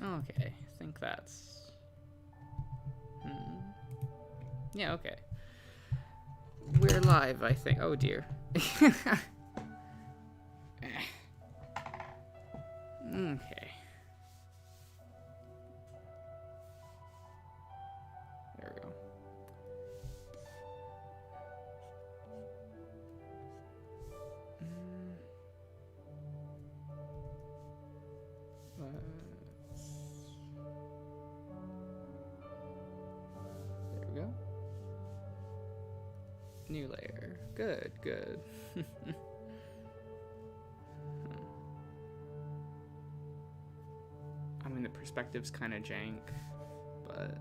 Okay, I think that's... Yeah, okay. We're live, I think. Oh, dear. Okay. There we go. There we go. New layer. Good, good. I mean, the perspective's kind of jank, but...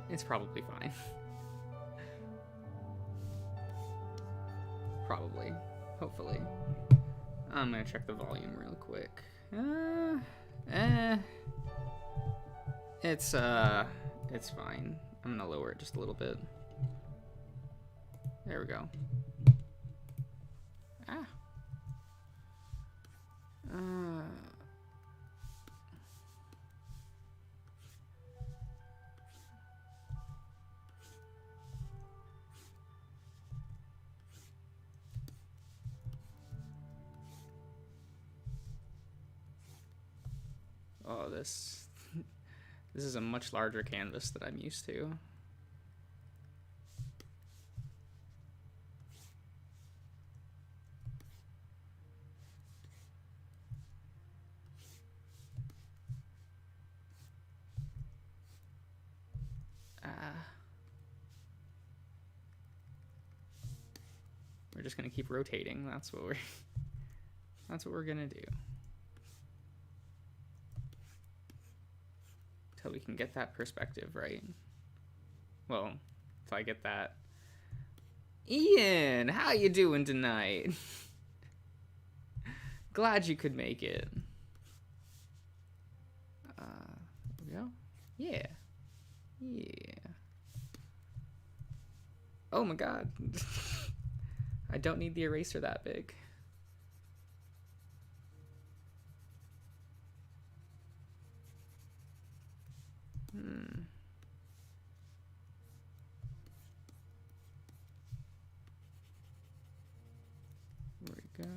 It's probably fine. Probably. Hopefully. I'm gonna check the volume real quick. It's fine. I'm gonna lower it just a little bit. There we go. Oh, this is a much larger canvas that I'm used to. We're just gonna keep rotating. That's what we're gonna do. Till we can get that perspective right. Well, till I get that. Ian, how you doing tonight? Glad you could make it. There we go. Yeah. Yeah. Oh my god. I don't need the eraser that big. There we go.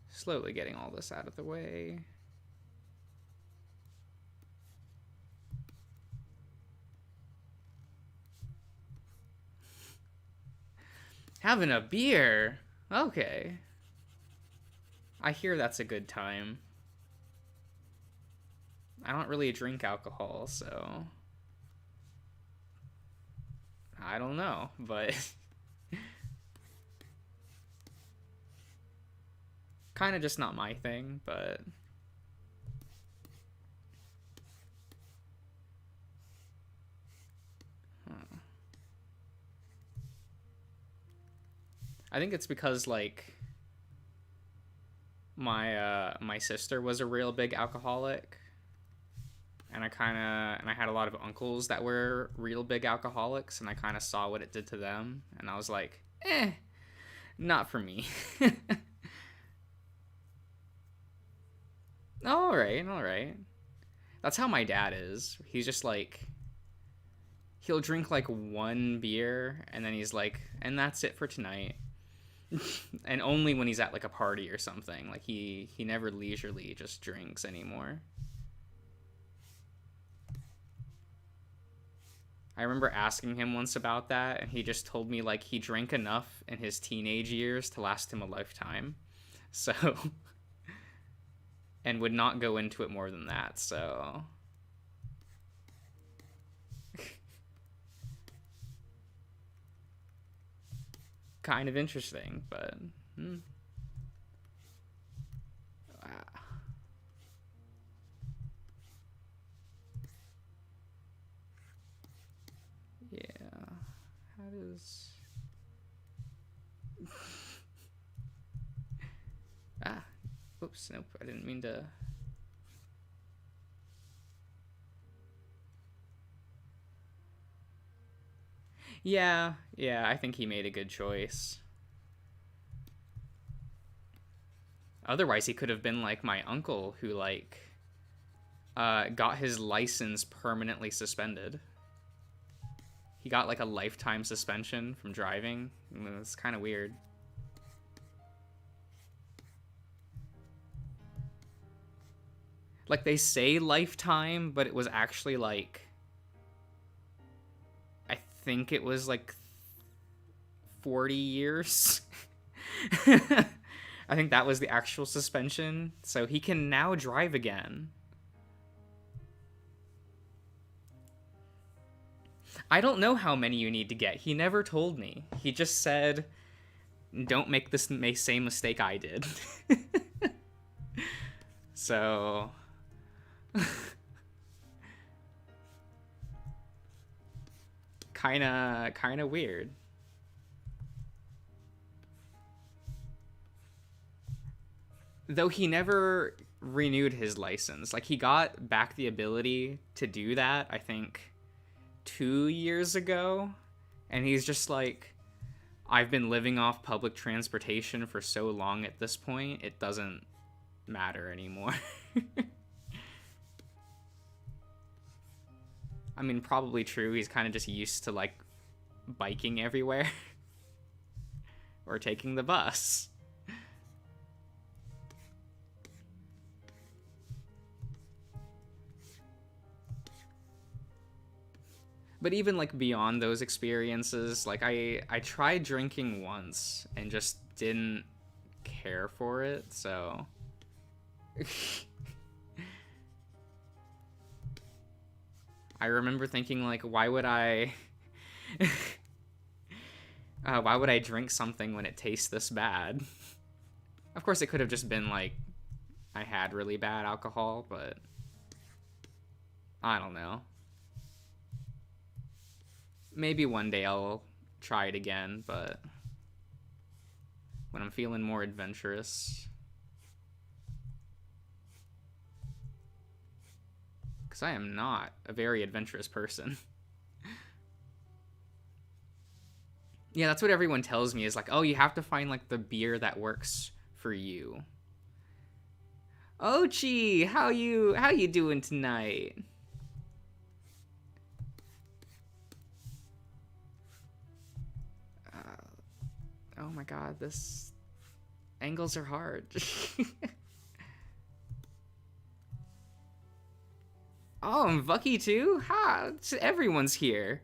Slowly getting all this out of the way. Having a beer. Okay. I hear that's a good time. I don't really drink alcohol, so I don't know, but kind of just not my thing, but I think it's because like my sister was a real big alcoholic, and I had a lot of uncles that were real big alcoholics, and I kind of saw what it did to them, and I was like, not for me. All right. That's how my dad is. He's just like, he'll drink like one beer, and then he's like, and that's it for tonight. And only when he's at like a party or something. Like he never leisurely just drinks anymore. I remember asking him once about that, and he just told me like he drank enough in his teenage years to last him a lifetime. So and would not go into it more than that. So kind of interesting, but yeah. How does oops, nope, I didn't mean to. Yeah, yeah, I think he made a good choice. Otherwise, he could have been like my uncle who like got his license permanently suspended. He got like a lifetime suspension from driving. It's kind of weird. Like they say lifetime, but it was actually like I think it was like 40 years. I think that was the actual suspension. So he can now drive again. I don't know how many you need to get. He never told me. He just said, don't make this same mistake I did. So... kinda weird. Though he never renewed his license. Like, he got back the ability to do that, I think, 2 years ago. And he's just like, I've been living off public transportation for so long at this point, it doesn't matter anymore. I mean, probably true. He's kind of just used to, like, biking everywhere. Or taking the bus. But even like beyond those experiences, like I tried drinking once and just didn't care for it, so I remember thinking like why would I drink something when it tastes this bad? Of course it could have just been like I had really bad alcohol, but I don't know. Maybe one day I'll try it again, but when I'm feeling more adventurous. Because I am not a very adventurous person. Yeah, that's what everyone tells me is like, oh, you have to find like the beer that works for you. Ochi, how you doing tonight? Oh my god, this angles are hard. Oh, I'm Vucky too? Ha, everyone's here.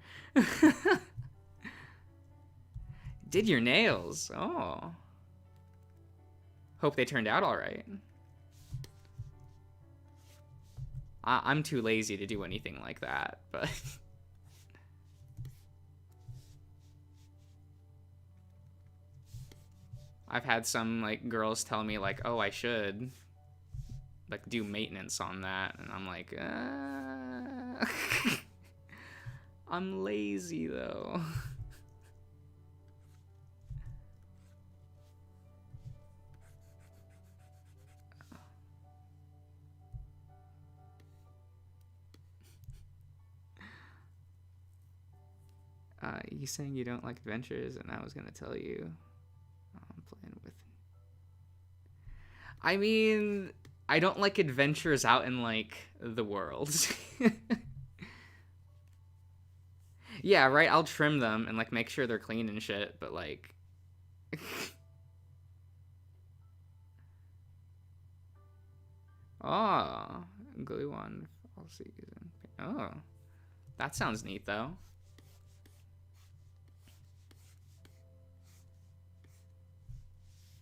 Did your nails. Oh. Hope they turned out alright. I'm too lazy to do anything like that, but... I've had some, like, girls tell me, like, oh, I should, like, do maintenance on that, and I'm like, I'm lazy, though. You saying you don't like adventures, and I was gonna tell you I'm playing with... I mean, I don't like adventures out in, like, the world. Yeah, right, I'll trim them and, like, make sure they're clean and shit, but, like... Oh, glue on fall season. Oh, that sounds neat, though.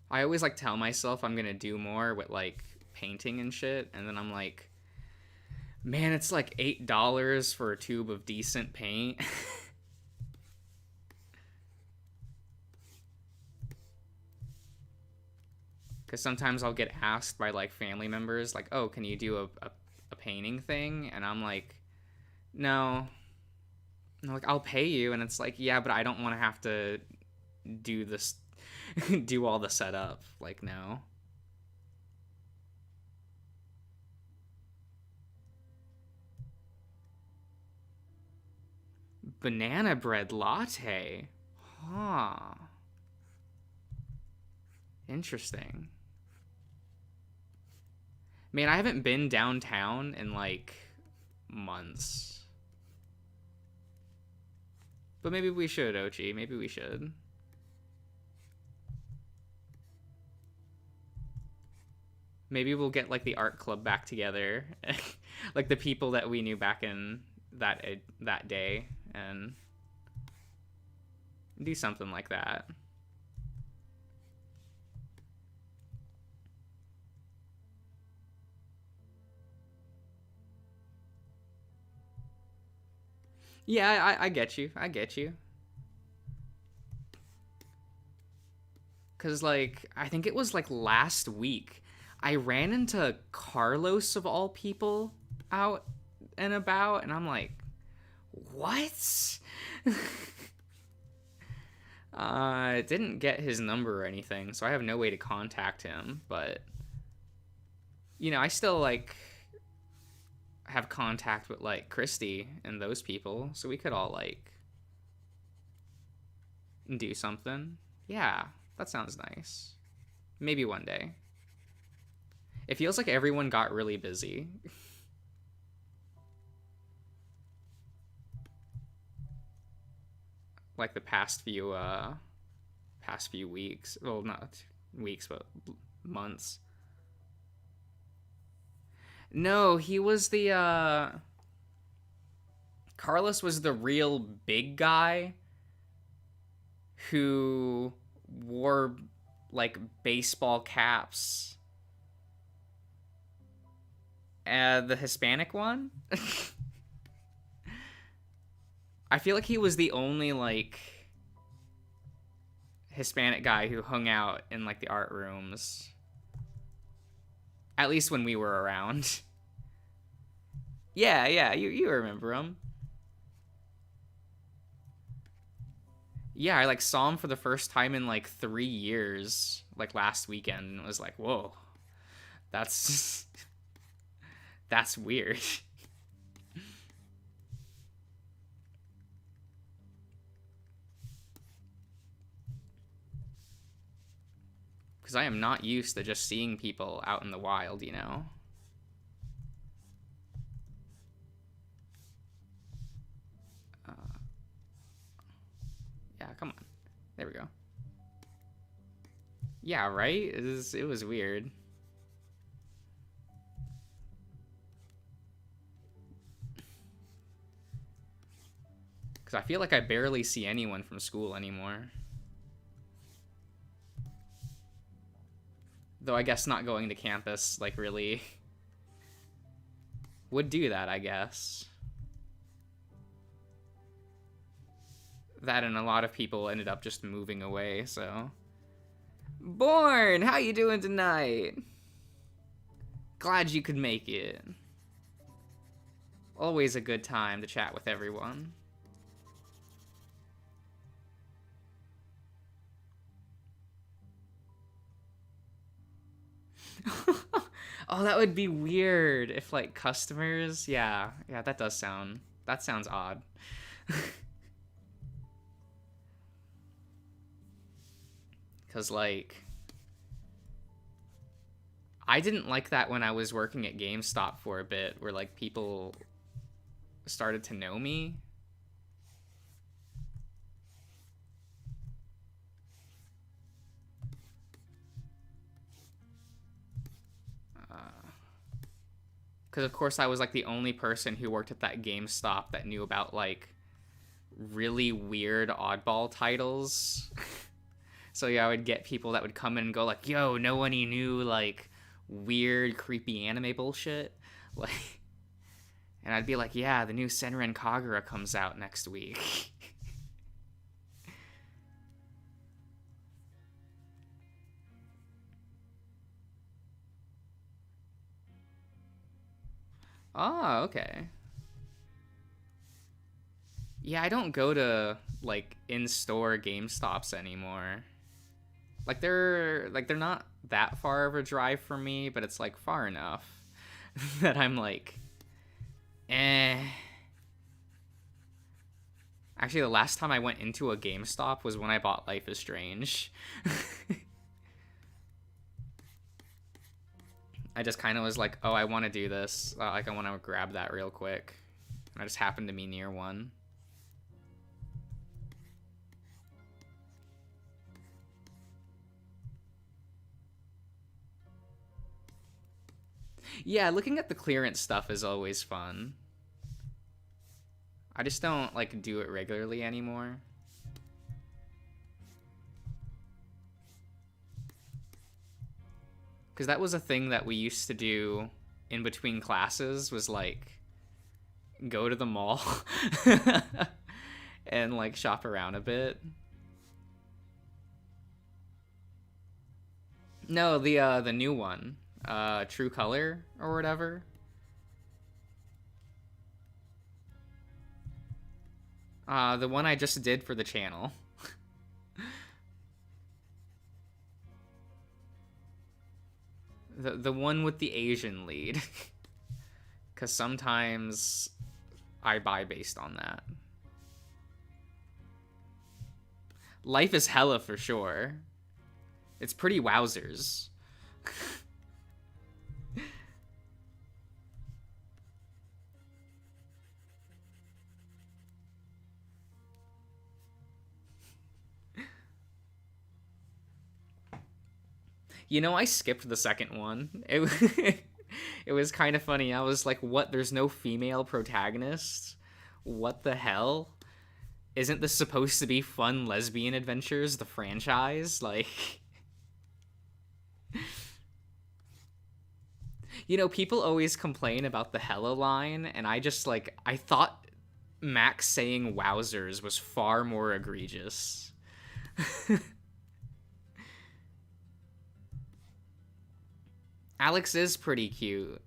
I always, like, tell myself I'm gonna do more with, like, painting and shit, and then I'm like, man, it's like $8 for a tube of decent paint. Because sometimes I'll get asked by, like, family members, like, oh, can you do a painting thing? And I'm like, no. And like, I'll pay you. And it's like, yeah, but I don't want to have to do this, do all the setup. Like, no. Banana bread latte. Huh. Interesting. Man, I haven't been downtown in like months. But maybe we should, Ochi. Maybe we should. Maybe we'll get like the art club back together. Like the people that we knew back in that day, and do something like that. Yeah, I get you. I get you. Cause like I think it was like last week, I ran into Carlos of all people out and about, and I'm like, what? Didn't get his number or anything, so I have no way to contact him. But you know, I still like have contact with like Christy and those people, so we could all like do something. Yeah, that sounds nice. Maybe one day. It feels like everyone got really busy. Like the past few weeks. Well, not weeks, but months. No, he was the Carlos was the real big guy who wore like baseball caps. The Hispanic one? I feel like he was the only like Hispanic guy who hung out in like the art rooms. At least when we were around. Yeah, you remember him. Yeah, I like saw him for the first time in like 3 years, like last weekend, and it was like, whoa, that's that's weird. Because I am not used to just seeing people out in the wild, you know? Yeah, come on. There we go. Yeah, right? It was weird. Because I feel like I barely see anyone from school anymore. Though I guess not going to campus, like, really would do that, I guess. That and a lot of people ended up just moving away, so. Born, how you doing tonight? Glad you could make it. Always a good time to chat with everyone. Oh, that would be weird if like customers. Yeah, that sounds odd. Cause like I didn't like that when I was working at GameStop for a bit, where like people started to know me. Because of course I was like the only person who worked at that GameStop that knew about like really weird oddball titles. So yeah, I would get people that would come in and go like, yo, no one knew like weird creepy anime bullshit. Like, and I'd be like, yeah, the new Senran Kagura comes out next week. Oh, okay. Yeah, I don't go to like in-store GameStops anymore. They're not that far of a drive for me, but it's like far enough that I'm like, eh. Actually, the last time I went into a GameStop was when I bought Life is Strange. I just kind of was like, oh, I want to do this. Like, I want to grab that real quick. And I just happened to be near one. Yeah, looking at the clearance stuff is always fun. I just don't, like, do it regularly anymore. Because that was a thing that we used to do in between classes, was, like, go to the mall and, like, shop around a bit. No, the new one. True Color or whatever. The one I just did for the channel. The one with the Asian lead. Because sometimes I buy based on that. Life is hella for sure. It's pretty wowzers. You know, I skipped the second one. It was kind of funny. I was like, what? There's no female protagonist? What the hell? Isn't this supposed to be Fun Lesbian Adventures, the franchise? Like... You know, people always complain about the hella line, and I just, like, I thought Max saying wowzers was far more egregious. Alex is pretty cute.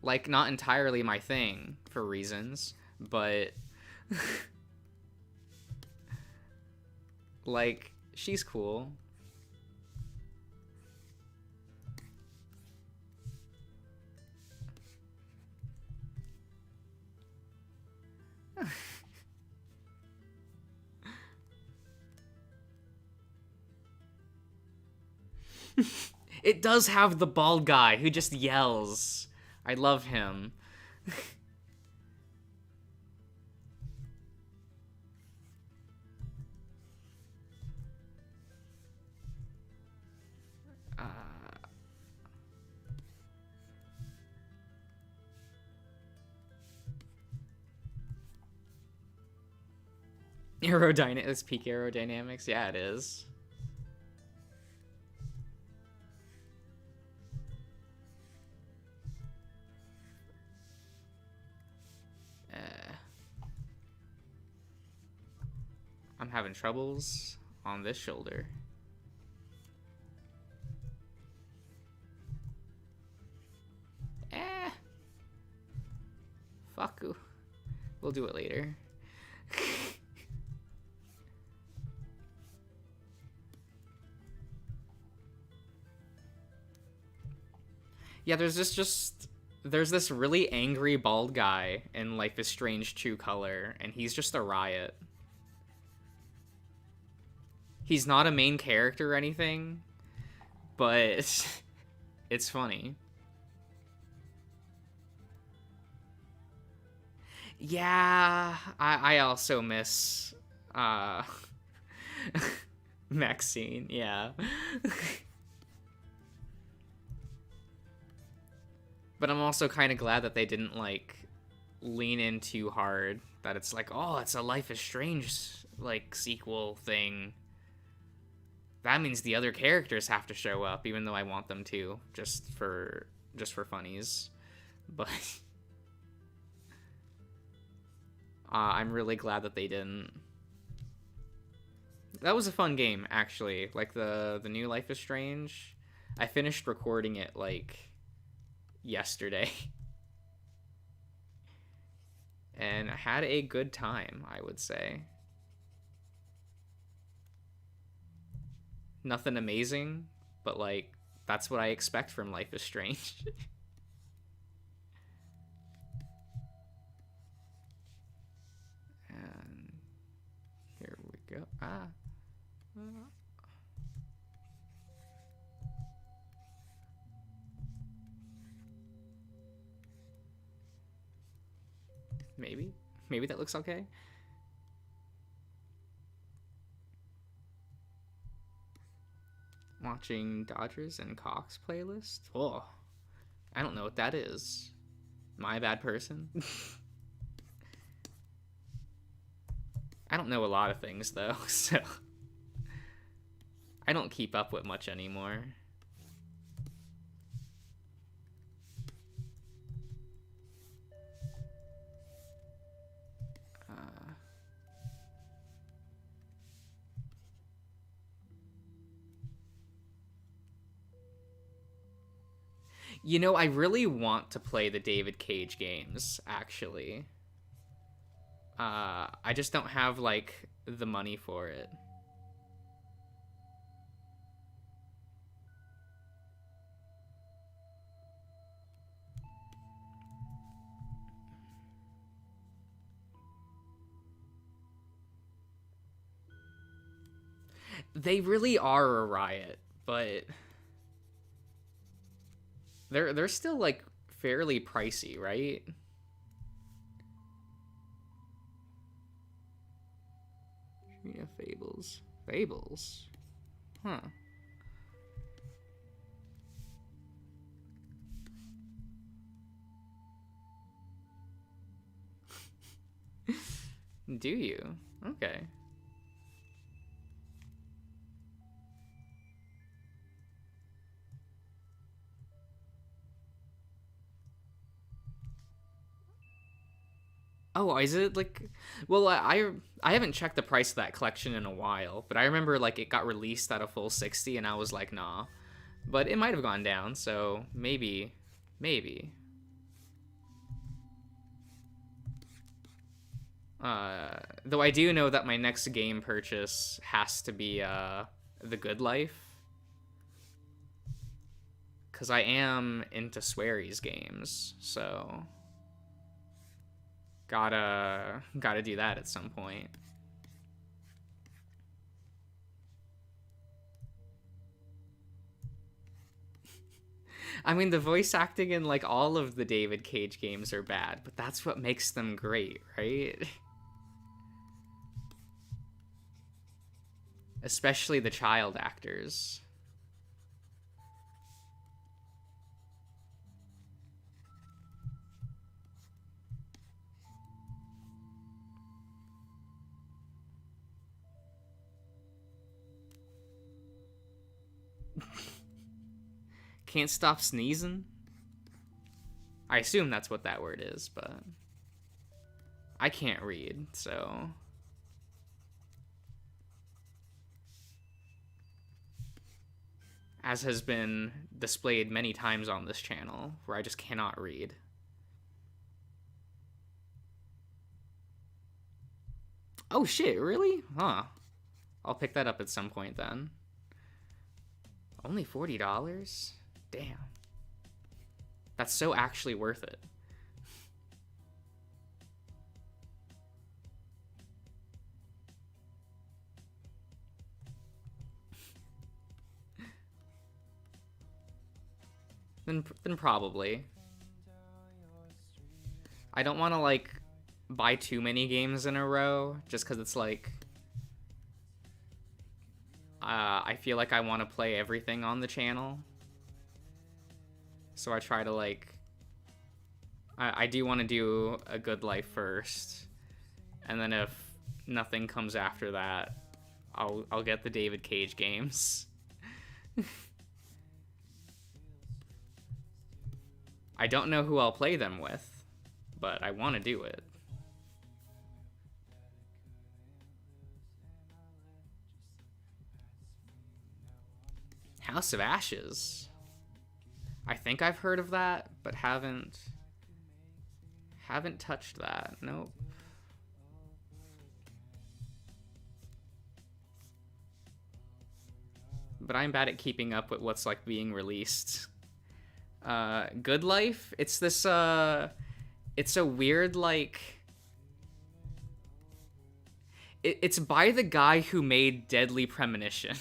Like, not entirely my thing, for reasons, but... like, she's cool. It does have the bald guy who just yells. I love him. It's peak aerodynamics. Yeah, it is. I'm having troubles on this shoulder. Fuck you. We'll do it later. Yeah, there's this really angry bald guy in Life is Strange True Color, and he's just a riot. He's not a main character or anything, but it's funny. Yeah, I also miss Maxine, yeah. But I'm also kind of glad that they didn't, like, lean in too hard. That it's like, oh, it's a Life is Strange, like, sequel thing. That means the other characters have to show up, even though I want them to, just for funnies. But I'm really glad that they didn't. That was a fun game, actually. Like, the new Life is Strange. I finished recording it, like, yesterday. And I had a good time, I would say. Nothing amazing, but, like, that's what I expect from Life is Strange. Go. Ah. Maybe. Maybe that looks okay. Watching Dodgers and Cox playlist. Oh, I don't know what that is. My bad person. I don't know a lot of things though, so I don't keep up with much anymore. You know, I really want to play the David Cage games, actually. I just don't have, like, the money for it. They really are a riot, but they're still, like, fairly pricey, right? Yeah, Fables. Fables? Huh. Do you? Okay. Oh, is it like? Well, I haven't checked the price of that collection in a while, but I remember like it got released at a full 60, and I was like, nah. But it might have gone down, so maybe, maybe. Though I do know that my next game purchase has to be The Good Life, because I am into Swery's games, so gotta do that at some point. I mean, the voice acting in like all of the David Cage games are bad, but that's what makes them great, right? Especially the child actors. Can't stop sneezing? I assume that's what that word is, but I can't read, so as has been displayed many times on this channel, where I just cannot read. Oh shit, really? Huh. I'll pick that up at some point then. Only $40? Damn. That's so actually worth it. Then probably. I don't want to like buy too many games in a row just because it's like I feel like I want to play everything on the channel. So I try to like I do want to do A Good Life first, and then if nothing comes after that, I'll get the David Cage games. I don't know who I'll play them with, but I want to do it. House of Ashes. I think I've heard of that, but haven't touched that. Nope. But I'm bad at keeping up with what's like being released. Good Life. It's this it's a weird like It's by the guy who made Deadly Premonition.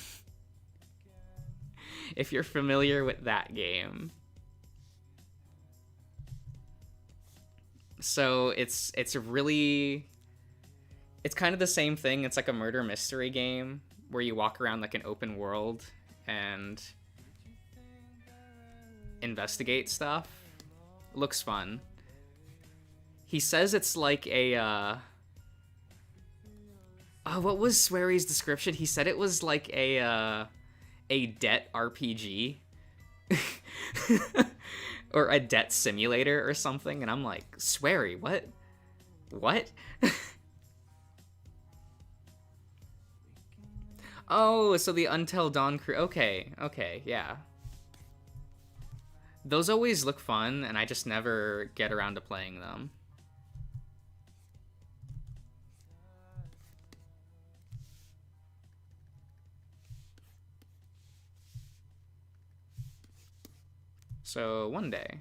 If you're familiar with that game. So it's kind of the same thing. It's like a murder mystery game where you walk around like an open world and investigate stuff. It looks fun. He says it's like a what was Swery's description? He said it was like a debt RPG. Or a debt simulator or something, and I'm like, Swery, what? Oh, so the Until Dawn crew. Okay, yeah. Those always look fun, and I just never get around to playing them. So one day,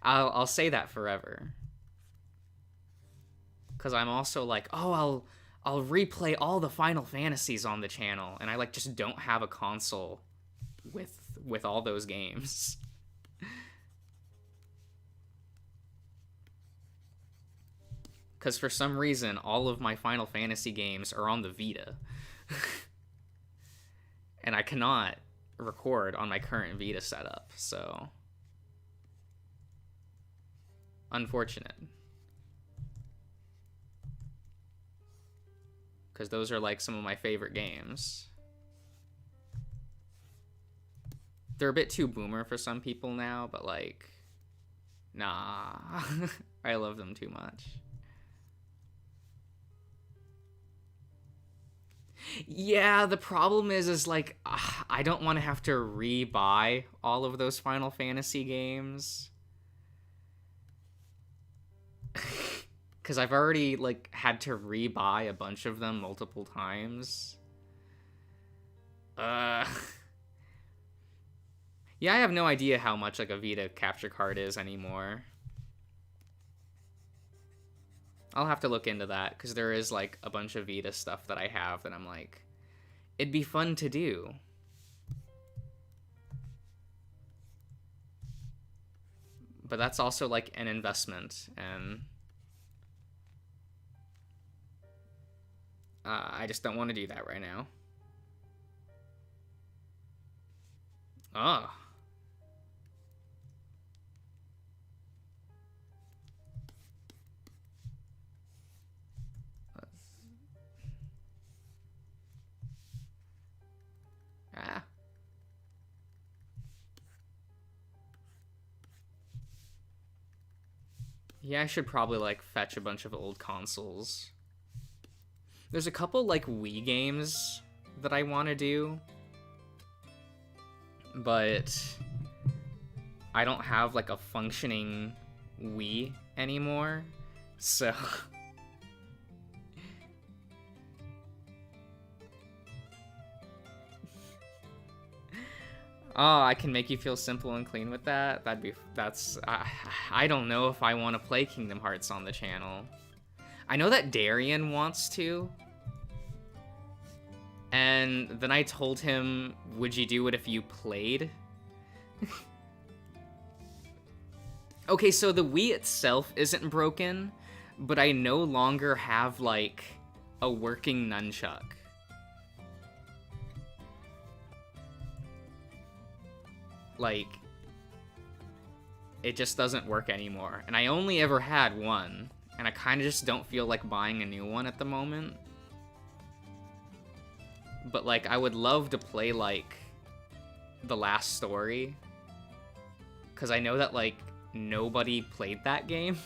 I'll say that forever, because I'm also like, oh, I'll replay all the Final Fantasies on the channel, and I like just don't have a console with all those games. Because for some reason, all of my Final Fantasy games are on the Vita, and I cannot record on my current Vita setup, so unfortunate, because those are like some of my favorite games. They're a bit too boomer for some people now, but like, nah. I love them too much. Yeah, the problem is like, I don't want to have to re-buy all of those Final Fantasy games. Because I've already, like, had to re-buy a bunch of them multiple times. Yeah, I have no idea how much, like, a Vita capture card is anymore. I'll have to look into that, because there is, like, a bunch of Vita stuff that I have that I'm like, it'd be fun to do. But that's also, like, an investment, and I just don't want to do that right now. Oh. Yeah, I should probably, like, fetch a bunch of old consoles. There's a couple, like, Wii games that I want to do, but I don't have, like, a functioning Wii anymore, so oh, I can make you feel simple and clean with that. I don't know if I want to play Kingdom Hearts on the channel. I know that Darian wants to. And then I told him, would you do it if you played? Okay, so the Wii itself isn't broken, but I no longer have, like, a working nunchuck. Like, it just doesn't work anymore. And I only ever had one, and I kind of just don't feel like buying a new one at the moment. But, like, I would love to play, like, The Last Story, because I know that, like, nobody played that game.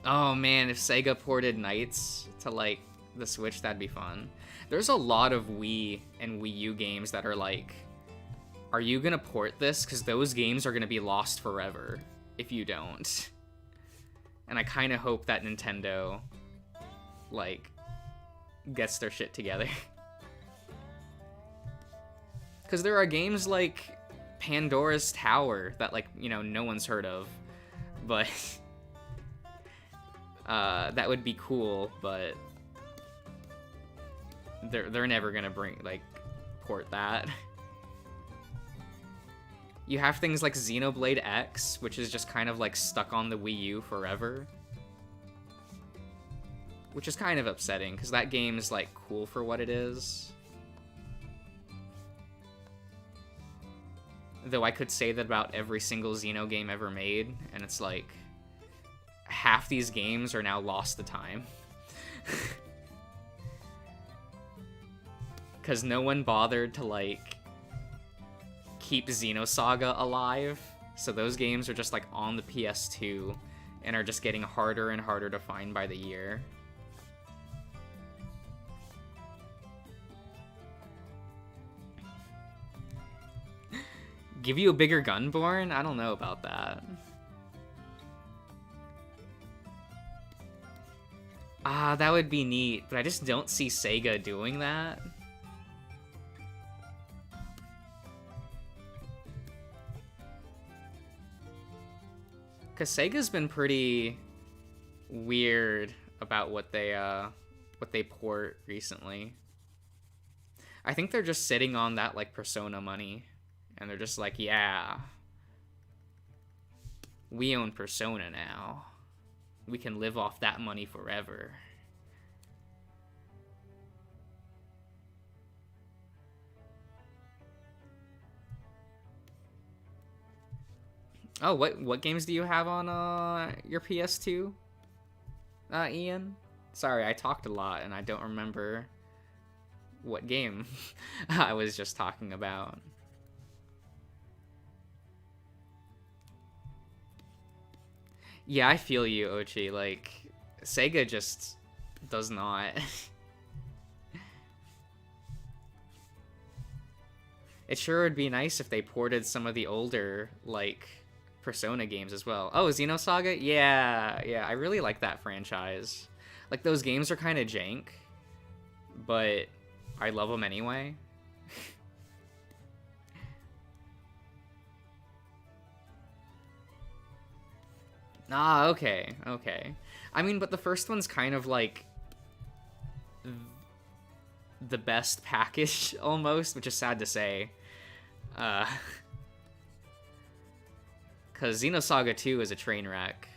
Oh man, if Sega ported Knights to, like, the Switch, that'd be fun. There's a lot of Wii and Wii U games that are like, are you gonna port this? Because those games are gonna be lost forever if you don't. And I kind of hope that Nintendo, like, gets their shit together. Because there are games like Pandora's Tower that, like, you know, no one's heard of, but that would be cool, but they're never gonna port that. You have things like Xenoblade X, which is just kind of like stuck on the Wii U forever, which is kind of upsetting because that game is like cool for what it is. Though I could say that about every single Xeno game ever made, and it's like half these games are now lost to time. Because no one bothered to, like, keep Xenosaga alive, so those games are just, like, on the PS2, and are just getting harder and harder to find by the year. Give you a bigger Gunborn? I don't know about that. Ah, that would be neat, but I just don't see Sega doing that. Because Sega's been pretty weird about what they port recently. I think they're just sitting on that, like, Persona money. And they're just like, yeah, we own Persona now. We can live off that money forever. Oh, what games do you have on your PS2, Ian? Sorry, I talked a lot and I don't remember what game I was just talking about. Yeah, I feel you, Ochi. Like, Sega just does not. It sure would be nice if they ported some of the older, like, Persona games as well. Oh, Xenosaga? Yeah, I really like that franchise. Like, those games are kind of jank, but I love them anyway. Ah, okay. I mean, but the first one's kind of like the best package almost, which is sad to say. Because Xenosaga 2 is a train wreck,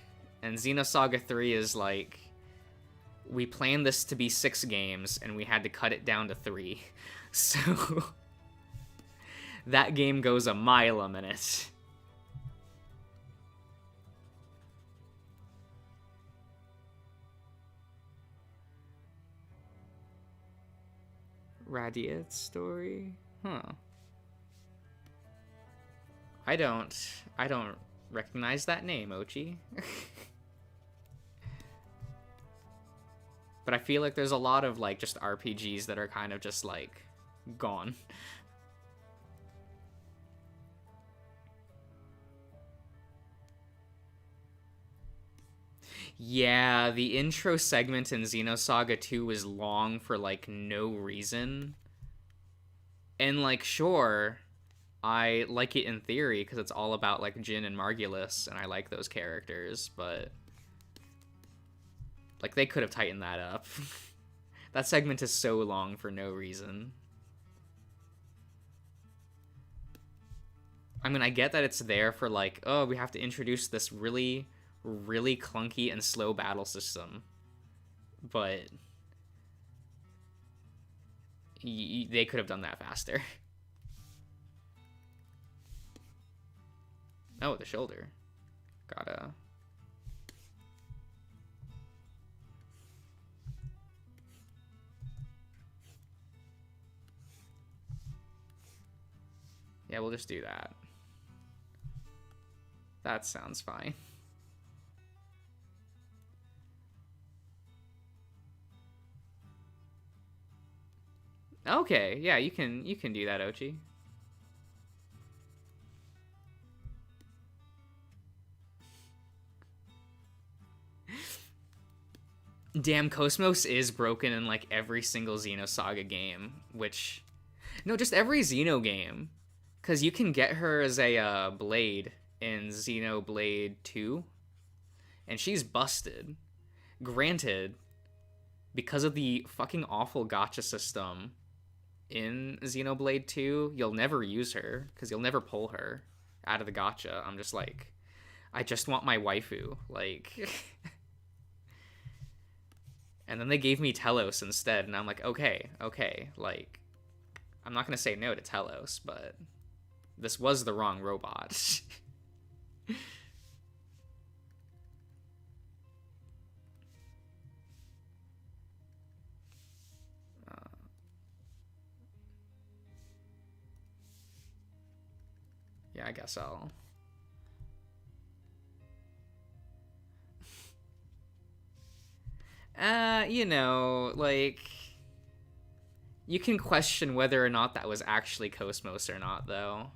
and Xenosaga 3 is like, we planned this to be 6 games, and we had to cut it down to 3. So that game goes a mile a minute. Radia's story? Huh. I don't recognize that name, Ochi. But I feel like there's a lot of, like, just RPGs that are kind of just, like, gone. Yeah, the intro segment in Xenosaga 2 was long for, like, no reason. And, like, sure, I like it in theory because it's all about, like, Jin and Margulis, and I like those characters, but, like, they could have tightened that up. That segment is so long for no reason. I mean, I get that it's there for, like, oh, we have to introduce this really clunky and slow battle system, but they could have done that faster. Oh, the shoulder. Gotta... Yeah, we'll just do that. That sounds fine. Okay, yeah, you can do that, Ochi. Damn, Cosmos is broken in, like, every single Xenosaga game, which... No, just every Xeno game. Because you can get her as a blade in Xenoblade 2, and she's busted. Granted, because of the fucking awful gacha system in Xenoblade 2, you'll never use her, because you'll never pull her out of the gacha. I'm just like, I just want my waifu. Like... And then they gave me Telos instead, and I'm like, okay, like, I'm not gonna say no to Telos, but this was the wrong robot. Yeah, I guess I'll... you know, like... You can question whether or not that was actually Cosmos or not, though.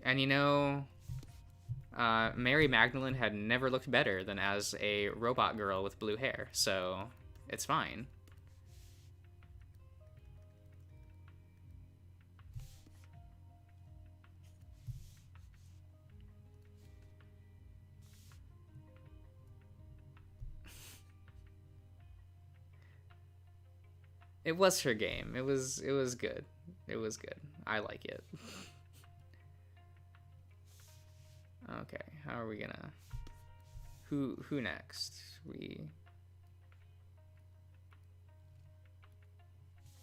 And you know... Mary Magdalene had never looked better than as a robot girl with blue hair, so it's fine. It was her game. It was good. It was good. I like it. Okay, how are we gonna... Who next?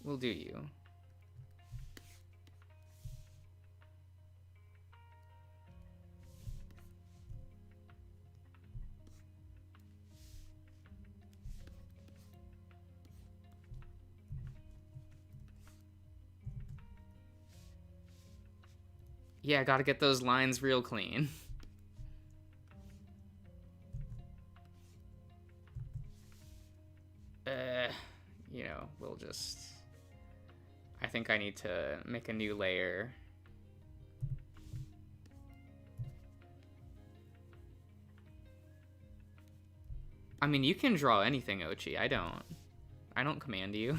We'll do you. Yeah, gotta get those lines real clean. You know, we'll just... I think I need to make a new layer. I mean, you can draw anything, Ochi. I don't command you.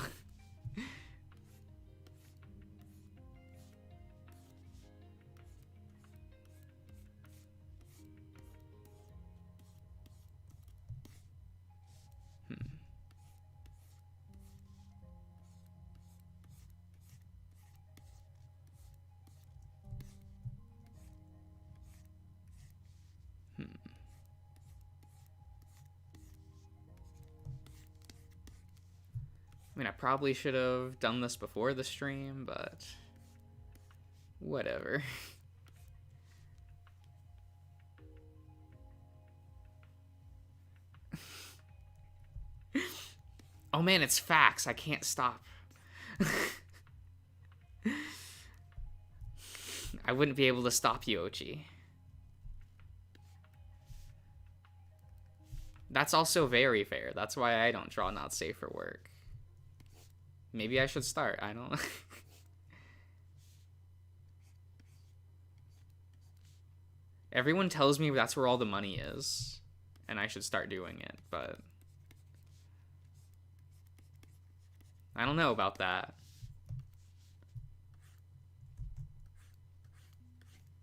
I mean, I probably should have done this before the stream, but whatever. Oh man, it's facts. I can't stop. I wouldn't be able to stop you, Ochi. That's also very fair. That's why I don't draw not safe for work. Maybe I should start. I don't... Everyone tells me that's where all the money is, and I should start doing it, but... I don't know about that.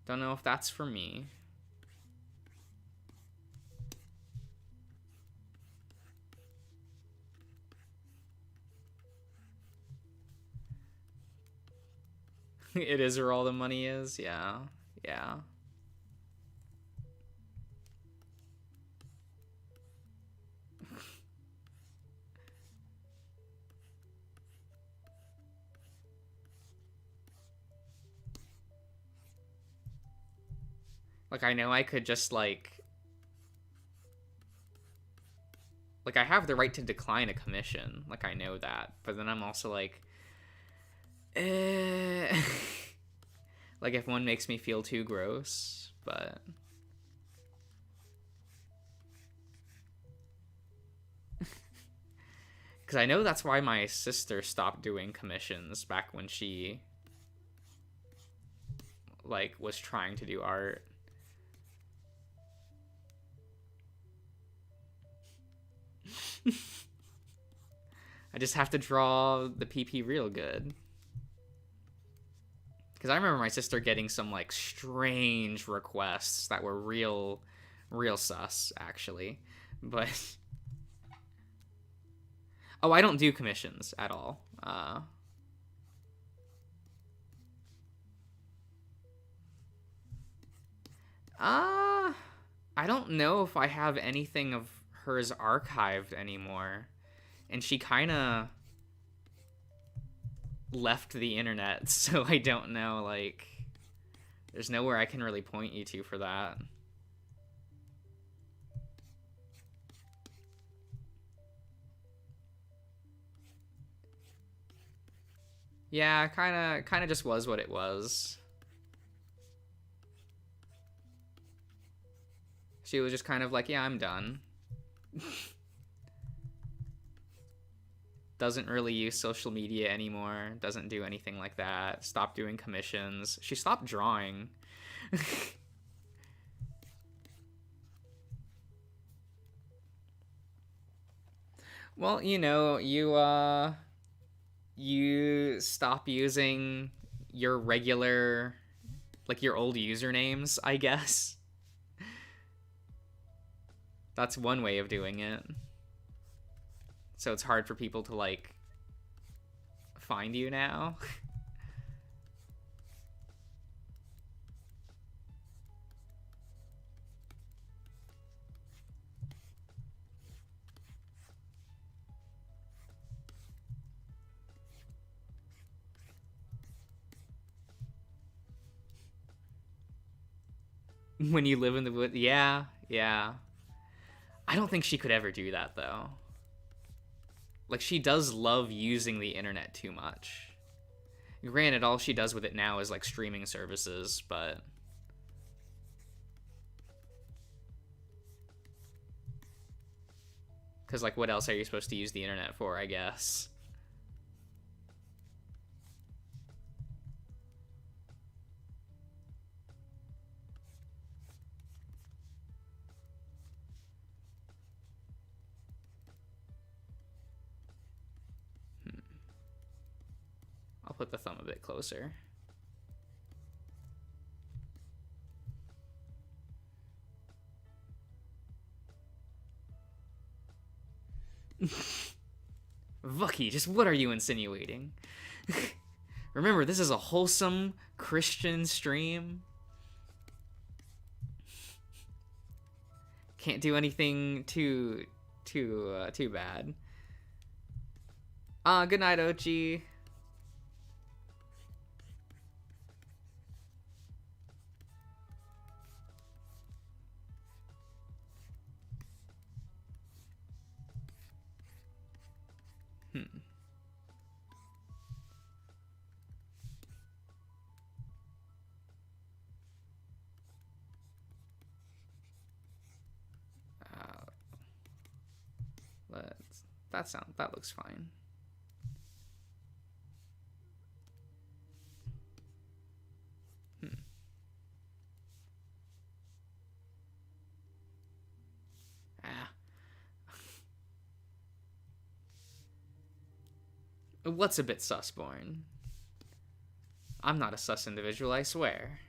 Don't know if that's for me. It is where all the money is, yeah. Yeah. Like, I know I could just, like, I have the right to decline a commission. Like, I know that. But then I'm also like, like, if one makes me feel too gross, but... Because I know that's why my sister stopped doing commissions back when she, like, was trying to do art. I just have to draw the PP real good. Because I remember my sister getting some, like, strange requests that were real sus, actually. But... oh, I don't do commissions at all. I don't know if I have anything of hers archived anymore. And she kind of left the internet, so I don't know, like... there's nowhere I can really point you to for that. Yeah, kind of just was what it was. She was just kind of like, yeah, I'm done. Doesn't really use social media anymore. Doesn't do anything like that. Stopped doing commissions. She stopped drawing. Well, you know, you stop using your regular, like, your old usernames, I guess. That's one way of doing it. So it's hard for people to, like, find you now. When you live in the woods. Yeah, yeah. I don't think she could ever do that, though. Like, she does love using the internet too much. Granted, all she does with it now is, like, streaming services, but... because, like, what else are you supposed to use the internet for, I guess? I'll put the thumb a bit closer. Vucky, just what are you insinuating? Remember, this is a wholesome Christian stream. Can't do anything too bad. Good night, Ochi. That looks fine. What's a bit sus-born? I'm not a sus individual, I swear.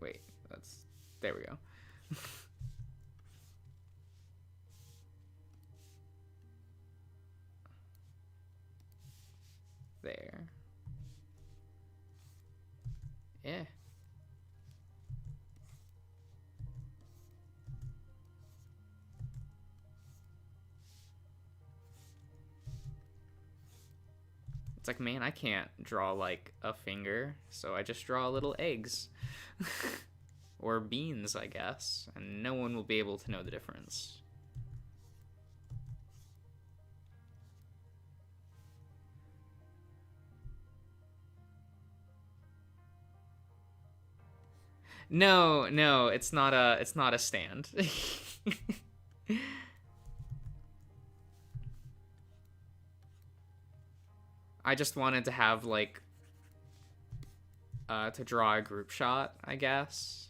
Wait, there we go. There. Yeah. It's like, man, I can't draw, like, a finger, so I just draw little eggs. Or beans, I guess, and no one will be able to know the difference. No, it's not a stand. I just wanted to have, like, to draw a group shot, I guess.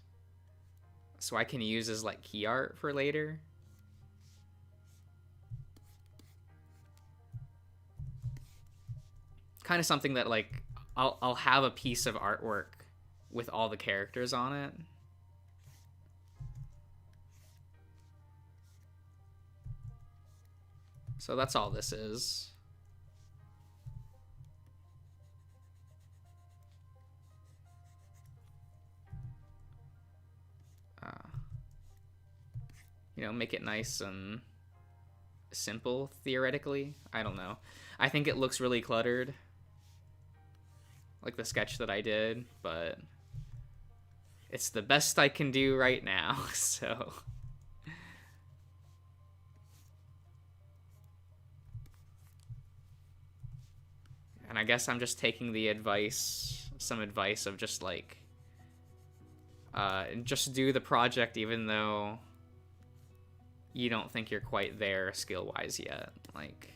so I can use as like key art for later. Kind of something that like I'll have a piece of artwork with all the characters on it. So that's all this is. You know, make it nice and simple, theoretically. I don't know. I think it looks really cluttered, like the sketch that I did, but it's the best I can do right now, so... And I guess I'm just taking the advice, some advice of just like, just do the project even though you don't think you're quite there skill-wise yet. Like,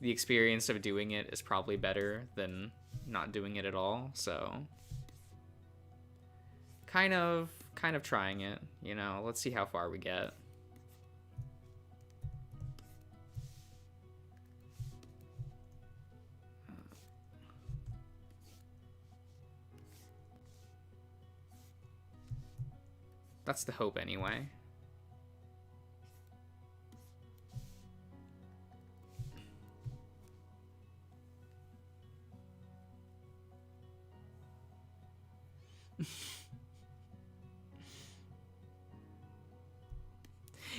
the experience of doing it is probably better than not doing it at all, so kind of trying it, you know. Let's see how far we get. That's the hope anyway.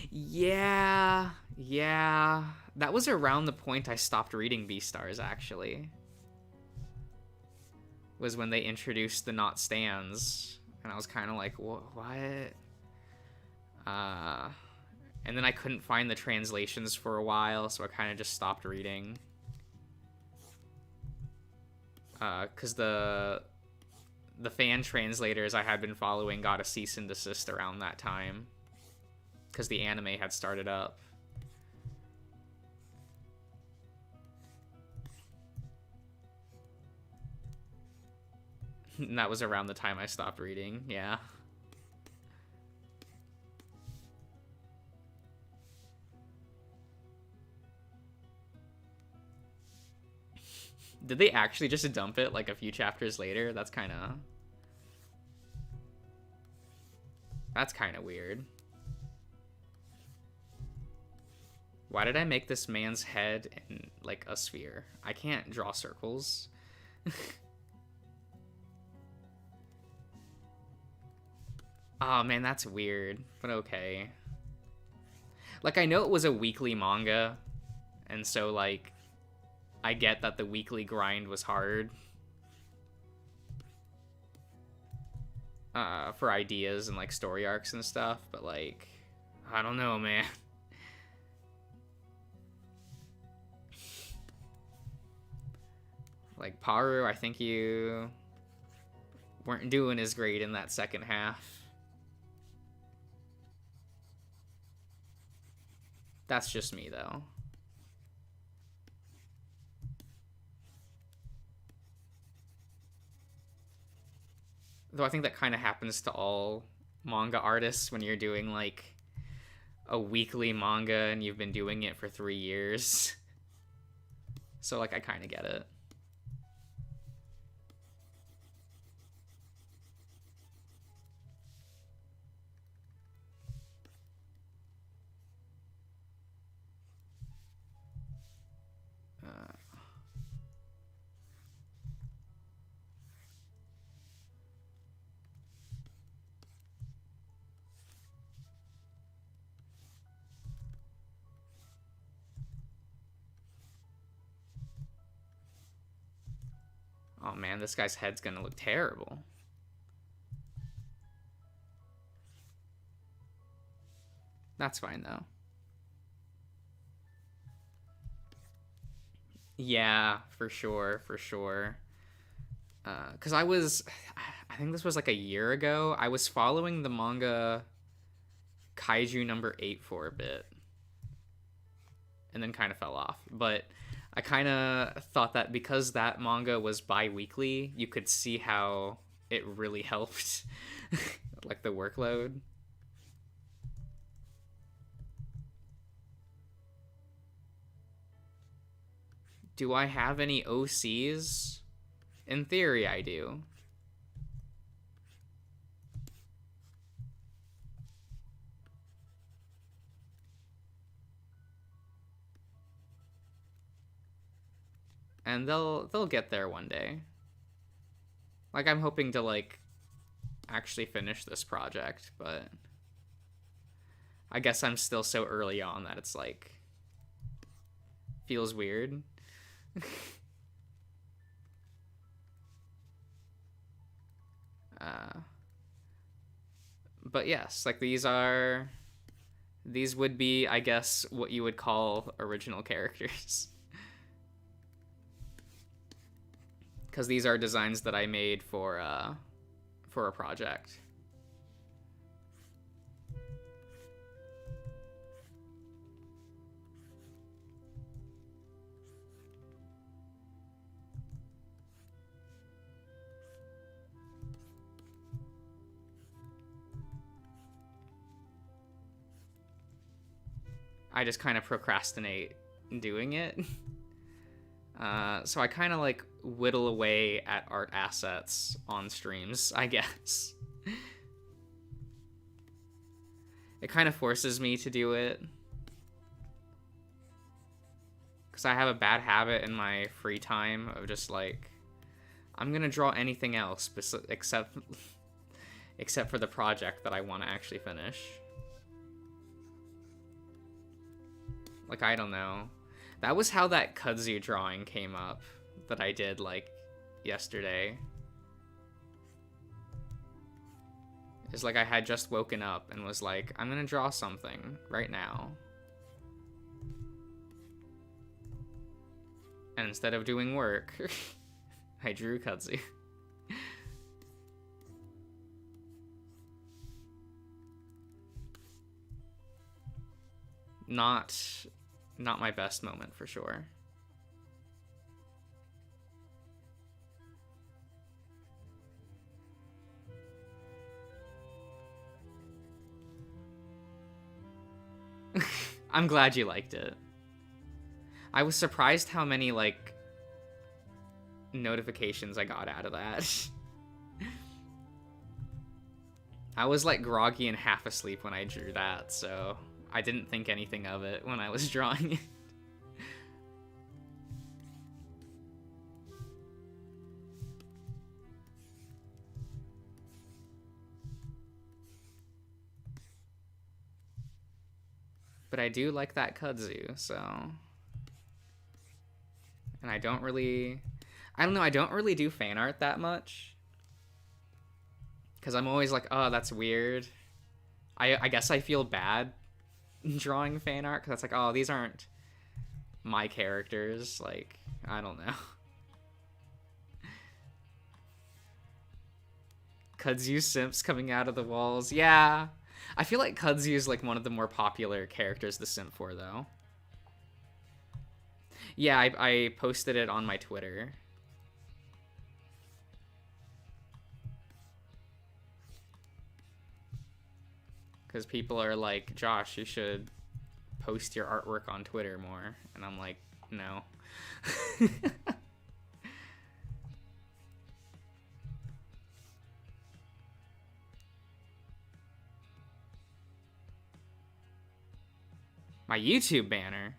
Yeah. That was around the point I stopped reading Beastars, actually. Was when they introduced the not stands. And I was kind of like, what? And then I couldn't find the translations for a while, so I kind of just stopped reading. Because the fan translators I had been following got a cease and desist around that time. Because the anime had started up. And that was around the time I stopped reading, yeah. Did they actually just dump it like a few chapters later? That's kind of weird. Why did I make this man's head in like a sphere? I can't draw circles. Oh man, that's weird, but okay. Like, I know it was a weekly manga, and so like I get that the weekly grind was hard. For ideas and like story arcs and stuff, but like, I don't know, man. Like, Paru, I think you weren't doing as great in that second half. That's just me, though. Though I think that kind of happens to all manga artists when you're doing, like, a weekly manga and you've been doing it for 3 years. So, like, I kind of get it. Oh man, this guy's head's gonna look terrible. That's fine, though. Yeah, for sure. Because I think this was like a year ago, I was following the manga Kaiju number 8 for a bit. And then kind of fell off. But I kind of thought that because that manga was bi-weekly, you could see how it really helped Like the workload. Do I have any OCs? In theory, I do. And they'll get there one day. Like, I'm hoping to, like, actually finish this project, but I guess I'm still so early on that it's, like, feels weird. But yes, like, these would be, I guess, what you would call original characters. Because these are designs that I made for a project. I just kind of procrastinate doing it. So I kind of like whittle away at art assets on streams, I guess. It kind of forces me to do it. Because I have a bad habit in my free time of just like, I'm gonna draw anything else except for the project that I want to actually finish. Like, I don't know. That was how that kudzu drawing came up that I did, like, yesterday. It's like I had just woken up and was like, I'm gonna draw something right now. And instead of doing work, I drew kudzu. Not my best moment, for sure. I'm glad you liked it. I was surprised how many, like, notifications I got out of that. I was, like, groggy and half asleep when I drew that, so I didn't think anything of it when I was drawing it. But I do like that kudzu, so... And I don't really do fan art that much. Because I'm always like, oh, that's weird. I guess I feel bad drawing fan art, because it's like, oh, these aren't my characters. Like, I don't know. Kudzu simps coming out of the walls. Yeah. I feel like Kudzu is like one of the more popular characters to simp for, though. Yeah, I posted it on my Twitter. Because people are like, Josh, you should post your artwork on Twitter more. And I'm like, no. My YouTube banner?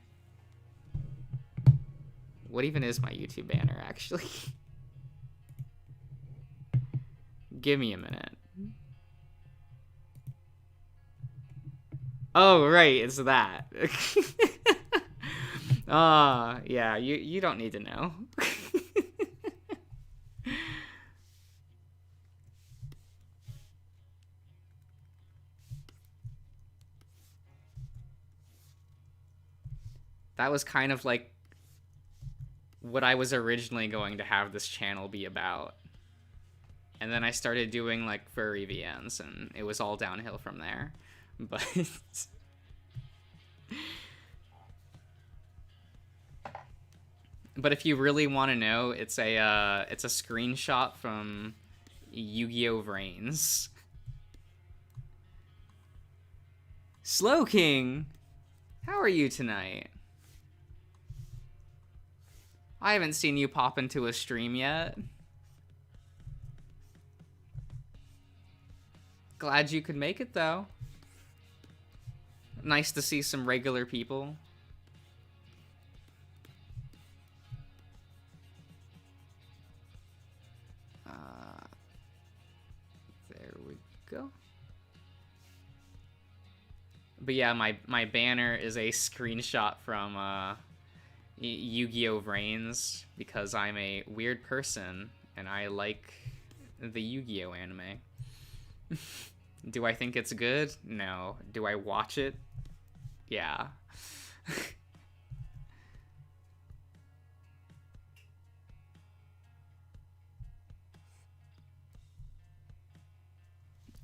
What even is my YouTube banner, actually? Give me a minute. Oh, right, it's that. Yeah, you don't need to know. That was kind of like what I was originally going to have this channel be about. And then I started doing like furry VNs, and it was all downhill from there. But but if you really want to know, it's a screenshot from Yu-Gi-Oh! Vrains. Slow King, how are you tonight? I haven't seen you pop into a stream yet. Glad you could make it, though. Nice to see some regular people. There we go. But yeah, my banner is a screenshot from Yu-Gi-Oh! Vrains, because I'm a weird person and I like the Yu-Gi-Oh! Anime. Do I think it's good? No. Do I watch it? Yeah.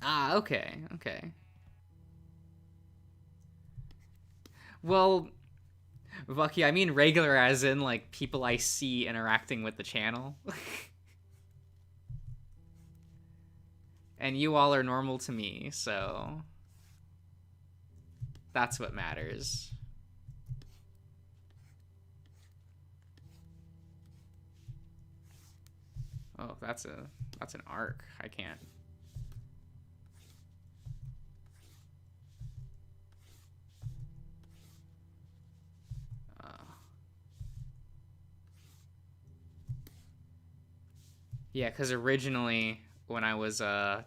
Ah, okay, okay. Well, Vucky, I mean regular as in, like, people I see interacting with the channel. And you all are normal to me, so that's what matters. Oh, that's an arc. I can't. Yeah, because originally when I was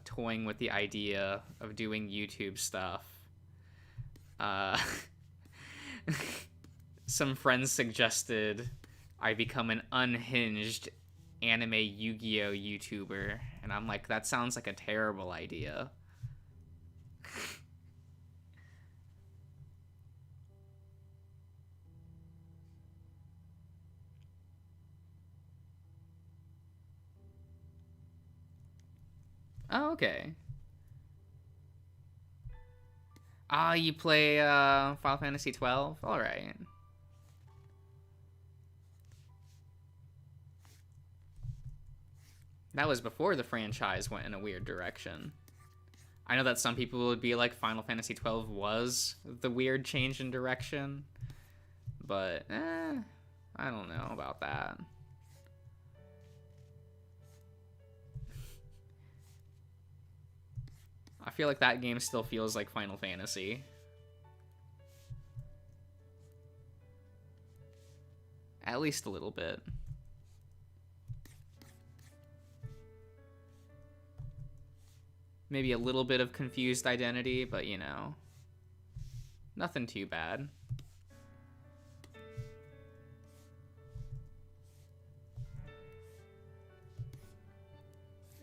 toying with the idea of doing YouTube stuff, uh, some friends suggested I become an unhinged anime Yu-Gi-Oh! YouTuber, and I'm like, that sounds like a terrible idea. Oh, okay. Ah, you play Final Fantasy 12? Alright. That was before the franchise went in a weird direction. I know that some people would be like, Final Fantasy 12 was the weird change in direction, but I don't know about that. I feel like that game still feels like Final Fantasy. At least a little bit. Maybe a little bit of confused identity, but you know, nothing too bad.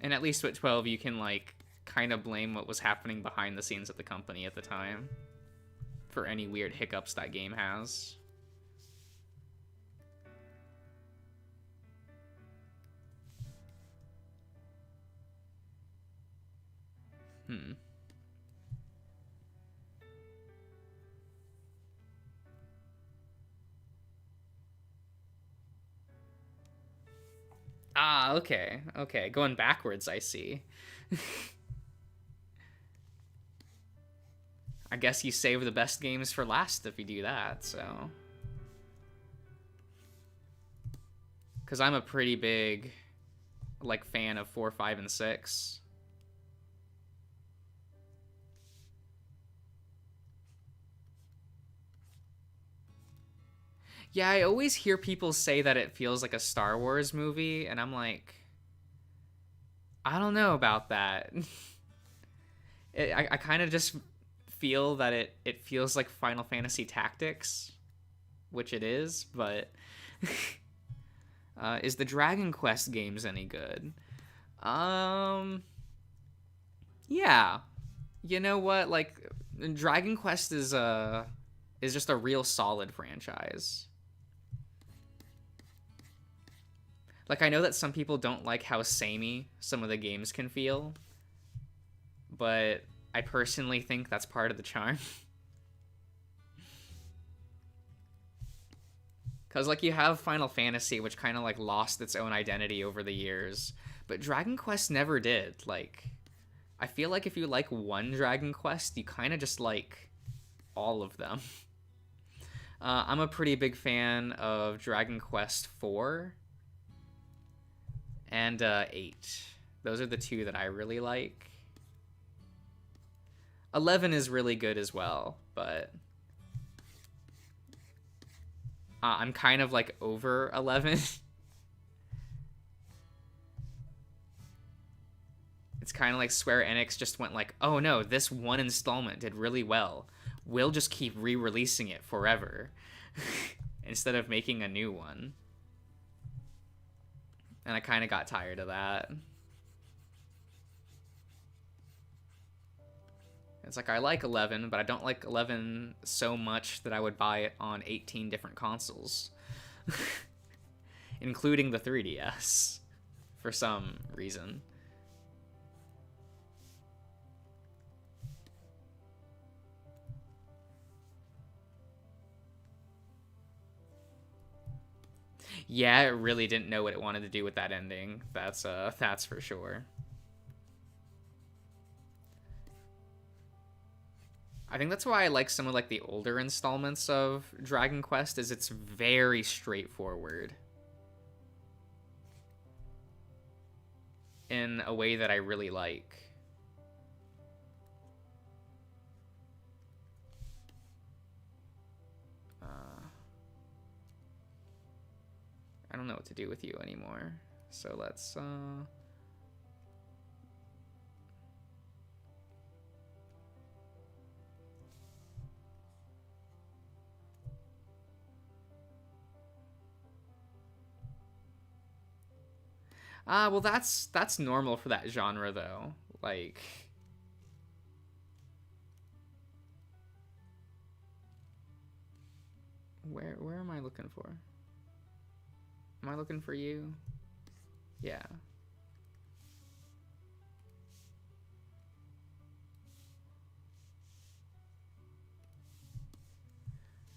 And at least with 12, you can, like, kind of blame what was happening behind the scenes at the company at the time for any weird hiccups that game has. Ah, okay. Okay, going backwards, I see. I guess you save the best games for last if you do that, so. Because I'm a pretty big, like, fan of 4, 5, and 6. Yeah, I always hear people say that it feels like a Star Wars movie, and I'm like, I don't know about that. I kind of just feel that it feels like Final Fantasy Tactics, which it is, but is the Dragon Quest games any good? Yeah. You know what? Like, Dragon Quest is just a real solid franchise. Like, I know that some people don't like how samey some of the games can feel, but I personally think that's part of the charm. Because, like, you have Final Fantasy, which kind of, like, lost its own identity over the years, but Dragon Quest never did. Like, I feel like if you like one Dragon Quest, you kind of just, like, all of them. I'm a pretty big fan of Dragon Quest 4 and 8. Those are the two that I really like. 11 is really good as well, but I'm kind of like over 11. It's kind of like Square Enix just went like, oh no, this one installment did really well. We'll just keep re-releasing it forever instead of making a new one. And I kind of got tired of that. It's like, I like 11, but I don't like 11 so much that I would buy it on 18 different consoles. Including the 3DS. For some reason. Yeah, it really didn't know what it wanted to do with that ending. That's for sure. I think that's why I like some of like the older installments of Dragon Quest, is it's very straightforward. In a way that I really like. I don't know what to do with you anymore. So let's well that's normal for that genre though. Like where am I looking for? Am I looking for you? Yeah.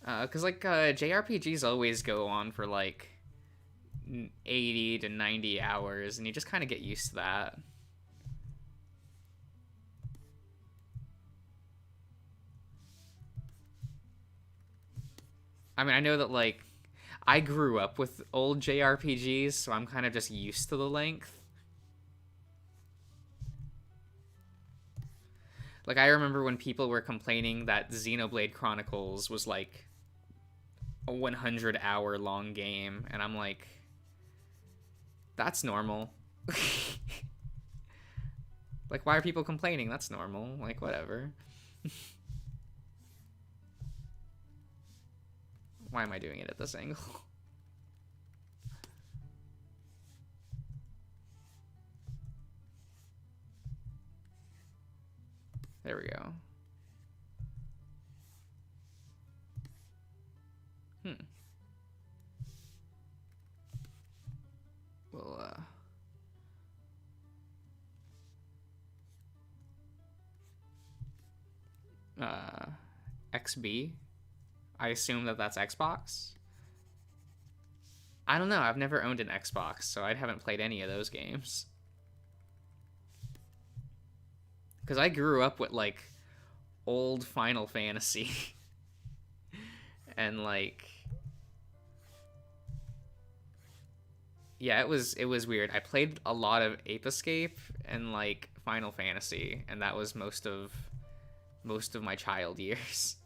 Cause like JRPGs always go on for like 80 to 90 hours, and you just kind of get used to that. I mean, I know that like I grew up with old JRPGs, so I'm kind of just used to the length. Like, I remember when people were complaining that Xenoblade Chronicles was like a 100-hour long game, and I'm like, that's normal. Like, why are people complaining? That's normal. Like, whatever. Why am I doing it at this angle? There we go. Well, XB? I assume that that's Xbox? I don't know. I've never owned an Xbox, so I haven't played any of those games. Because I grew up with, like, old Final Fantasy. And, like... Yeah, it was weird. I played a lot of Ape Escape and, like, Final Fantasy, and that was most of my child years.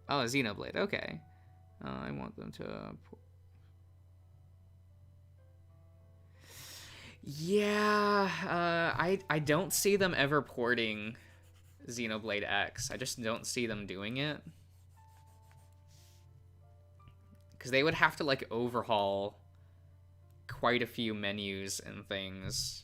Oh, Xenoblade. Okay. I want them to... Yeah, I don't see them ever porting Xenoblade X. I just don't see them doing it. Because they would have to, like, overhaul quite a few menus and things.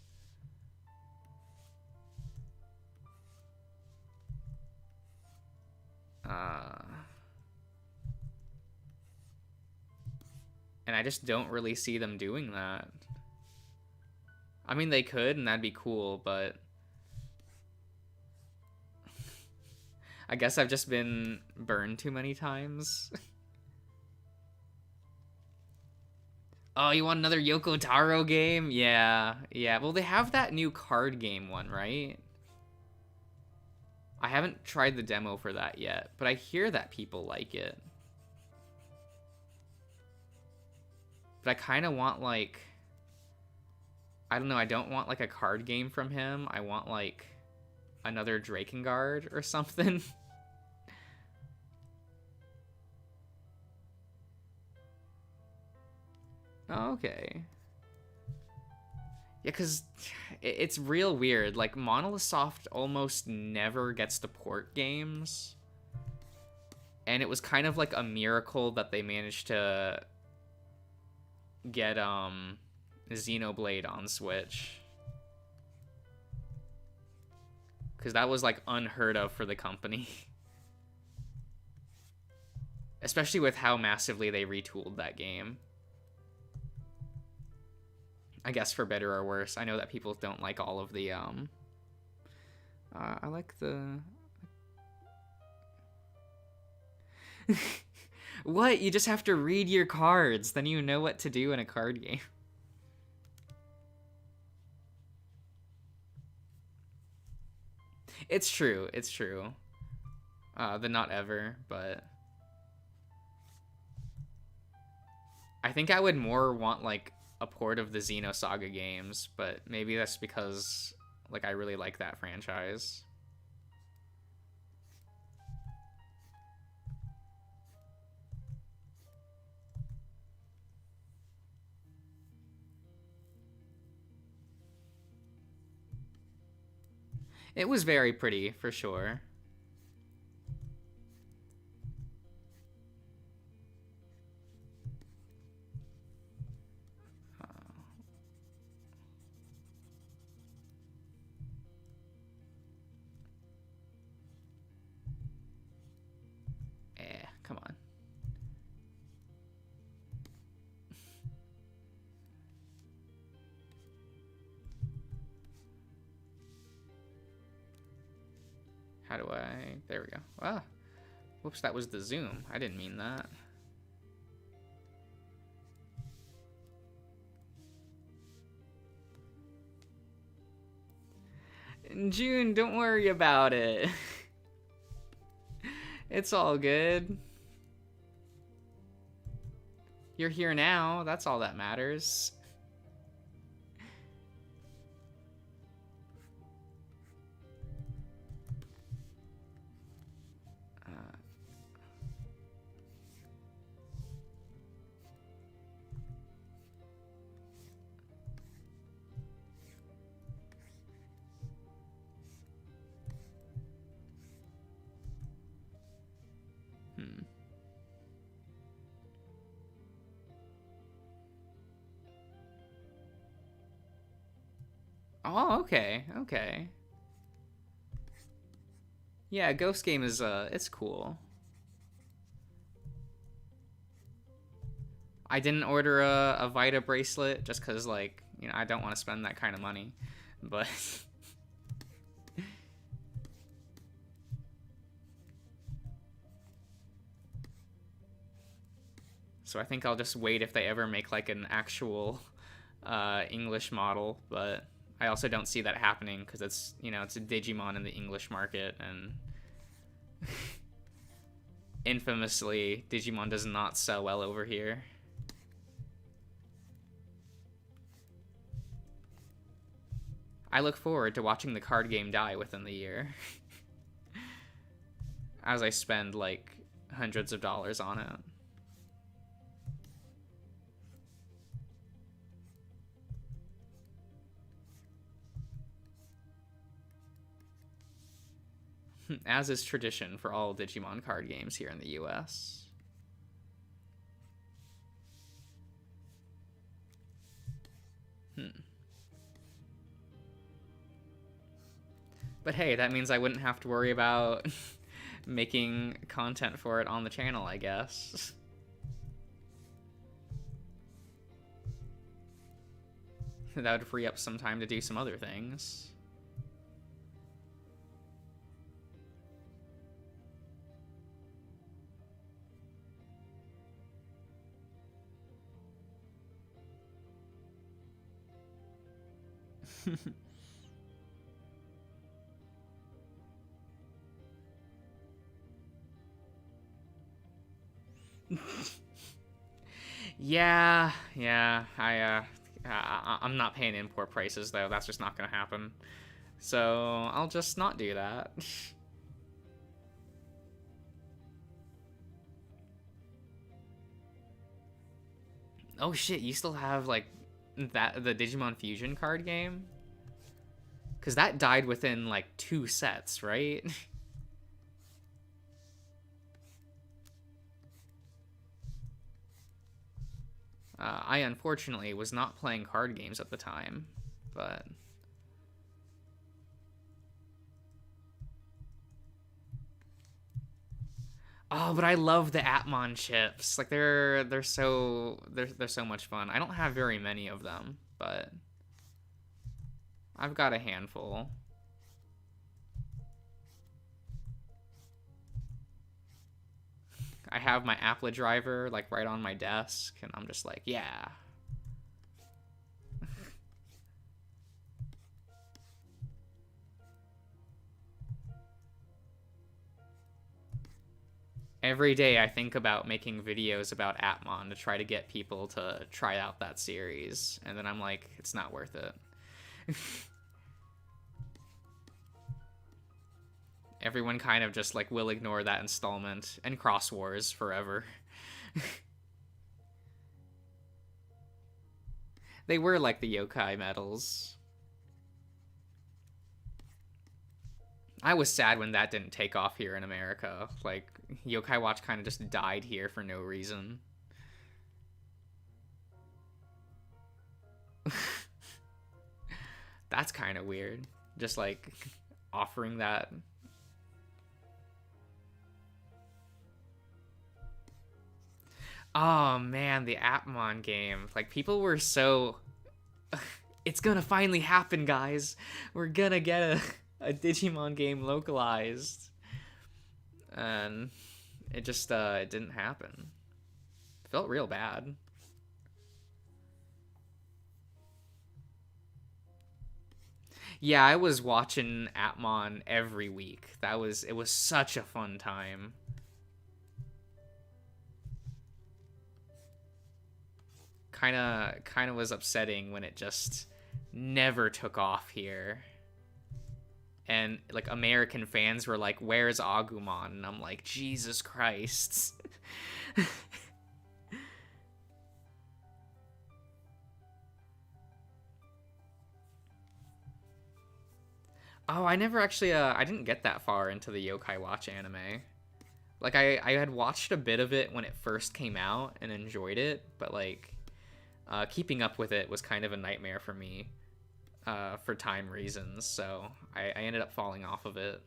And I just don't really see them doing that. I mean, they could, and that'd be cool, but... I guess I've just been burned too many times. Oh, you want another Yoko Taro game? Yeah, yeah. Well, they have that new card game one, right? I haven't tried the demo for that yet, but I hear that people like it. But I kind of want, like, I don't know, I don't want like a card game from him. I want like another Drakengard or something. Oh, okay. Yeah, because it's real weird. Like, Monolith Soft almost never gets to port games. And it was kind of like a miracle that they managed to get Xenoblade on Switch. Because that was like unheard of for the company. Especially with how massively they retooled that game. I guess for better or worse. I know that people don't like all of the I like the What? You just have to read your cards, then you know what to do in a card game. It's true, it's true. The not ever, but I think I would more want like a port of the Xenosaga games, but maybe that's because like I really like that franchise. It was very pretty, for sure. Come on. How do I... There we go. Ah. Whoops, that was the zoom. I didn't mean that. June, don't worry about it. It's all good. You're here now. That's all that matters. Oh, okay, okay. Yeah, Ghost Game is, it's cool. I didn't order a Vita bracelet just because, like, you know, I don't want to spend that kind of money. But... so I think I'll just wait if they ever make, like, an actual English model, but... I also don't see that happening because it's, you know, it's a Digimon in the English market, and infamously, Digimon does not sell well over here. I look forward to watching the card game die within the year. As I spend, like, hundreds of dollars on it. As is tradition for all Digimon card games here in the US. But hey, that means I wouldn't have to worry about making content for it on the channel, I guess. That would free up some time to do some other things. Yeah. I'm not paying import prices though. That's just not gonna happen. So I'll just not do that. Oh shit, you still have like the Digimon Fusion card game? Cause that died within like 2 sets, right? I unfortunately was not playing card games at the time, but oh, but I love the Atmon chips. Like they're so much fun. I don't have very many of them, but I've got a handful. I have my Applet driver like right on my desk, and I'm just like, yeah. Every day I think about making videos about Atmon to try to get people to try out that series, and then I'm like, it's not worth it. Everyone kind of just like will ignore that installment and Cross Wars forever. They were like the yokai medals. I was sad when that didn't take off here in America. Like, Yokai Watch kind of just died here for no reason. That's kind of weird. Just like offering that. Oh man, the Atmon game. Like, people were so. It's gonna finally happen, guys. We're gonna get a Digimon game localized. And it just it didn't happen. It felt real bad. Yeah, I was watching Atmon every week. It was such a fun time. Kind of was upsetting when it just never took off here. And like American fans were like, "Where's Agumon?" And I'm like, "Jesus Christ." Oh, I never actually I didn't get that far into the Yokai Watch anime. Like I had watched a bit of it when it first came out and enjoyed it, but like keeping up with it was kind of a nightmare for me for time reasons. So I ended up falling off of it.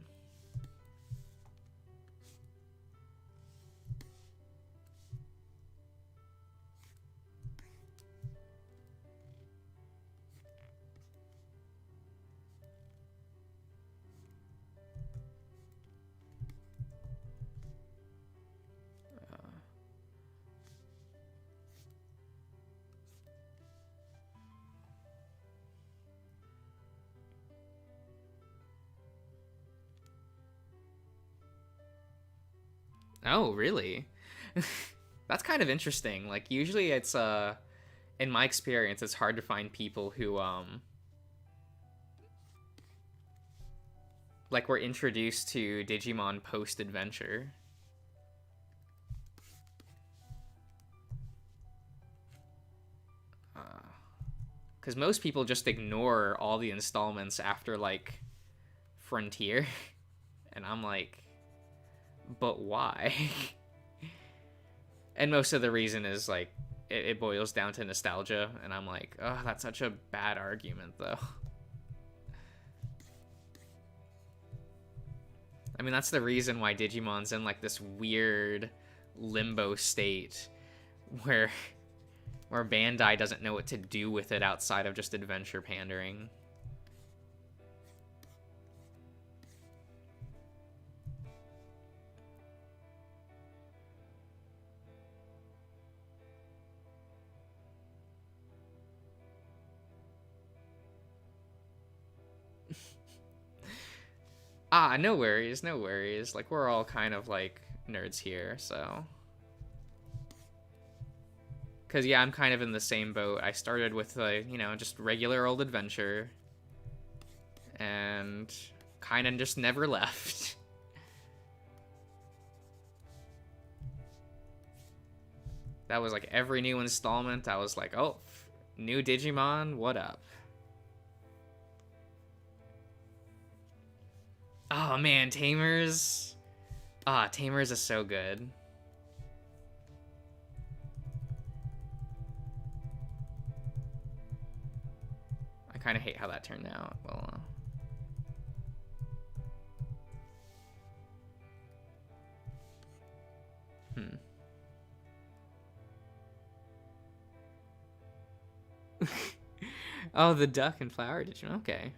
Oh, really? That's kind of interesting. Like usually it's in my experience it's hard to find people who like were introduced to Digimon post adventure. Cuz most people just ignore all the installments after like Frontier and I'm like, "But why?" And most of the reason is like it boils down to nostalgia, and I'm like, oh, that's such a bad argument, though. I mean, that's the reason why Digimon's in like this weird limbo state where Bandai doesn't know what to do with it outside of just adventure pandering. Ah, no worries, no worries. Like, we're all kind of, like, nerds here, so... Because, yeah, I'm kind of in the same boat. I started with, like, you know, just regular old adventure. And kind of just never left. That was, like, every new installment. I was like, oh, new Digimon, what up? Oh, man, Tamers. Ah, Tamers is so good. I kind of hate how that turned out. Well, Oh, the duck and flower Digimon. Okay.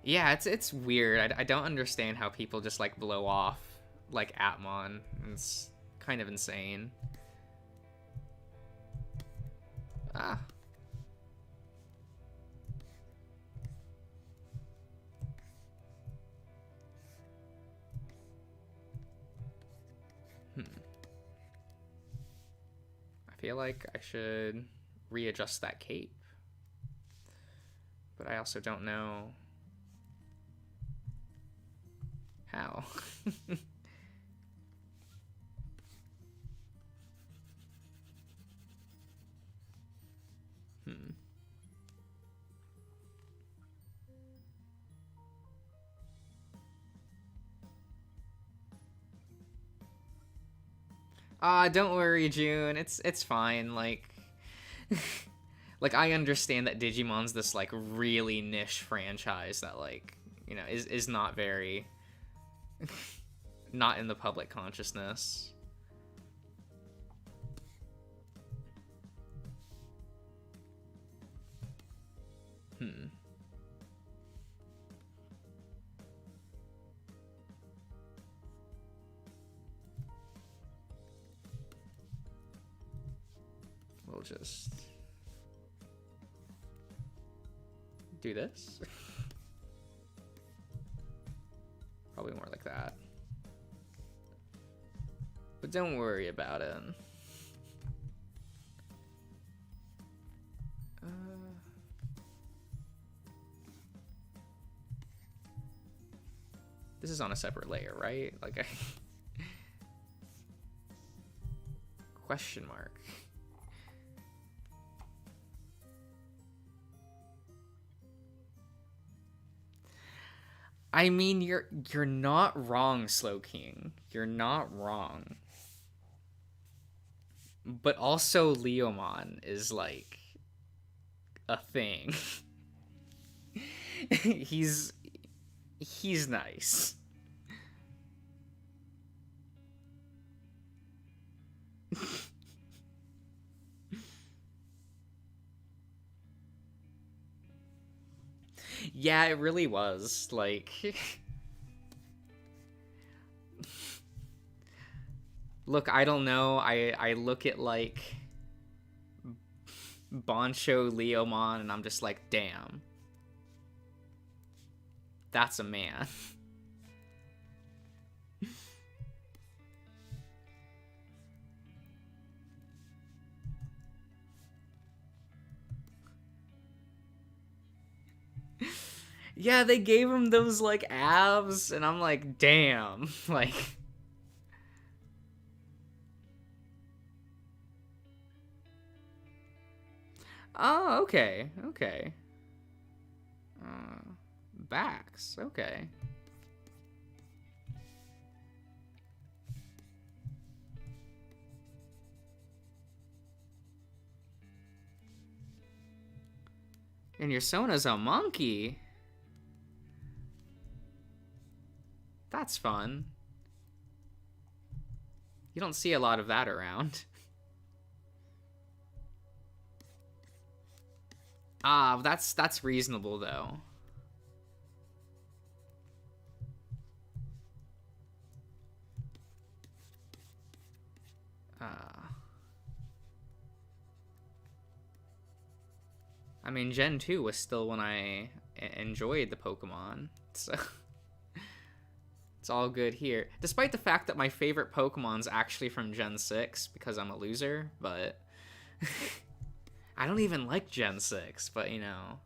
Yeah, it's weird. I don't understand how people just like blow off like Atmon. It's kind of insane. Ah. I feel like I should readjust that cape. But I also don't know how. Ah, don't worry, June. It's fine. Like like I understand that Digimon's this like really niche franchise that like, you know, is not very not in the public consciousness. We'll just do this. Probably more like that. But don't worry about it. This is on a separate layer, right? Like, question mark. I mean, you're not wrong, Slowking. You're not wrong. But also, Leomon is like a thing. he's nice. Yeah, it really was. Like look, I don't know. I look at like Boncho Leomon and I'm just like, damn. That's a man. Yeah, they gave him those like abs and I'm like, damn. Like oh, okay. Okay. Backs. Okay. And your Sona's a monkey. That's fun. You don't see a lot of that around. Ah, that's reasonable though. I mean, Gen 2 was still when I enjoyed the Pokemon, so it's all good here. Despite the fact that my favorite Pokemon's actually from Gen 6 because I'm a loser, but I don't even like Gen 6, but you know,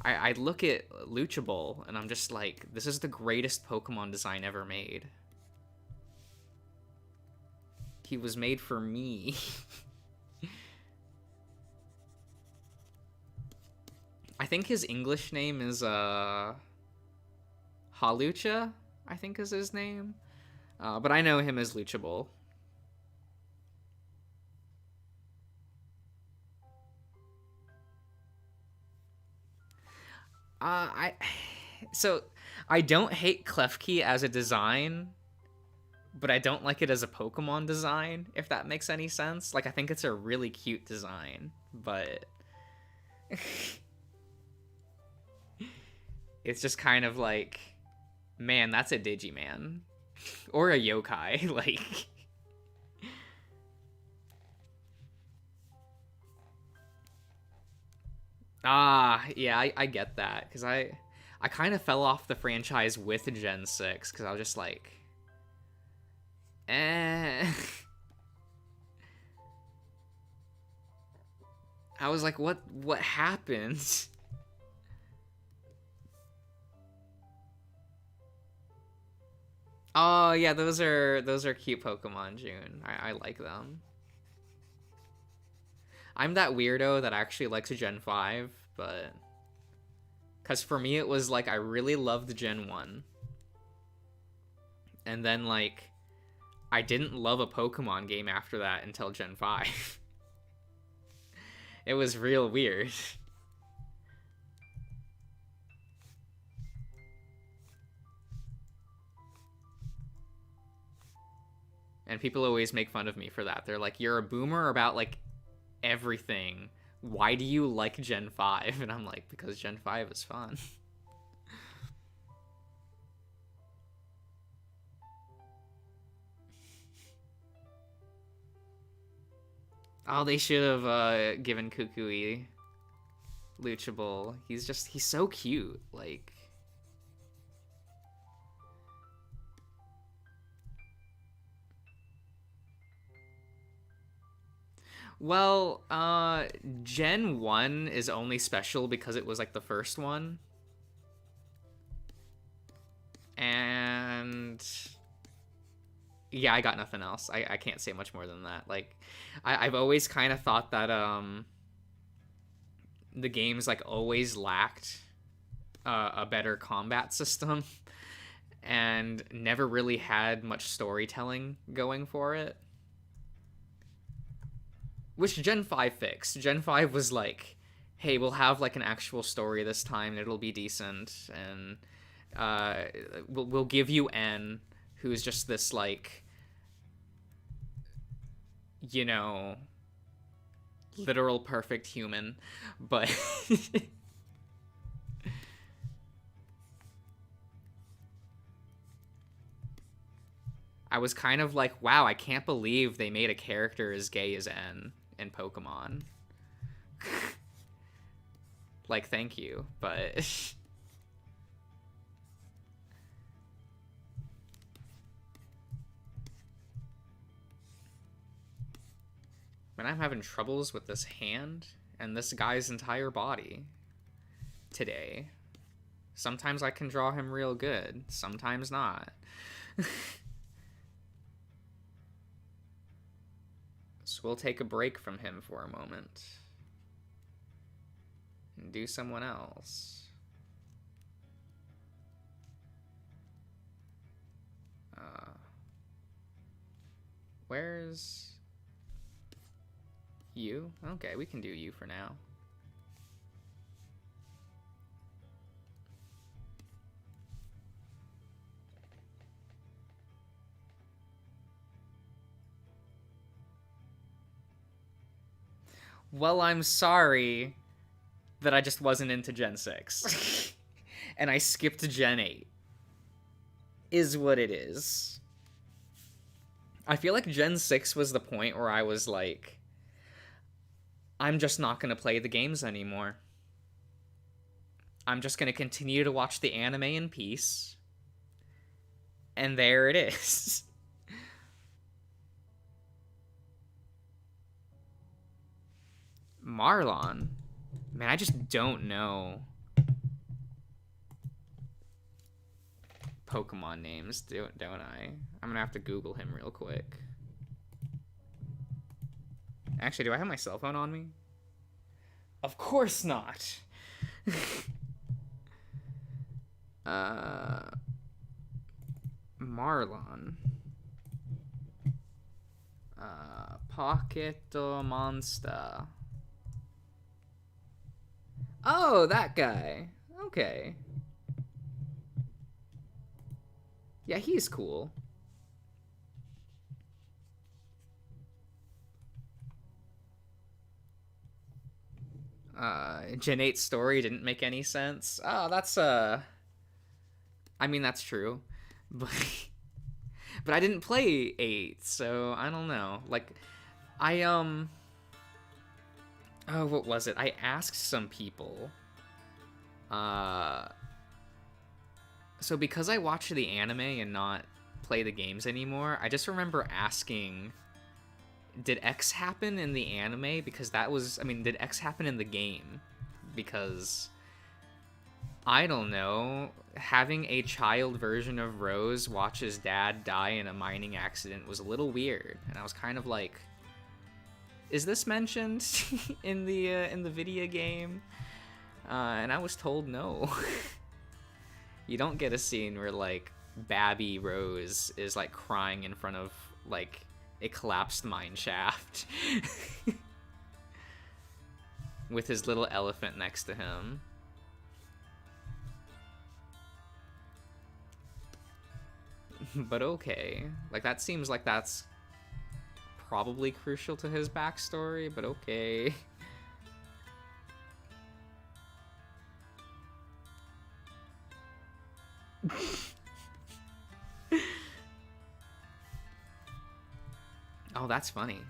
I look at Luchable and I'm just like, this is the greatest Pokemon design ever made. He was made for me. I think his English name is Hawlucha, I think is his name. But I know him as Luchable. So I don't hate Klefki as a design, but I don't like it as a Pokemon design, if that makes any sense. Like, I think it's a really cute design, but it's just kind of like, man, that's a Digiman. Or a yokai, like. Yeah, I get that. Because I kind of fell off the franchise with Gen 6, because I was just like, eh. I was like, what happened? Oh yeah, those are cute Pokemon, June. I like them. I'm that weirdo that actually likes Gen 5, but cuz for me it was like I really loved Gen 1. And then like I didn't love a Pokemon game after that until Gen 5. It was real weird. And people always make fun of me for that. They're like, "You're a boomer about like everything. Why do you like Gen 5?" And I'm like, because Gen 5 is fun. Oh, they should have given Kukui Luchable. He's so cute. Like, well, Gen 1 is only special because it was like the first one. And yeah, I got nothing else. I can't say much more than that. Like, I've always kind of thought that the games like always lacked a better combat system and never really had much storytelling going for it. Which Gen 5 fixed. Gen 5 was like, hey, we'll have like an actual story this time and it'll be decent, and we'll give you N, who's just this like, you know, literal perfect human, but I was kind of like, wow, I can't believe they made a character as gay as N in Pokemon. Like, thank you, but man, I'm having troubles with this hand and this guy's entire body today. Sometimes I can draw him real good, sometimes not. So we'll take a break from him for a moment and do someone else. Where's you? Okay, we can do you for now. Well, I'm sorry that I just wasn't into Gen 6. And I skipped Gen 8. Is what it is. I feel like Gen 6 was the point where I was like, I'm just not going to play the games anymore. I'm just gonna continue to watch the anime in peace. And there it is. Marlon. Man, I just don't know Pokemon names, don't I? I'm gonna have to Google him real quick. Actually, do I have my cell phone on me? Of course not. Marlon. Pocket Monster. Oh, that guy. Okay. Yeah, he's cool. Gen 8's story didn't make any sense. Oh, that's I mean, that's true. But but I didn't play 8, so I don't know. Like I oh, what was it? I asked some people. So because I watch the anime and not play the games anymore, I just remember asking, did X happen in the anime? Because that was, I mean, did X happen in the game? Because I don't know, having a child version of Rose watch his dad die in a mining accident was a little weird, and I was kind of like, is this mentioned in the video game? And I was told no. You don't get a scene where like Babby Rose is like crying in front of like a collapsed mine shaft with his little elephant next to him. But okay, like that seems like that's probably crucial to his backstory, but okay. Oh, that's funny.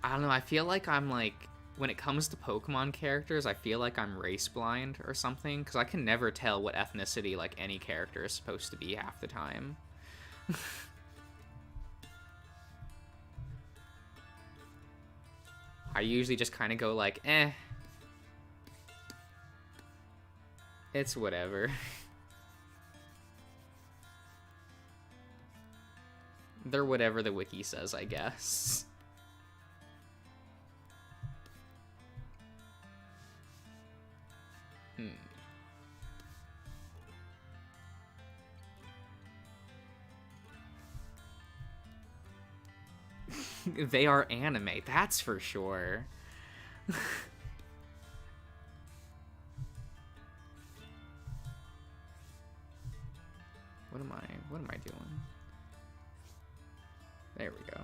I don't know, I feel like I'm like, when it comes to Pokemon characters, I feel like I'm race blind or something, because I can never tell what ethnicity like any character is supposed to be half the time. I usually just kind of go like, eh. It's whatever. They're whatever the wiki says, I guess. They are anime, that's for sure. What am I doing? There we go.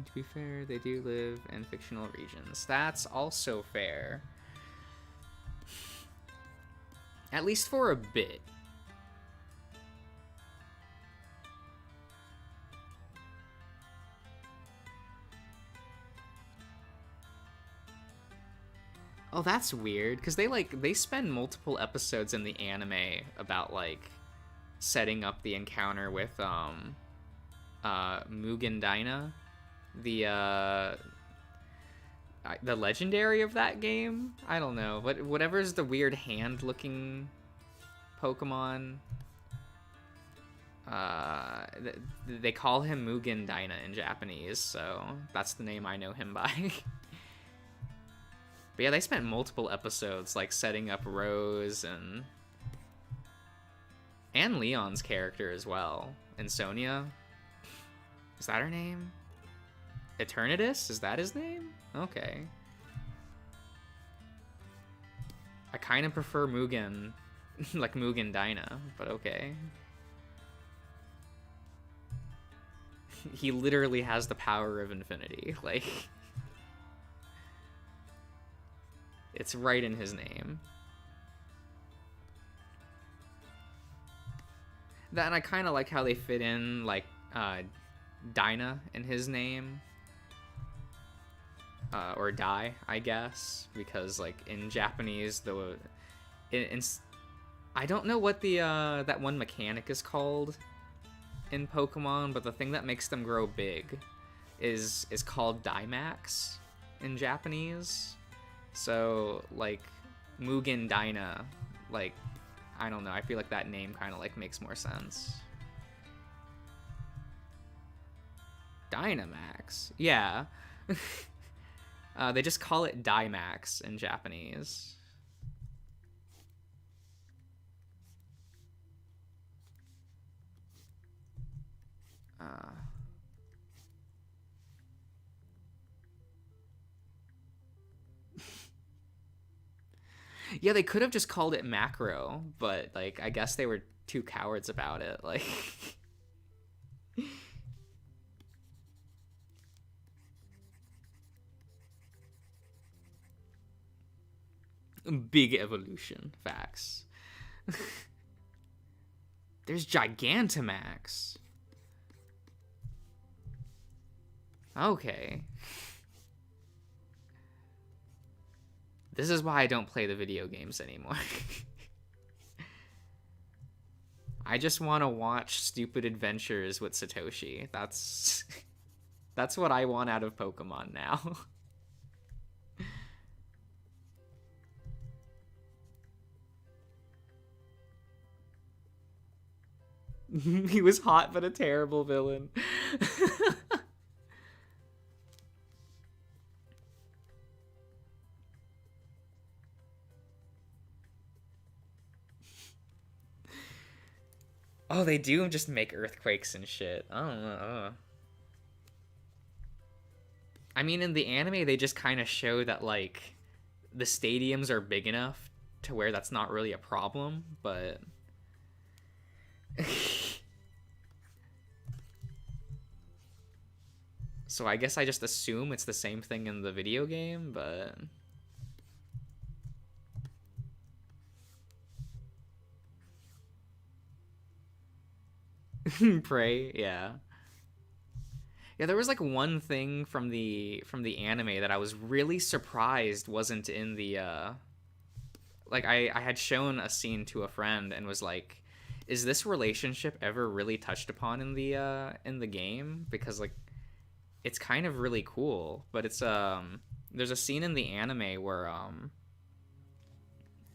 To be fair, they do live in fictional regions. That's also fair. At least for a bit. Oh, that's weird, because they spend multiple episodes in the anime about, like, setting up the encounter with, Mugen Dyna. The legendary of that game? I don't know. Whatever's the weird hand-looking Pokemon. They call him Mugen Dyna in Japanese, so that's the name I know him by. But yeah, they spent multiple episodes, like, setting up Rose and Leon's character as well. And Sonia. Is that her name? Eternatus? Is that his name? Okay. I kind of prefer Mugen, like Mugen Dyna, but okay. He literally has the power of infinity, like... It's right in his name. That, and I kind of like how they fit in, like, Dinah in his name. Or Dai, I guess. Because, like, in Japanese, I don't know what the, that one mechanic is called in Pokemon, but the thing that makes them grow big is called Daimax in Japanese. So, like, Mugen Dinah, like, I don't know, I feel like that name kind of, like, makes more sense. Dynamax? Yeah. They just call it Daimax in Japanese. Yeah, they could have just called it Macro, but, like, I guess they were too cowards about it. Like, big evolution. Facts. There's Gigantamax. Okay. This is why I don't play the video games anymore. I just want to watch stupid adventures with Satoshi. That's what I want out of Pokemon now. He was hot but a terrible villain. Oh, they do just make earthquakes and shit. I don't know. I mean, in the anime, they just kind of show that, like, the stadiums are big enough to where that's not really a problem, but... So I guess I just assume it's the same thing in the video game, but... Prey, yeah. Yeah, there was like one thing from the anime that I was really surprised wasn't in the like I had shown a scene to a friend and was like, is this relationship ever really touched upon in the game? Because, like, it's kind of really cool, but it's there's a scene in the anime where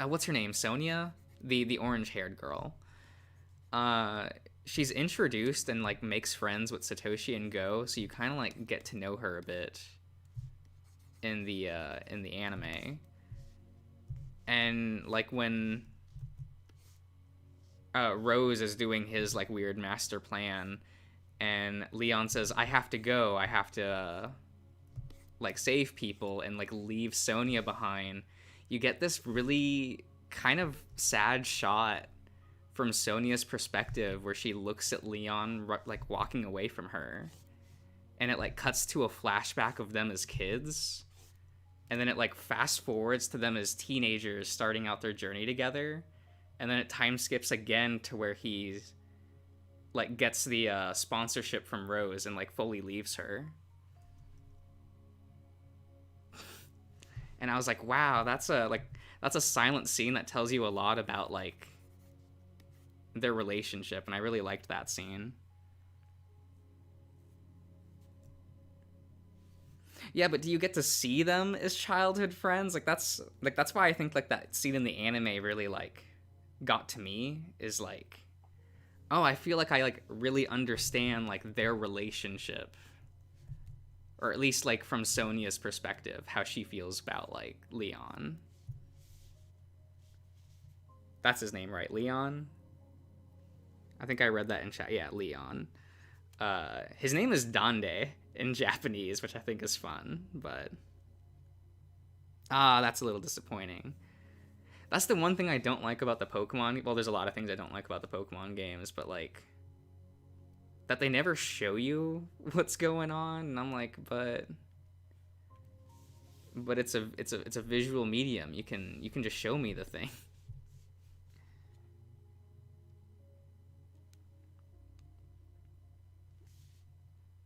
what's her name? Sonia? The orange-haired girl. She's introduced and, like, makes friends with Satoshi and Go, so you kind of, like, get to know her a bit in the anime. And, like, when Rose is doing his, like, weird master plan, and Leon says, I have to go, I have to like, save people, and, like, leave Sonia behind, you get this really kind of sad shot from Sonia's perspective where she looks at Leon, like, walking away from her, and it, like, cuts to a flashback of them as kids, and then it, like, fast forwards to them as teenagers starting out their journey together, and then it time skips again to where he's, like, gets the sponsorship from Rose and, like, fully leaves her. And I was like, wow, that's a silent scene that tells you a lot about, like, their relationship, and I really liked that scene. Yeah, but do you get to see them as childhood friends? That's why I think, like, that scene in the anime really, like, got to me, is like, oh, I feel like I, like, really understand, like, their relationship, or at least, like, from Sonia's perspective, how she feels about, like, Leon. That's his name, right? Leon? I think I read that in chat. Yeah, Leon. His name is Dande in Japanese, which I think is fun, but... that's a little disappointing. That's the one thing I don't like about the Pokemon... Well, there's a lot of things I don't like about the Pokemon games, but, like... that they never show you what's going on, and I'm like, but but it's a visual medium. You can just show me the thing.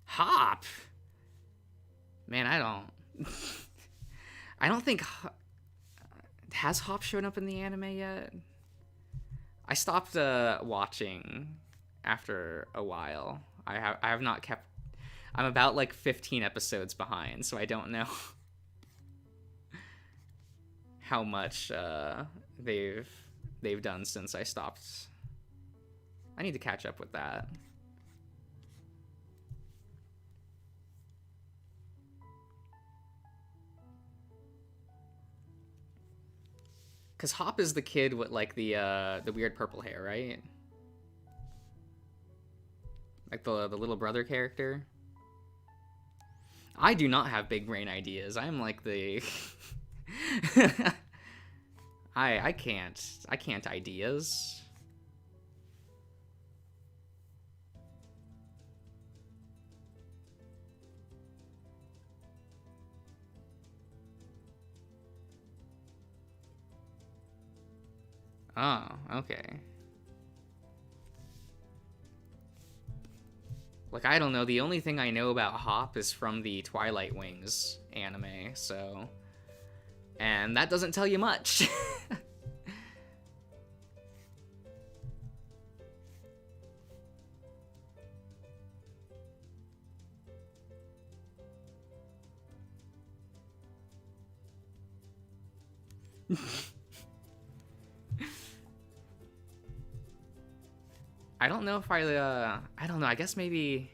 Hop. Man, I don't think has Hop shown up in the anime yet. I stopped watching after a while. I have not kept. I'm about like 15 episodes behind, so I don't know how much they've done since I stopped. I need to catch up with that. Cause Hop is the kid with like the weird purple hair, right? Like the little brother character. I do not have big brain ideas. I'm like the I can't ideas. Oh, okay. Like, I don't know. The only thing I know about Hop is from the Twilight Wings anime, so. And that doesn't tell you much. I don't know if I don't know. I guess maybe.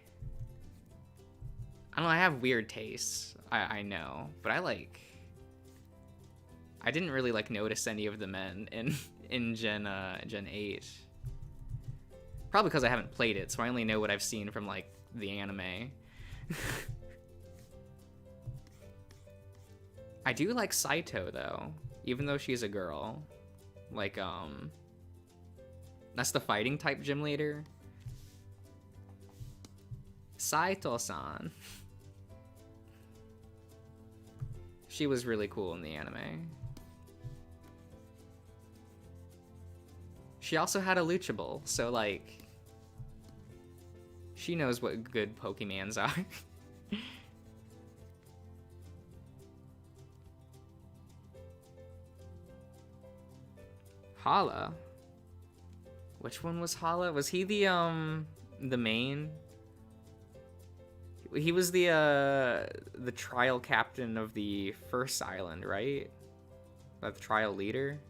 I don't know. I have weird tastes. I know, but I didn't really like notice any of the men in Gen 8. Probably because I haven't played it, so I only know what I've seen from like the anime. I do like Saito though, even though she's a girl. Like that's the fighting type gym leader. Saito-san. She was really cool in the anime. She also had a Lucha Ball, so like she knows what good Pokemans are. Hala. Which one was Hala? Was he the main? He was the trial captain of the first island, right? The trial leader?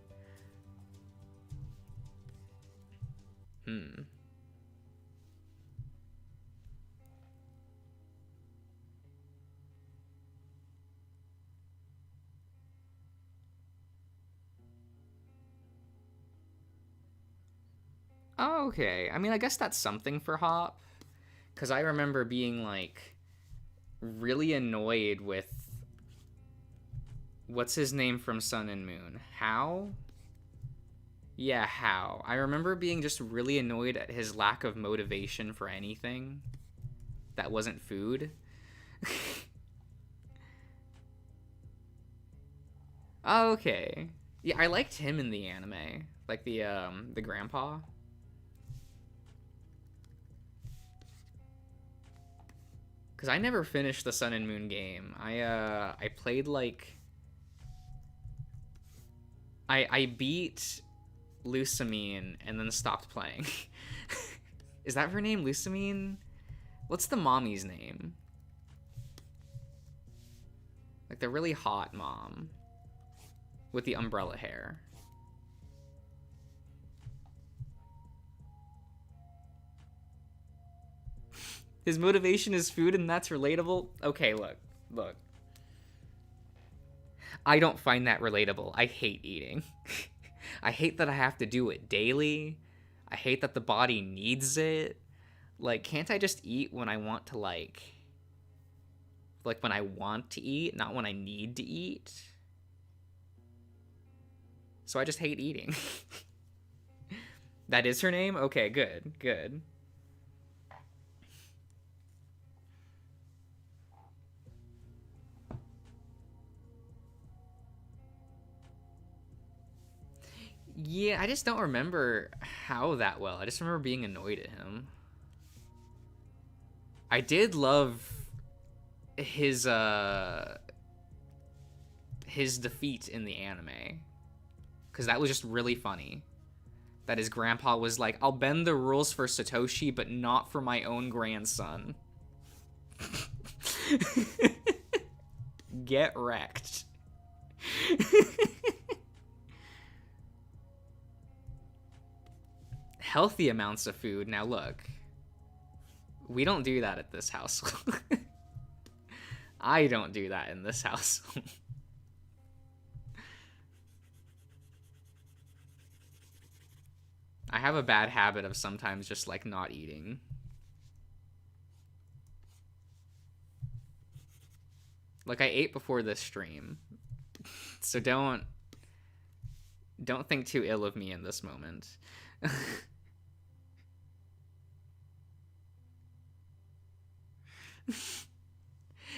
Oh, okay. I mean, I guess that's something for Hop. Because I remember being, like, really annoyed with... What's his name from Sun and Moon? Hao? Yeah, Hao. I remember being just really annoyed at his lack of motivation for anything that wasn't food. Oh, okay. Yeah, I liked him in the anime. Like the grandpa. Cause I never finished the Sun and Moon game. I played like I beat Lusamine and then stopped playing. Is that her name, Lusamine? What's the mommy's name? Like the really hot mom with the umbrella hair. His motivation is food and that's relatable? Okay, look. I don't find that relatable. I hate eating. I hate that I have to do it daily. I hate that the body needs it. Like, can't I just eat when I want to, like when I want to eat, not when I need to eat? So I just hate eating. That is her name? Okay, good. Yeah, I just don't remember how that well. I just remember being annoyed at him. I did love his defeat in the anime, because that was just really funny. That his grandpa was like, I'll bend the rules for Satoshi, but not for my own grandson. Get wrecked. Healthy amounts of food. Now look, we don't do that at this house. I don't do that in this house. I have a bad habit of sometimes just like not eating. Like I ate before this stream. So don't think too ill of me in this moment.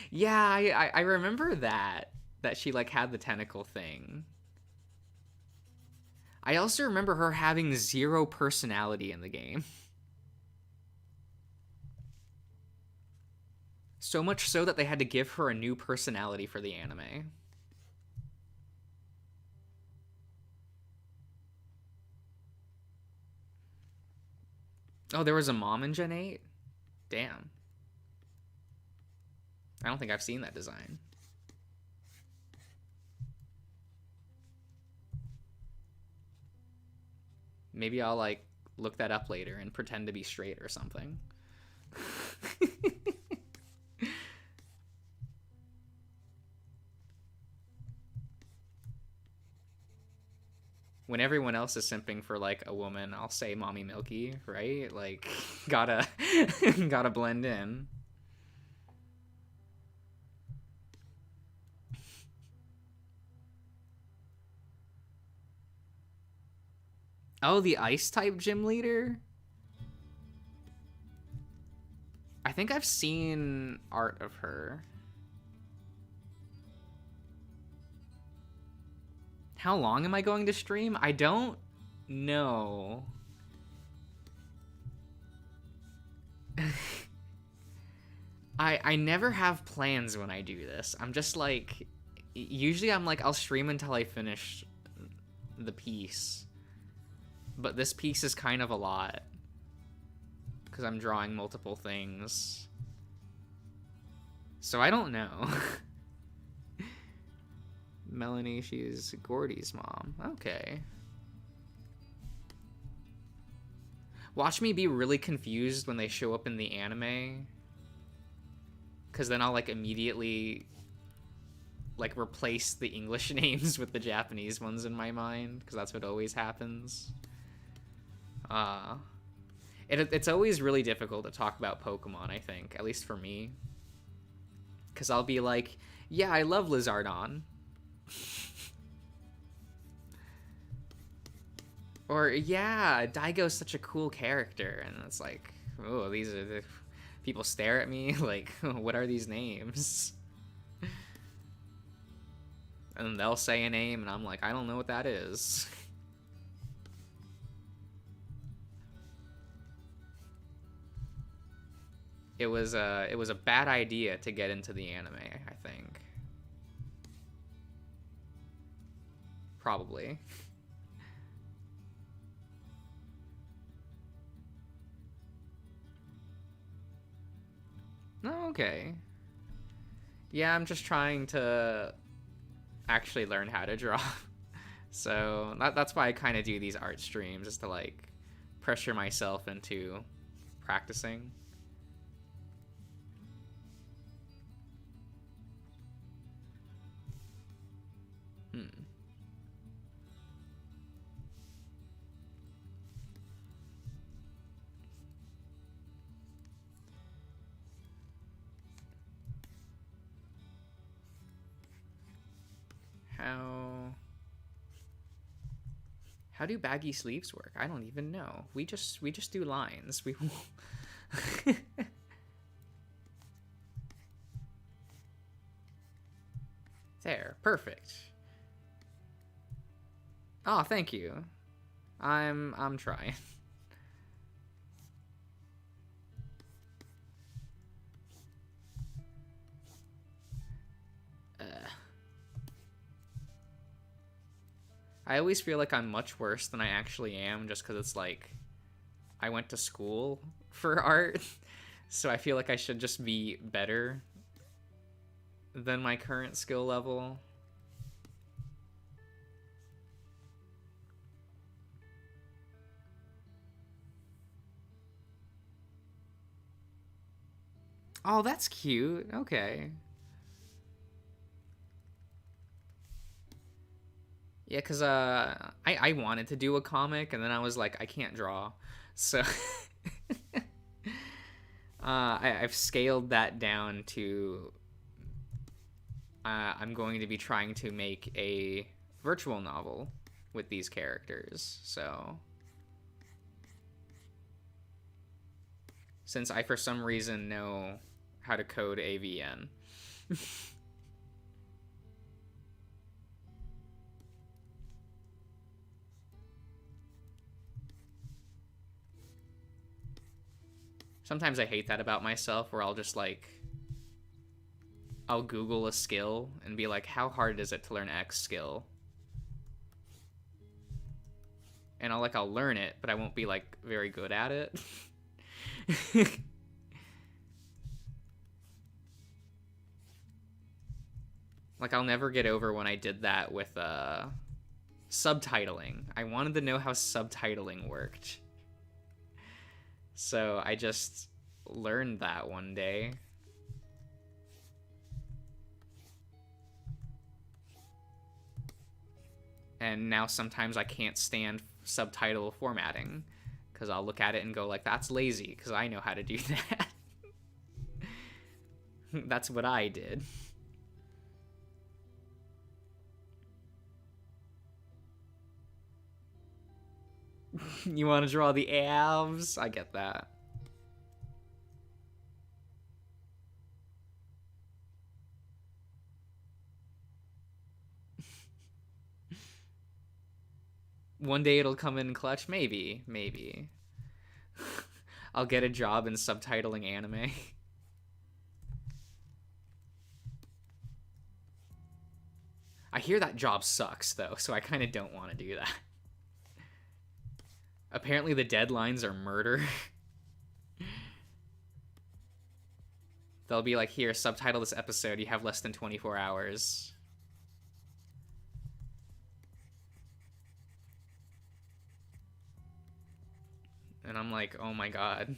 Yeah, I remember that she like had the tentacle thing. I also remember her having zero personality in the game. So much so that they had to give her a new personality for the anime. Oh, there was a mom in Gen 8? Damn. I don't think I've seen that design. Maybe I'll like look that up later and pretend to be straight or something. When everyone else is simping for like a woman, I'll say Mommy Milky, right? Like gotta gotta blend in. Oh, the ice type gym leader? I think I've seen art of her. How long am I going to stream? I don't know. I never have plans when I do this. I'm just like, usually I'm like, I'll stream until I finish the piece. But this piece is kind of a lot, because I'm drawing multiple things. So I don't know. Melanie, she's Gordy's mom. Okay. Watch me be really confused when they show up in the anime, because then I'll like immediately like replace the English names with the Japanese ones in my mind, because that's what always happens. It's always really difficult to talk about Pokemon, I think, at least for me, because I'll be like, yeah, I love Lizardon. Or, yeah, Daigo's such a cool character, and it's like, oh, these are the people stare at me like, what are these names? And they'll say a name, and I'm like, I don't know what that is. It was a bad idea to get into the anime, I think. Probably. No, okay. Yeah, I'm just trying to actually learn how to draw. So that's why I kind of do these art streams, just to like pressure myself into practicing. How do baggy sleeves work? I don't even know. We just do lines. We There, perfect. Oh, thank you. I'm trying. I always feel like I'm much worse than I actually am just because it's like I went to school for art, so I feel like I should just be better than my current skill level. Oh, that's cute. Okay. Yeah, because I wanted to do a comic, and then I was like, I can't draw. So I've scaled that down to I'm going to be trying to make a virtual novel with these characters. So since I for some reason know how to code AVN. Sometimes I hate that about myself where I'll just like I'll Google a skill and be like, how hard is it to learn X skill? And I'll learn it, but I won't be like very good at it. Like I'll never get over when I did that with subtitling. I wanted to know how subtitling worked. So I just learned that one day. And now sometimes I can't stand subtitle formatting because I'll look at it and go like, that's lazy because I know how to do that. That's what I did. You want to draw the abs? I get that. One day it'll come in clutch. Maybe. I'll get a job in subtitling anime. I hear that job sucks, though, so I kind of don't want to do that. Apparently the deadlines are murder. They'll be like, here, subtitle this episode. You have less than 24 hours. And I'm like, oh my god.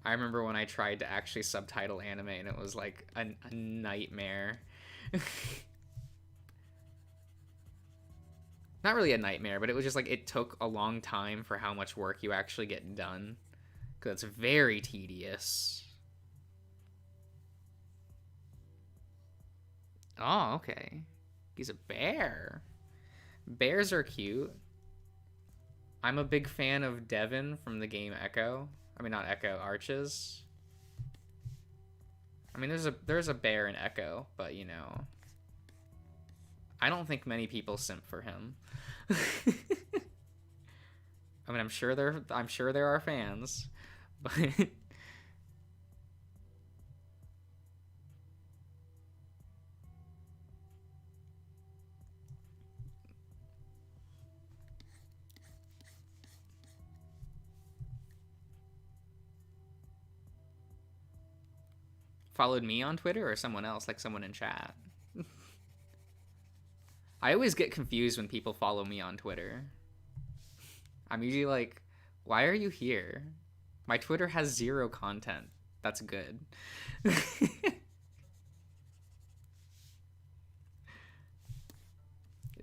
I remember when I tried to actually subtitle anime and it was like a nightmare. Not really a nightmare, but it was just like it took a long time for how much work you actually get done. Because it's very tedious. Oh, okay. He's a bear. Bears are cute. I'm a big fan of Devin from the game Echo. I mean, not Echo, Arches. I mean, there's a bear in Echo, but you know, I don't think many people simp for him. I mean, I'm sure there are fans, but followed me on Twitter or someone else, like someone in chat. I always get confused when people follow me on Twitter. I'm usually like, why are you here? My Twitter has 0 content. That's good.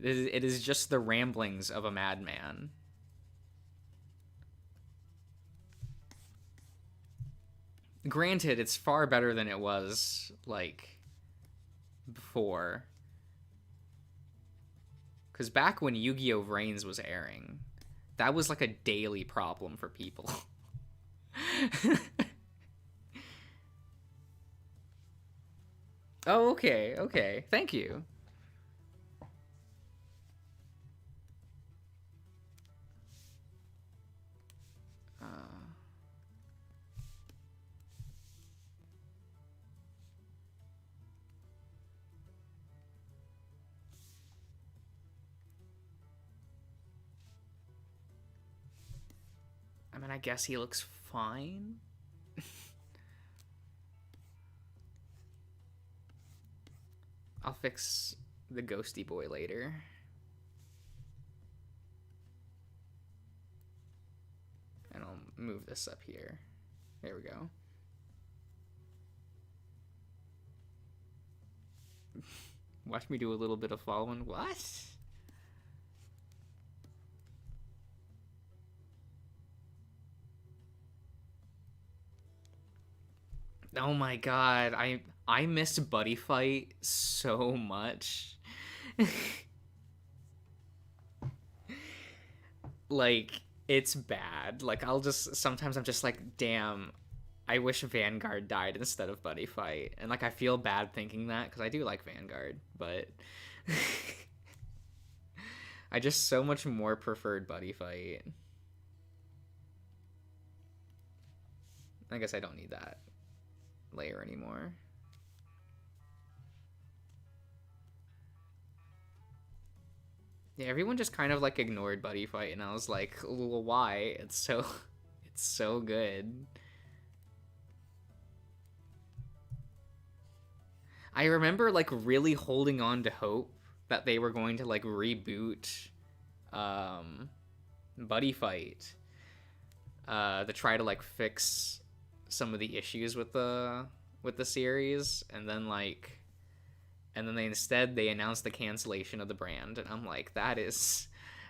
It is just the ramblings of a madman. Granted, it's far better than it was, like, before. Because back when Yu-Gi-Oh! Vrains was airing, that was like a daily problem for people. Oh, okay. Thank you. guess he looks fine. I'll fix the ghosty boy later. And I'll move this up here. There we go. Watch me do a little bit of following. What? Oh my god, I missed Buddy Fight so much. Like, it's bad. Like, sometimes I'm just like, damn, I wish Vanguard died instead of Buddy Fight. And like, I feel bad thinking that because I do like Vanguard, but I just so much more preferred Buddy Fight. I guess I don't need that layer anymore. Yeah, everyone just kind of like ignored Buddy Fight, and I was like, well, why? It's so good. I remember like really holding on to hope that they were going to like reboot Buddy Fight to try to like fix some of the issues with the series, and then they announced the cancellation of the brand, and I'm like, that is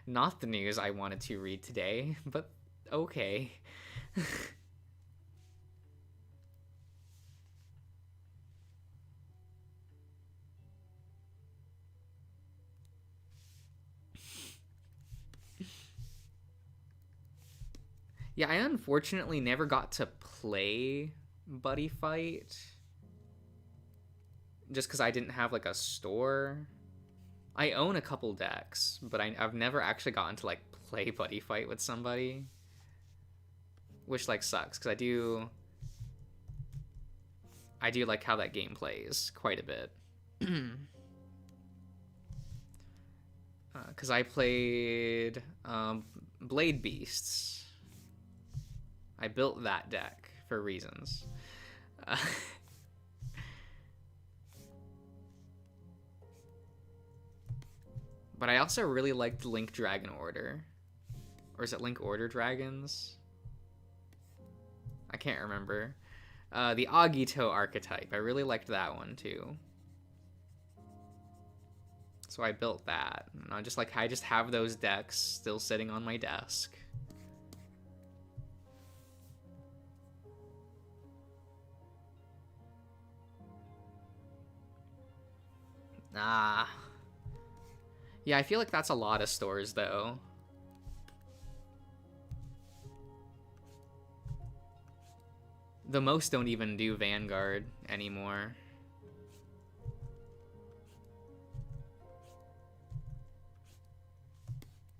not the news I wanted to read today, but okay. Yeah, I unfortunately never got to play Buddy Fight just because I didn't have like a store. I own a couple decks, but I've never actually gotten to like play Buddy Fight with somebody, which like sucks because I do like how that game plays quite a bit. Because I played Blade Beasts. I built that deck for reasons. But I also really liked Link Dragon Order. Or is it Link Order Dragons? I can't remember. The Agito archetype. I really liked that one too. So I built that. And I just have those decks still sitting on my desk. Yeah, I feel like that's a lot of stores, though. The most don't even do Vanguard anymore.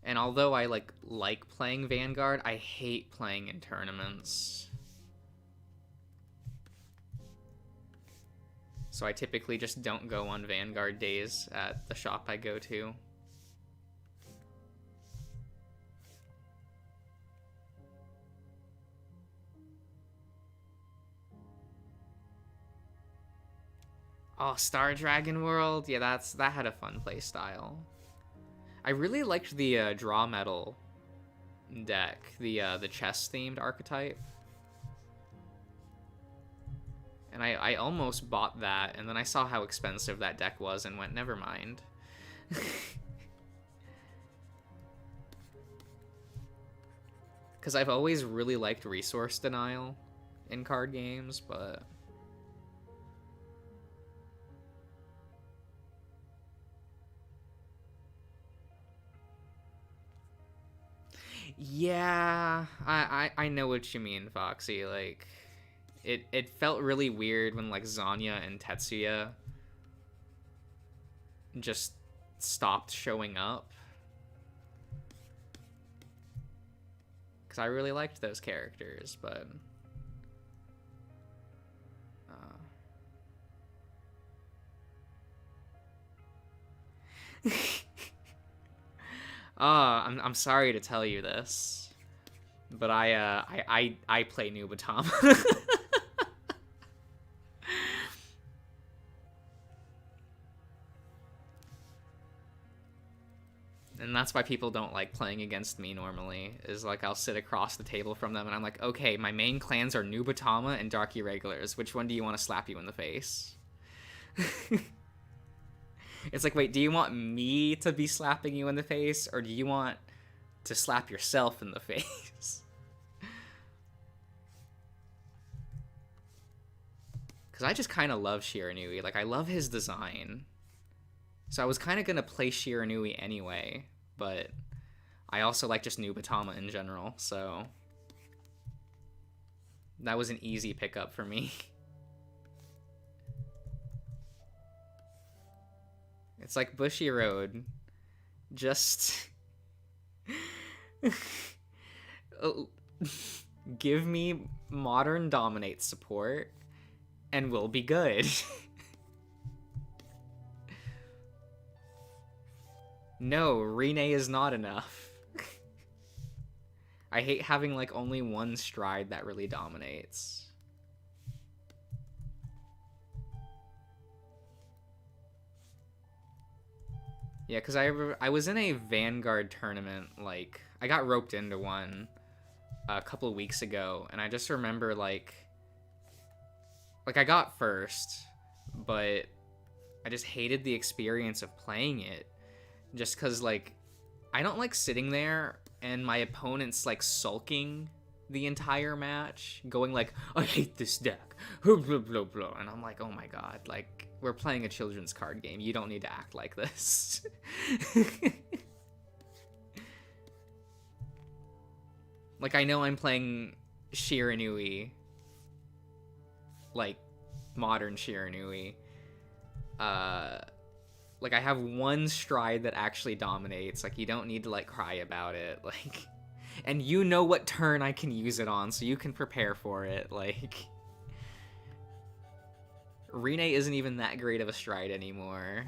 And although I like playing Vanguard, I hate playing in tournaments. So I typically just don't go on Vanguard days at the shop I go to. Oh, Star Dragon World? Yeah, that had a fun play style. I really liked the Draw Metal deck, the chess themed archetype. And I almost bought that, and then I saw how expensive that deck was and went, never mind. Because I've always really liked resource denial in card games, but... Yeah, I know what you mean, Foxy. Like, it felt really weird when like Zanya and Tetsuya just stopped showing up. Because I really liked those characters, but... I'm sorry to tell you this, But I play Nubatama. And that's why people don't like playing against me normally, is like I'll sit across the table from them and I'm like, okay, my main clans are Nubatama and Dark Irregulars. Which one do you want to slap you in the face? It's like, wait, do you want me to be slapping you in the face, or do you want to slap yourself in the face? Because I just kind of love Shiranui. Like, I love his design. So I was kind of going to play Shiranui anyway, but I also like just Nubatama in general, so that was an easy pickup for me. It's like Bushiroad. Just give me modern dominate support and we'll be good. No, Rene is not enough. I hate having like only one stride that really dominates. Yeah, because I was in a Vanguard tournament, like, I got roped into one a couple of weeks ago, and I just remember, like, I got first, but I just hated the experience of playing it, just because, like, I don't like sitting there and my opponent's, like, sulking the entire match, going like, I hate this deck, blah, blah, blah, blah. And I'm like, oh my god, like, we're playing a children's card game. You don't need to act like this. Like, I know I'm playing Shiranui, like, modern Shiranui. Like, I have one stride that actually dominates. Like, you don't need to, like, cry about it. Like, and you know what turn I can use it on, so you can prepare for it. Like, Rene isn't even that great of a stride anymore.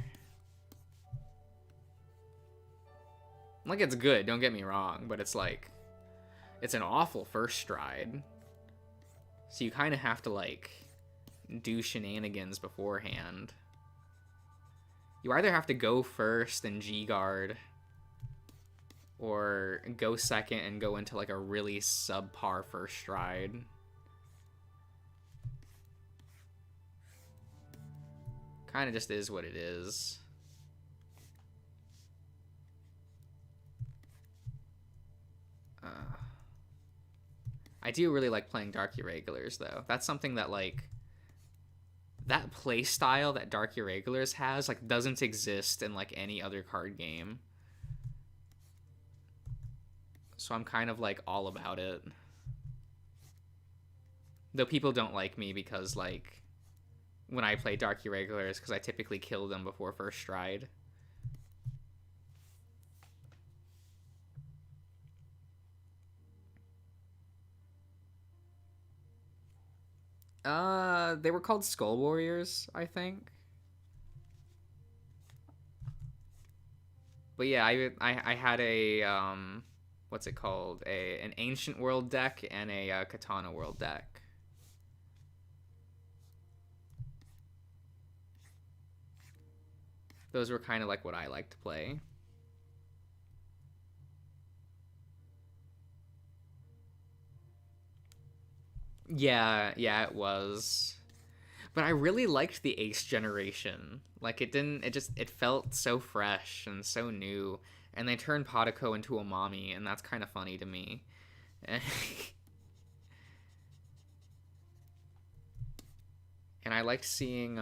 Like, it's good, don't get me wrong, but it's like, it's an awful first stride. So you kind of have to, like, do shenanigans beforehand. You either have to go first and G-guard, or go second and go into, like, a really subpar first stride. Kind of just is what it is. I do really like playing Dark Irregulars, though. That's something that, like, that play style that Dark Irregulars has, like, doesn't exist in, like, any other card game. So I'm kind of, like, all about it. Though people don't like me because, like, when I play Dark Irregulars, because I typically kill them before first stride. They were called Skull Warriors, I think. But yeah, I had a, what's it called? An Ancient World deck and a Katana World deck. Those were kind of like what I like to play. Yeah, it was. But I really liked the Ace generation. Like, it felt so fresh and so new. And they turned Podako into a mommy, and that's kind of funny to me. And I liked seeing,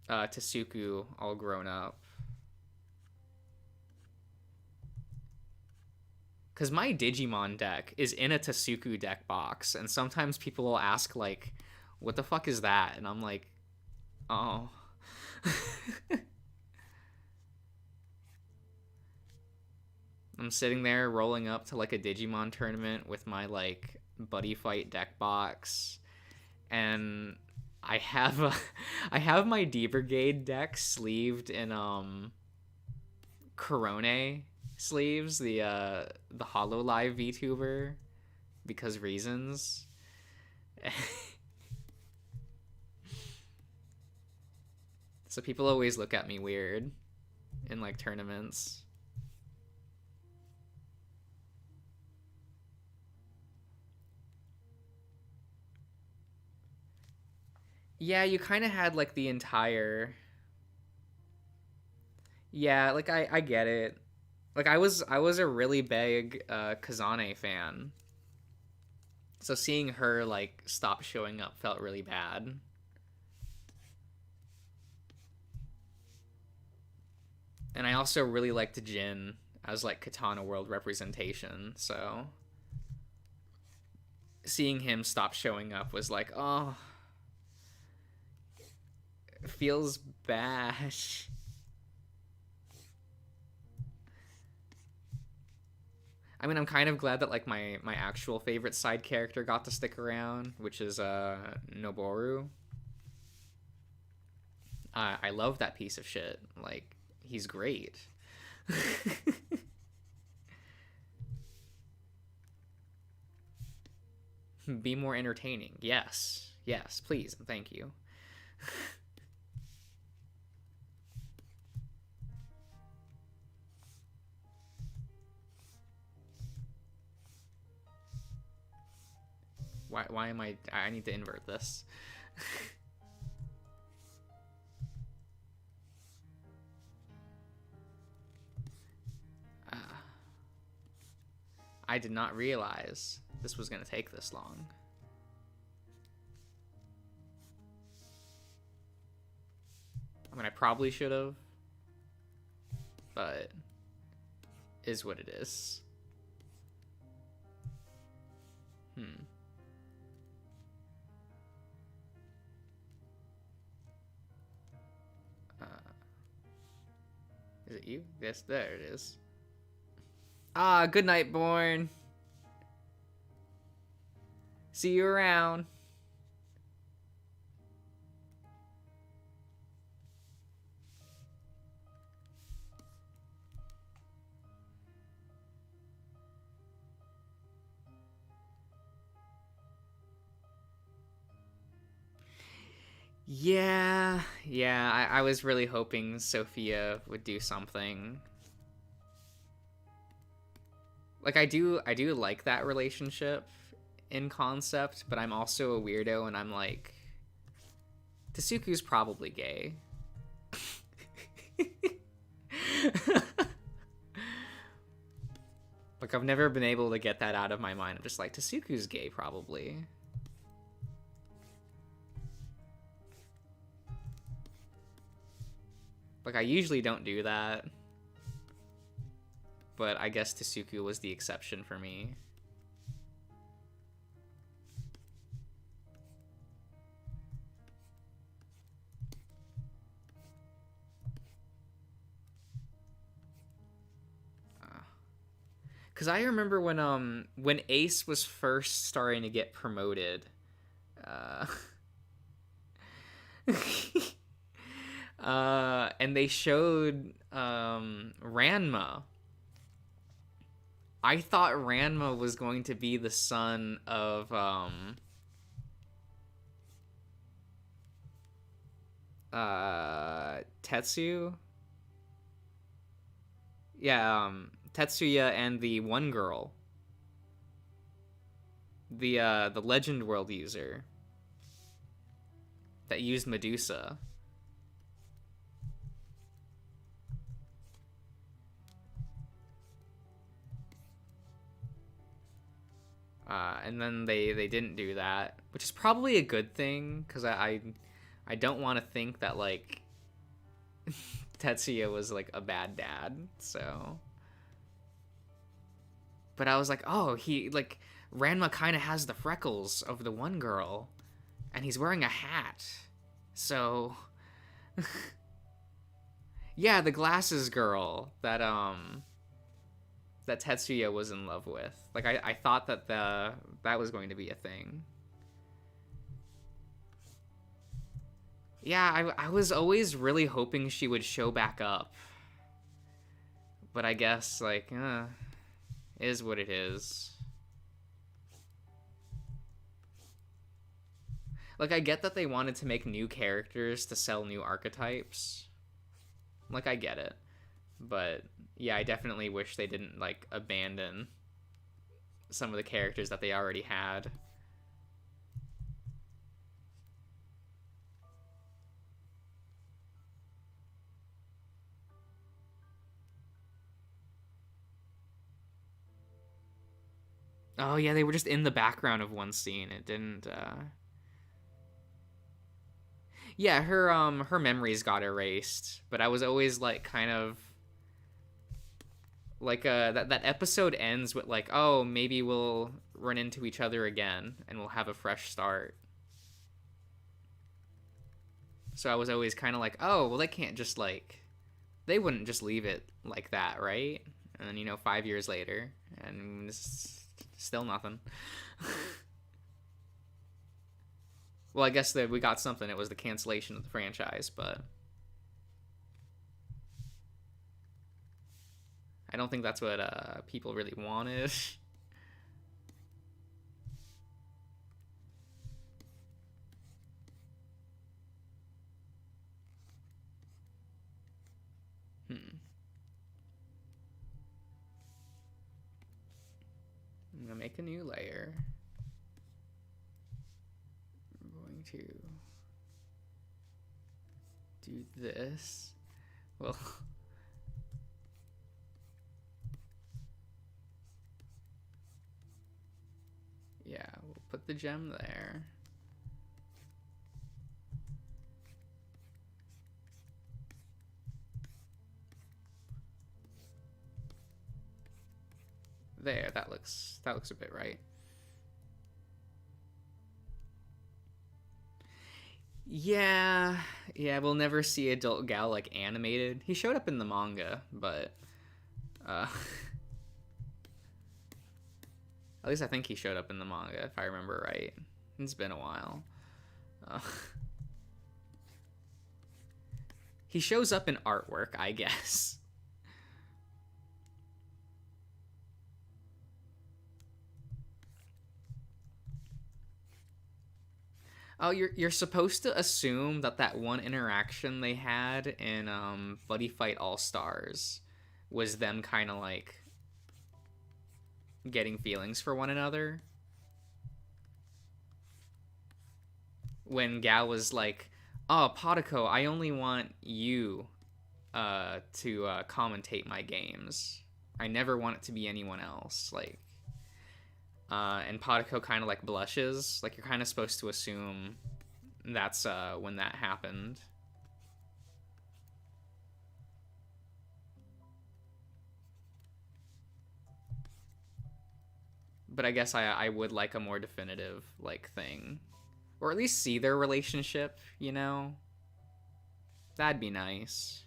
Tasuku all grown up. Because my Digimon deck is in a Tasuku deck box, and sometimes people will ask, like, what the fuck is that? And I'm like, oh. I'm sitting there rolling up to, like, a Digimon tournament with my, like, Buddy Fight deck box, and I have my D Brigade deck sleeved in, Corone, sleeves, the Hololive VTuber, because reasons. So people always look at me weird in like tournaments. Yeah, you kind of had like the entire. Yeah, like I get it. Like I was a really big Kazane fan. So seeing her like stop showing up felt really bad. And I also really liked Jin as like Katana World representation. So seeing him stop showing up was like, oh, it feels bad. I mean, I'm kind of glad that like my actual favorite side character got to stick around, which is Noboru. I love that piece of shit. Like, he's great. Be more entertaining. Yes. Yes, please and thank you. Why am I need to invert this. uh, I did not realize this was going to take this long. I mean, I probably should have, but is what it is. Uh, is it you? Yes, there it is. Ah, good night, Born. See you around. Yeah, I was really hoping Sophia would do something. Like I do like that relationship in concept, but I'm also a weirdo and I'm like Tasuku's probably gay. Like I've never been able to get that out of my mind. I'm just like Tasuku's gay probably. Like, I usually don't do that. But I guess Tasuku was the exception for me. Because I remember when Ace was first starting to get promoted. And they showed Ranma. I thought Ranma was going to be the son of Tetsu. Yeah, Tetsuya and the one girl. The Legend World user that used Medusa. And then they didn't do that, which is probably a good thing because I don't want to think that like Tetsuya was like a bad dad. So, but I was like, oh, he like Ranma kind of has the freckles of the one girl, and he's wearing a hat. So, yeah, the glasses girl that Tetsuya was in love with. Like I thought that that was going to be a thing. Yeah, I was always really hoping she would show back up. But I guess, like, is what it is. Like, I get that they wanted to make new characters to sell new archetypes. Like, I get it. But, yeah, I definitely wish they didn't, like, abandon some of the characters that they already had. Oh, yeah, they were just in the background of one scene. It didn't, Yeah, her memories got erased, but I was always, like, kind of... Like, that episode ends with, like, oh, maybe we'll run into each other again, and we'll have a fresh start. So I was always kind of like, oh, well, they can't just, like... They wouldn't just leave it like that, right? And then, 5 years later, and it's still nothing. Well, I guess that we got something. It was the cancellation of the franchise, but I don't think that's what people really wanted. I'm gonna make a new layer. I'm going to do this. Well, yeah, we'll put the gem there. There, that looks a bit right. Yeah, we'll never see Adult Gal, like, animated. He showed up in the manga, but at least I think he showed up in the manga, if I remember right. It's been a while. He shows up in artwork, I guess. Oh, you're supposed to assume that one interaction they had in Buddy Fight All Stars was them kind of, like, getting feelings for one another. When Gal was like, "Oh, Podako, I only want you to commentate my games. I never want it to be anyone else." Like, and Podako kind of, like, blushes. Like, you're kind of supposed to assume that's when that happened. But I guess I would like a more definitive, like, thing. Or at least see their relationship, That'd be nice.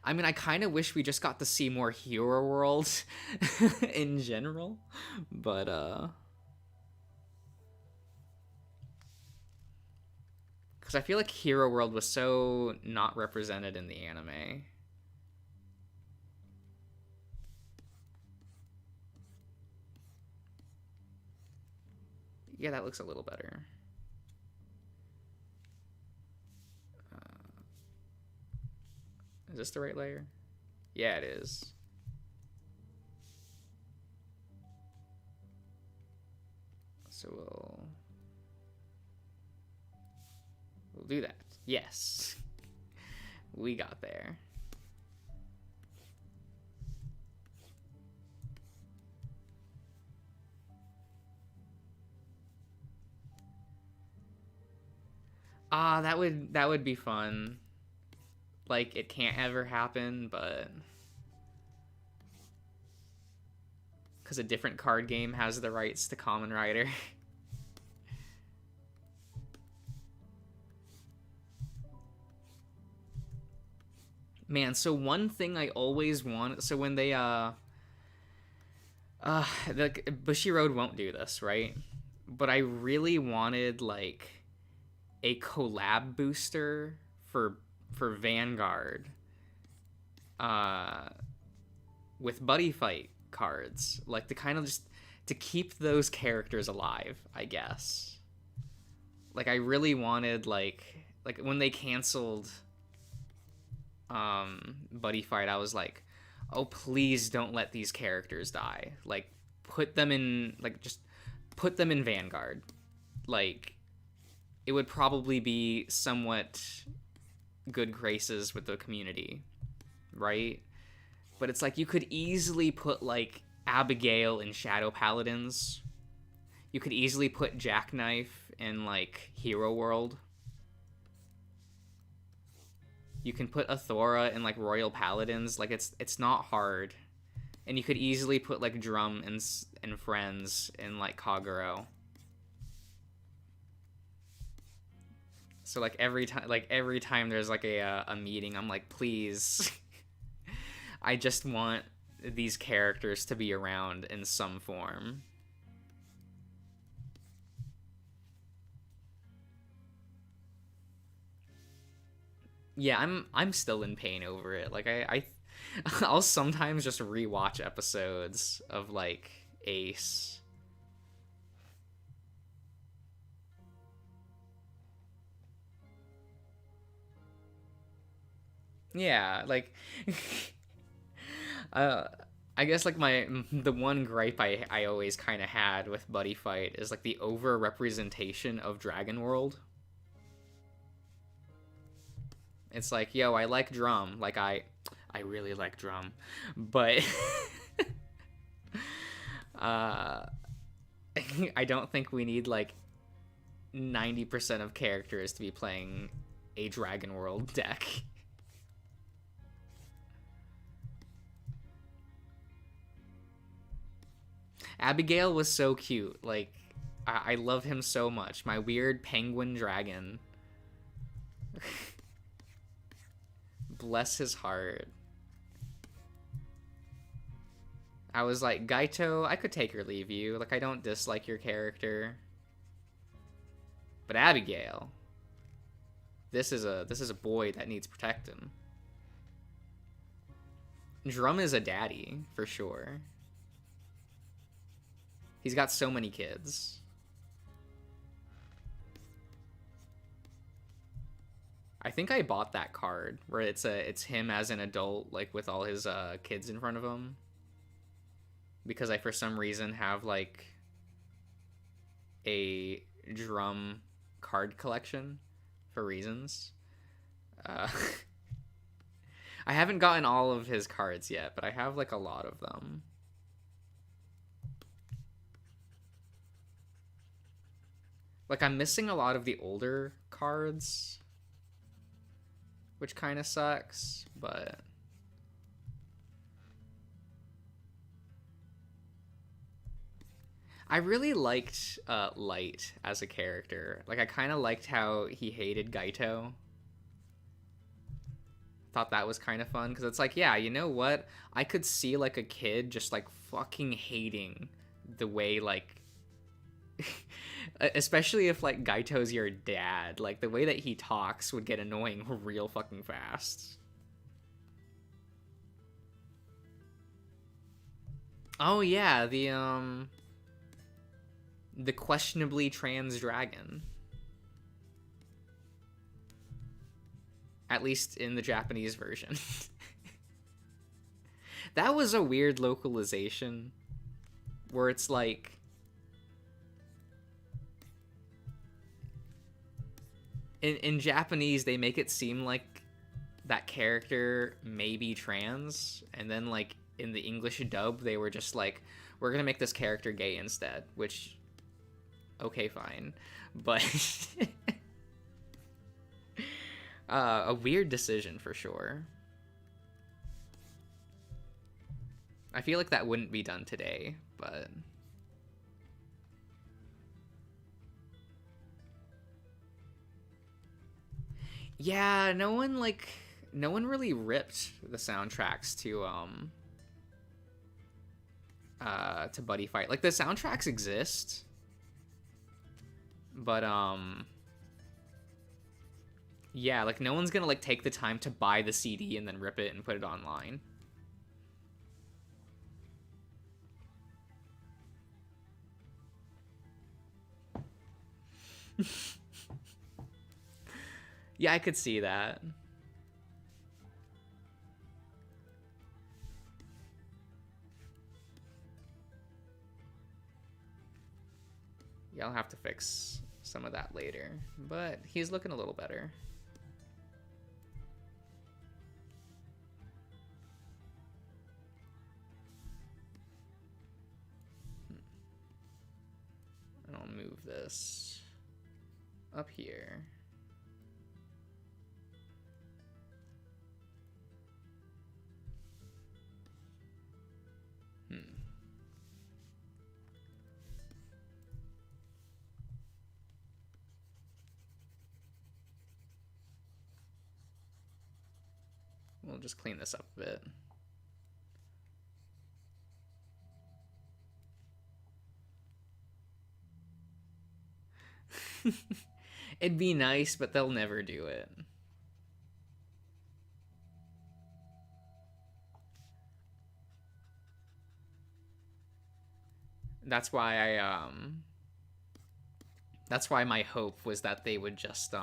I mean, I kind of wish we just got to see more Hero World in general, but because I feel like Hero World was so not represented in the anime. Yeah, that looks a little better. Is this the right layer? Yeah, it is. So we'll do that. Yes. We got there. Ah, that would be fun. Like, it can't ever happen, but because a different card game has the rights to Kamen Rider. Man, so one thing I always want, so when they the Bushy Road won't do this, right? But I really wanted, like, a collab booster for Vanguard uh with buddy fight cards, like to kind of just to keep those characters alive, I guess. Like I really wanted like when they canceled buddy fight, I was like, "Oh, please don't let these characters die. Like put them in like just put them in Vanguard." Like it would probably be somewhat good graces with the community, right? But it's like you could easily put like Abigail in Shadow Paladins. You could easily put Jackknife in like Hero World. You can put Athora in like Royal Paladins. Like it's not hard. And you could easily put like Drum and Friends in like Kagero. So like every time there's like a meeting, I'm like, please, I just want these characters to be around in some form. Yeah, I'm still in pain over it. Like I'll sometimes just rewatch episodes of like Ace. Yeah, like uh I guess like the one gripe I always kind of had with Buddy Fight is like the over representation of Dragon World. It's like, yo, I like Drum, like I really like Drum, but uh I don't think we need like 90% of characters to be playing a Dragon World deck. Abigail was so cute. Like, I love him so much. My weird penguin dragon. Bless his heart. I was like, Gaito, I could take or leave you. Like, I don't dislike your character. But Abigail, this is a boy that needs protecting. Drum is a daddy, for sure. He's got so many kids. I think I bought that card where it's him as an adult, like with all his kids in front of him, because I for some reason have like a Drum card collection for reasons. Uh, I haven't gotten all of his cards yet, but I have like a lot of them. Like I'm missing a lot of the older cards, which kind of sucks, but I really liked Light as a character. Like I kind of liked how he hated Gaito. Thought that was kind of fun because it's like, yeah, you know what? I could see like a kid just like fucking hating the way like especially if like Gaito's your dad, like the way that he talks would get annoying real fucking fast. Oh yeah, the questionably trans dragon. At least in the Japanese version. That was a weird localization where it's like in Japanese they make it seem like that character may be trans, and then like in the English dub they were just like, we're gonna make this character gay instead, which okay, fine, but a weird decision for sure. I feel like that wouldn't be done today, but yeah, no one really ripped the soundtracks to Buddy Fight. Like the soundtracks exist, but Yeah, like no one's gonna like take the time to buy the CD and then rip it and put it online. Yeah, I could see that. Yeah, I'll have to fix some of that later, but he's looking a little better. I'll move this up here. We'll just clean this up a bit. It'd be nice, but they'll never do it. That's why that's why my hope was that they would just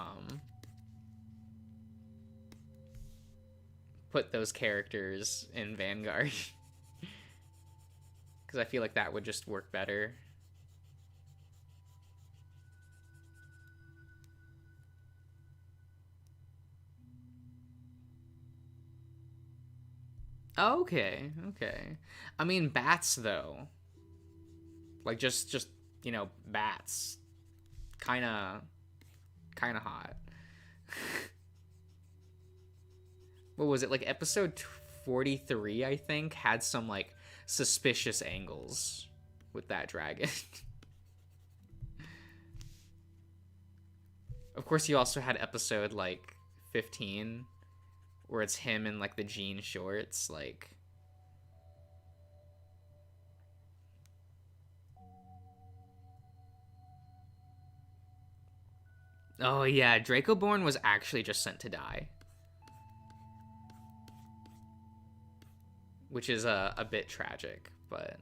put those characters in Vanguard. Because I feel like that would just work better. Okay, okay. I mean, bats though. Like just you know, bats. Kind of hot. What was it, like episode 43, I think, had some like suspicious angles with that dragon. Of course, you also had episode like 15 where it's him in like the jean shorts, like oh yeah, Dracoborn was actually just sent to die. Which is a bit tragic, but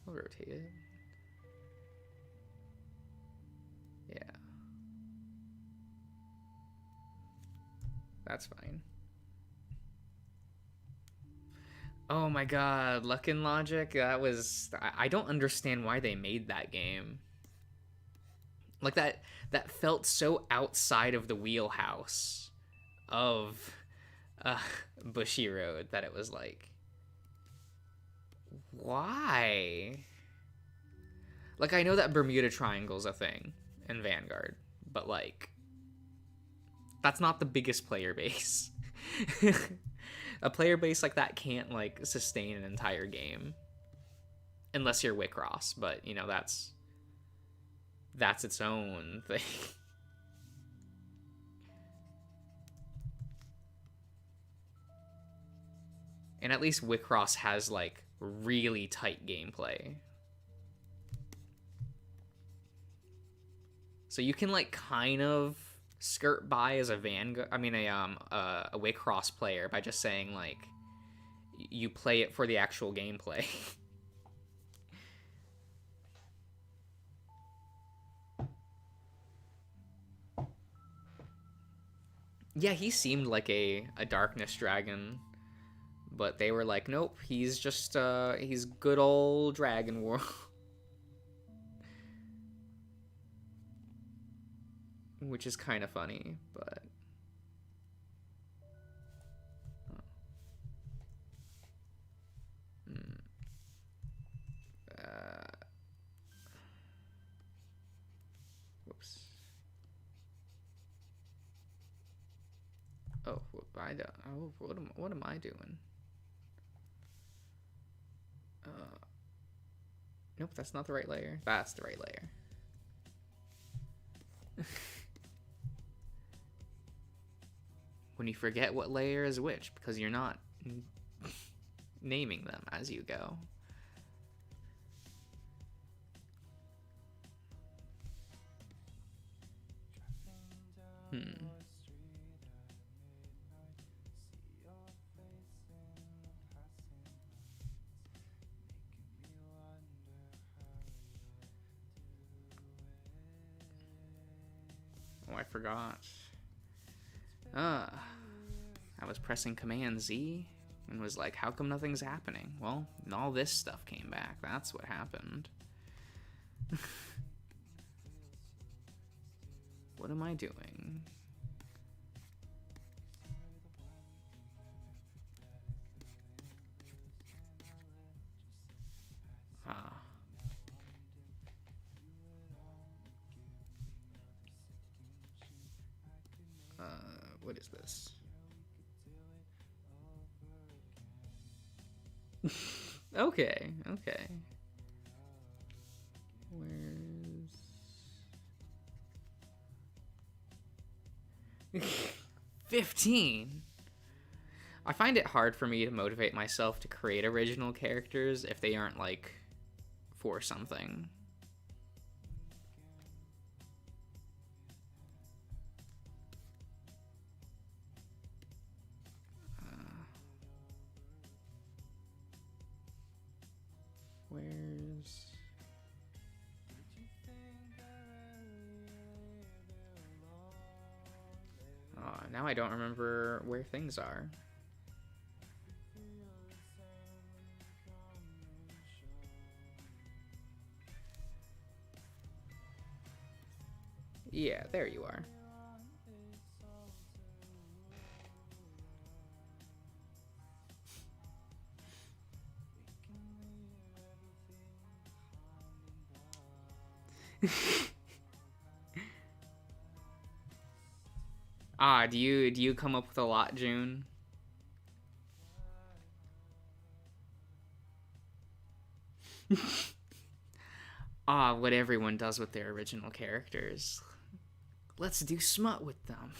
I'll rotate it. Yeah. That's fine. Oh my god, Luck and Logic, that was... I don't understand why they made that game. Like, that felt so outside of the wheelhouse of Bushiroad that it was like... Why? Like, I know that Bermuda Triangle's a thing in Vanguard, but like... That's not the biggest player base. A player base like that can't like sustain an entire game unless you're Wicross, but you know that's its own thing. And at least Wicross has like really tight gameplay, so you can like kind of skirt by as a Vanguard, I mean a Wicross player by just saying like you play it for the actual gameplay. Yeah, he seemed like a darkness dragon, but they were like, nope, he's just he's good old Dragon World. Which is kind of funny, but whoops. Oh, what am I doing? Nope, that's not the right layer. That's the right layer. When you forget what layer is which because you're not naming them as you go. Oh, I forgot. I was pressing Command Z and was like, how come nothing's happening? Well, all this stuff came back. That's what happened. What am I doing? What is this? Okay. Where's 15? I find it hard for me to motivate myself to create original characters if they aren't like for something. Where's... now I don't remember where things are. Yeah, there you are. Do you come up with a lot, June? What everyone does with their original characters. Let's do smut with them.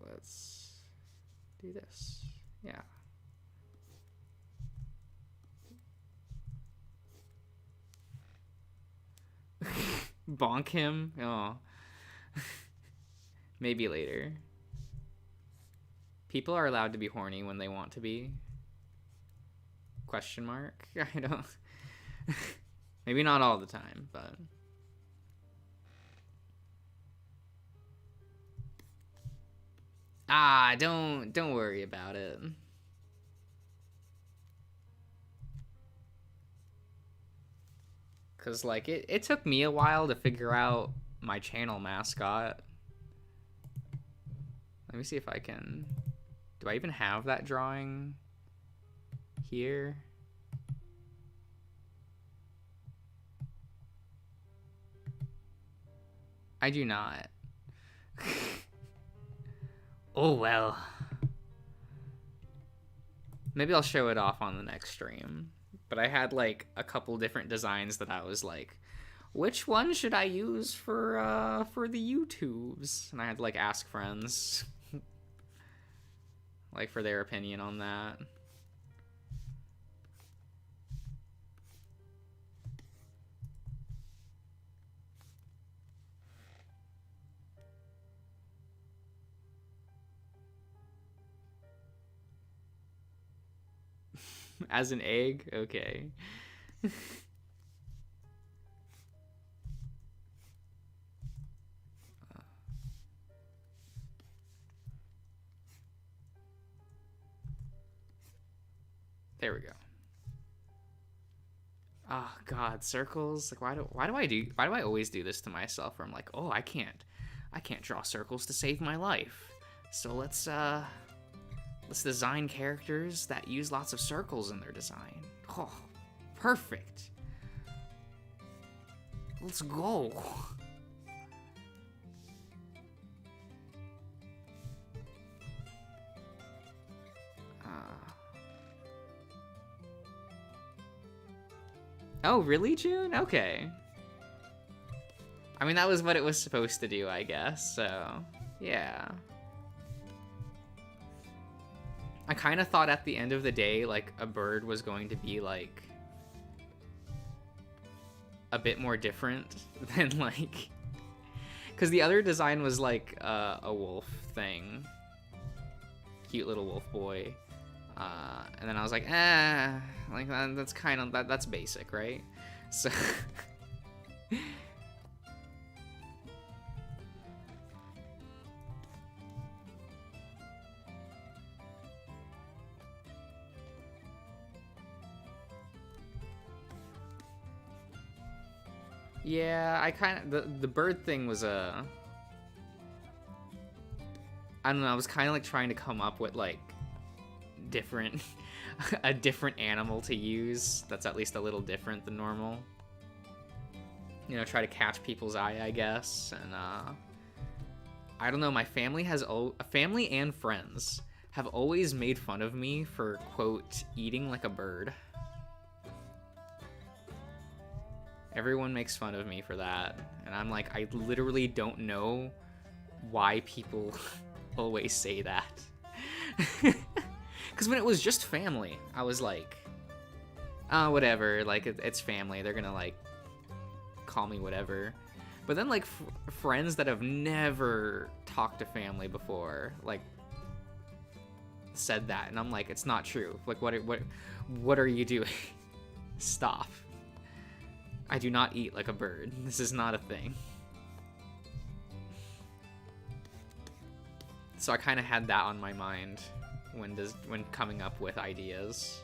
Let's do this. Yeah. Bonk him? Oh. Maybe later. People are allowed to be horny when they want to be. Question mark? I don't... Maybe not all the time, but... Don't worry about it. Cause like it took me a while to figure out my channel mascot. Let me see if I can... Do I even have that drawing here? I do not. Oh well. Maybe I'll show it off on the next stream. But I had like a couple different designs that I was like, which one should I use for the YouTubes? And I had to like ask friends like for their opinion on that. As an egg? Okay. There we go. Oh god, circles. Like why do I always do this to myself where I'm like, "Oh, I can't draw circles to save my life." So let's design characters that use lots of circles in their design. Oh, perfect. Let's go. Oh, really, June? Okay. I mean, that was what it was supposed to do, I guess, so... Yeah. I kind of thought at the end of the day, like, a bird was going to be, like... a bit more different than, like... Because the other design was, like, a wolf thing. Cute little wolf boy. And then I was like, like, that's kind of... that's basic, right? So... Yeah, I kind of... The bird thing was a... I don't know, I was kind of like trying to come up with like different... a different animal to use that's at least a little different than normal. You know, try to catch people's eye, I guess. And I don't know, my family has... family and friends have always made fun of me for, quote, eating like a bird. Everyone makes fun of me for that, and I'm like, I literally don't know why people always say that. Because when it was just family, I was like, oh, whatever, like, it's family, they're gonna, like, call me whatever. But then, like, friends that have never talked to family before, like, said that, and I'm like, it's not true. Like, what are you doing? Stop. I do not eat like a bird. This is not a thing. So I kind of had that on my mind when coming up with ideas.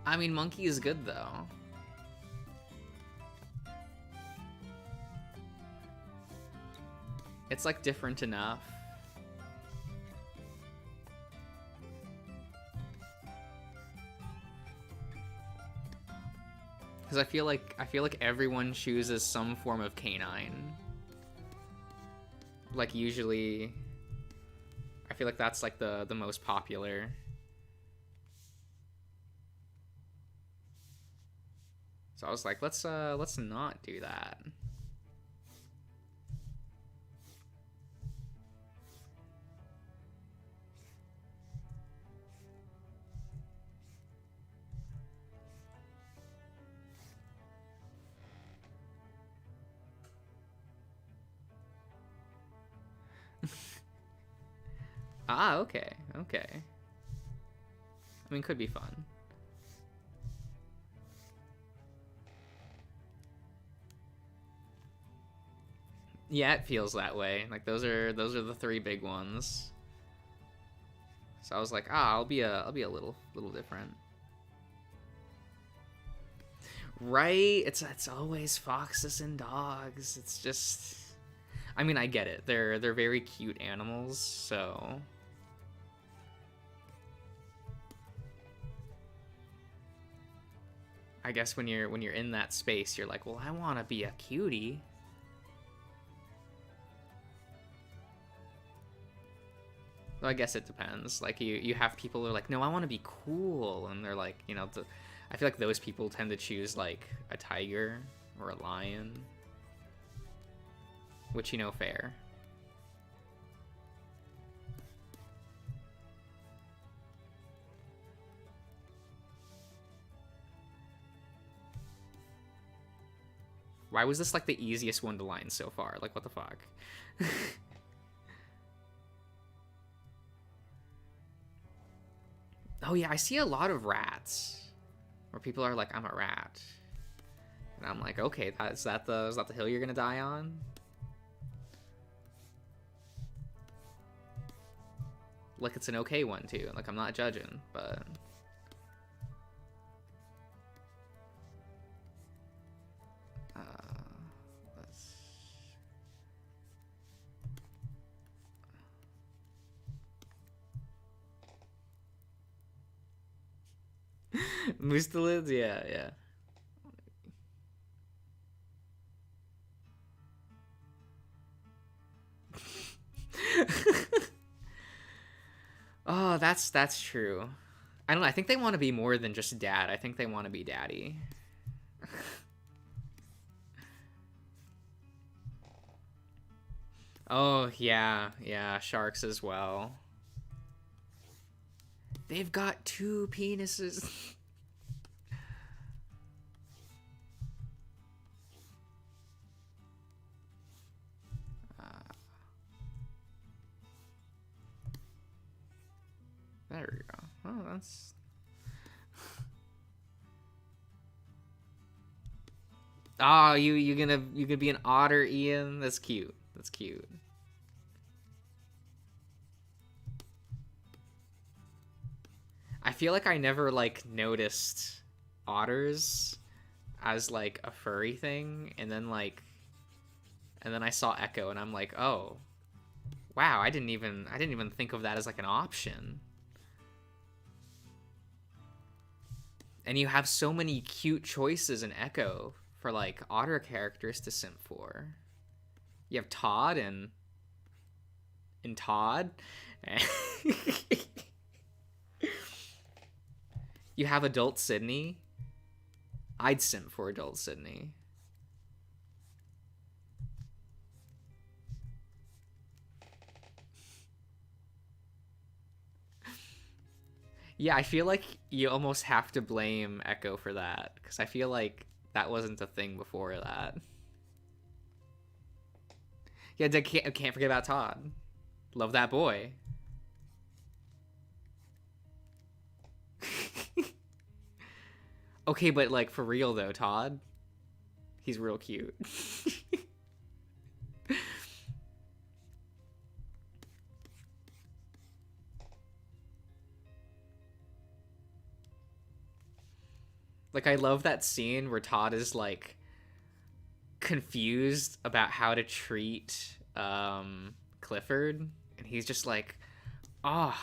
I mean, monkey is good, though. It's, like, different enough. Because I feel like everyone chooses some form of canine. Like, usually... I feel like that's, like, the most popular. So I was like, let's not do that. Ah, okay. Okay. I mean, could be fun. Yeah, it feels that way. Like those are the three big ones. So I was like, I'll be a little different. Right? It's always foxes and dogs. It's just, I mean, I get it. They're very cute animals, so I guess when you're in that space, you're like, well, I want to be a cutie. Well, I guess it depends. Like, you have people who are like, no, I want to be cool, and they're like, you know, I feel like those people tend to choose like a tiger or a lion, which, you know, fair. Why was this like the easiest one to line so far? Like, what the fuck? Oh yeah, I see a lot of rats where people are like, I'm a rat, and I'm like, okay, is that the hill you're gonna die on? Like, it's an okay one too. Like, I'm not judging, but Mustelids, yeah, yeah. Oh, that's true. I don't know. I think they want to be more than just dad. I think they want to be daddy. Oh, yeah, yeah, sharks as well. They've got two penises. There we go. Oh, that's. Oh, you gonna be an otter, Ian? That's cute. That's cute. I feel like I never like noticed otters as like a furry thing, and then I saw Echo, and I'm like, oh, wow, I didn't even think of that as like an option. And you have so many cute choices in Echo for like otter characters to simp for. You have Todd and Todd. You have adult Sydney. I'd simp for adult Sydney. Yeah, I feel like you almost have to blame Echo for that because I feel like that wasn't a thing before that. Yeah, can't forget about Todd. Love that boy. Okay, but like for real though, Todd, he's real cute. Like I love that scene where Todd is like confused about how to treat Clifford, and he's just like, "Oh,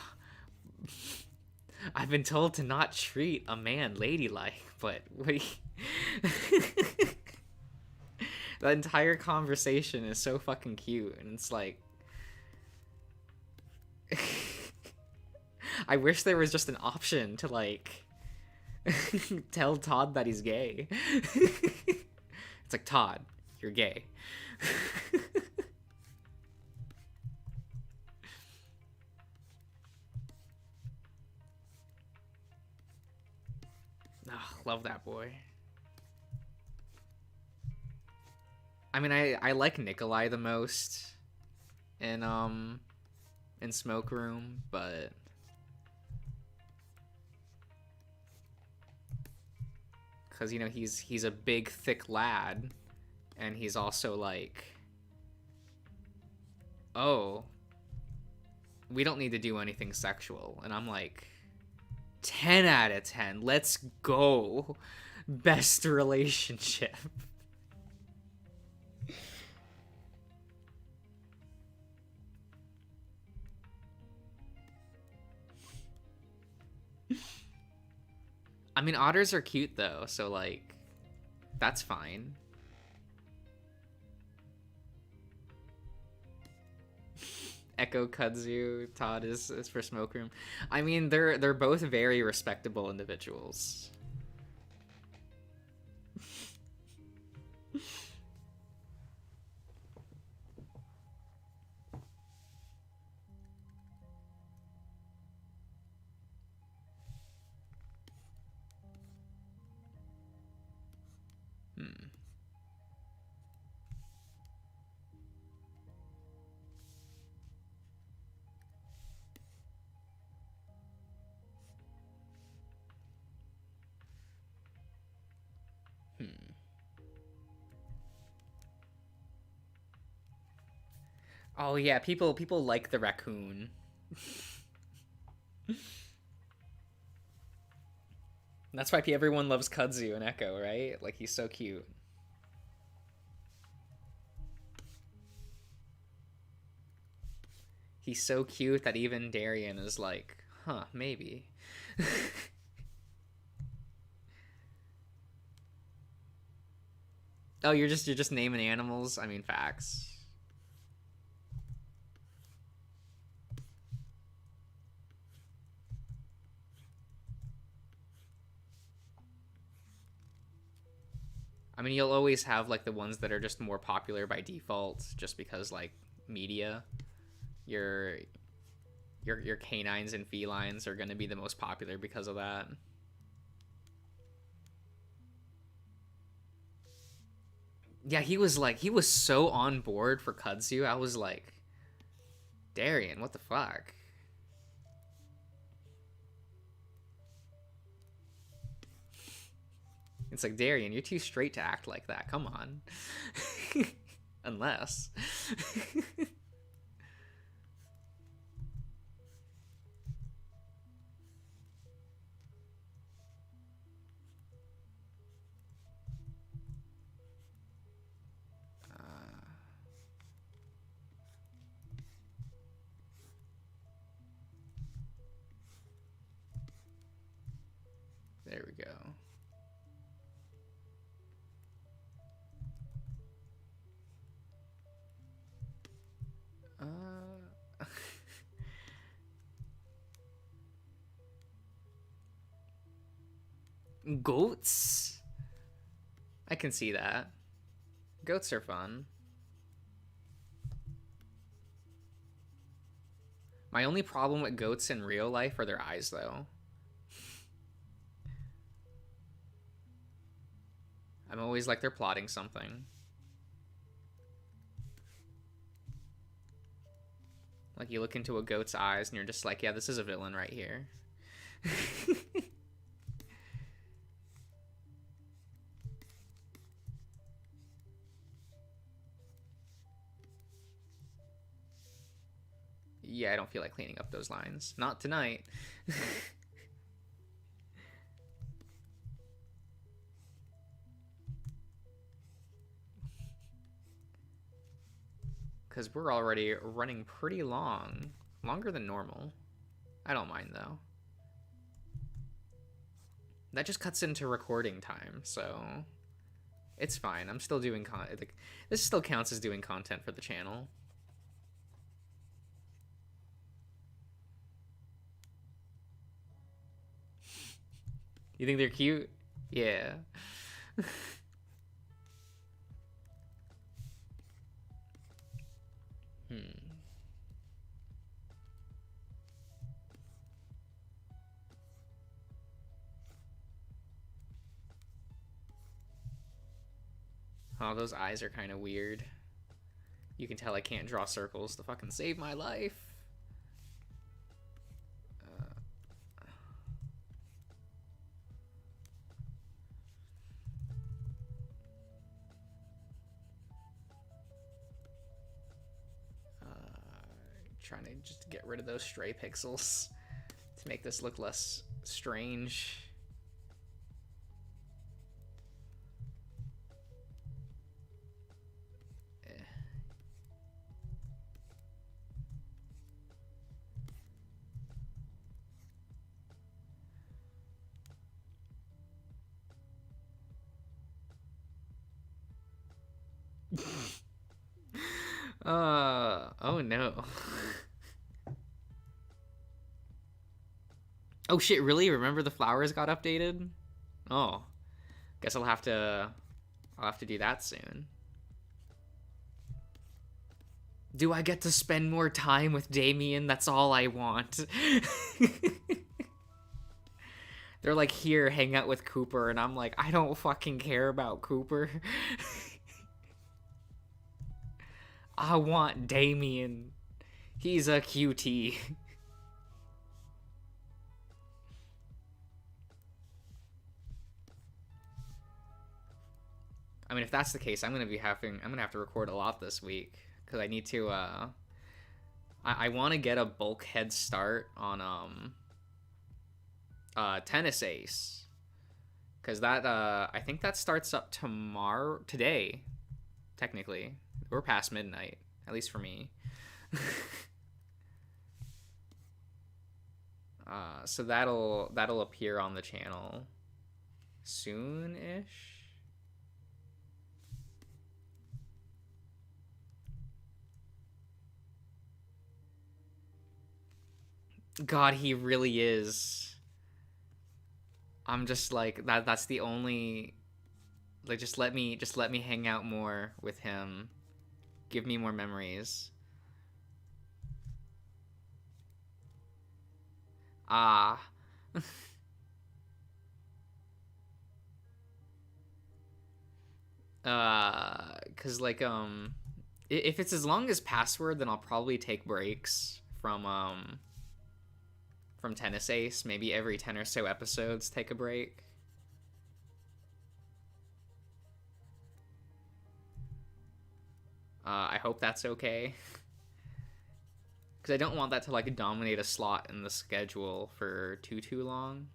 I've been told to not treat a man ladylike, but what?" That entire conversation is so fucking cute, and it's like, I wish there was just an option to like tell Todd that he's gay. It's like, Todd, you're gay. Oh, love that boy. I mean, I like Nikolai the most in Smoke Room, but because you know he's a big thick lad, and he's also like, oh, we don't need to do anything sexual, and I'm like, 10 out of 10, let's go, best relationship. I mean, otters are cute though, so like, that's fine. Echo Kudzu, Todd is for Smoke Room. I mean, they're both very respectable individuals. Hmm. Hmm. Oh yeah, people like the raccoon. That's why everyone loves Kudzu and Echo, right? Like he's so cute. He's so cute that even Darien is like, huh, maybe. Oh, you're just naming animals. I mean, facts. I mean, you'll always have like the ones that are just more popular by default, just because like media, your your canines and felines are going to be the most popular because of that. Yeah, he was so on board for Kudzu. I was like, Darian, what the fuck? It's like, Darian, you're too straight to act like that. Come on. Unless. There we go. Goats? I can see that. Goats are fun. My only problem with goats in real life are their eyes, though. I'm always like they're plotting something. Like you look into a goat's eyes and you're just like, yeah, this is a villain right here. Yeah, I don't feel like cleaning up those lines. Not tonight. Because we're already running pretty long. Longer than normal. I don't mind, though. That just cuts into recording time, so it's fine. I'm still doing content. Like, this still counts as doing content for the channel. You think they're cute? Yeah. Oh, those eyes are kind of weird. You can tell I can't draw circles to fucking save my life. Trying to just get rid of those stray pixels to make this look less strange. Oh no. Oh shit, really? Remember the flowers got updated? Oh. Guess I'll have to do that soon. Do I get to spend more time with Damien? That's all I want. They're like, here, hang out with Cooper, and I'm like, I don't fucking care about Cooper. I want Damien. He's a cutie. I mean, if that's the case, I'm gonna have to record a lot this week because I need to. I want to get a bulk head start on Tennis Ace, because that I think that starts up today, technically. We're past midnight, at least for me. So that'll appear on the channel soon-ish. God, he really is. I'm just like that's the only, like, just let me hang out more with him. Give me more memories. Ah. Cuz like if it's as long as Password, then I'll probably take breaks from Tennis Ace, maybe every 10 or so episodes take a break. I hope that's okay. Because I don't want that to like dominate a slot in the schedule for too long.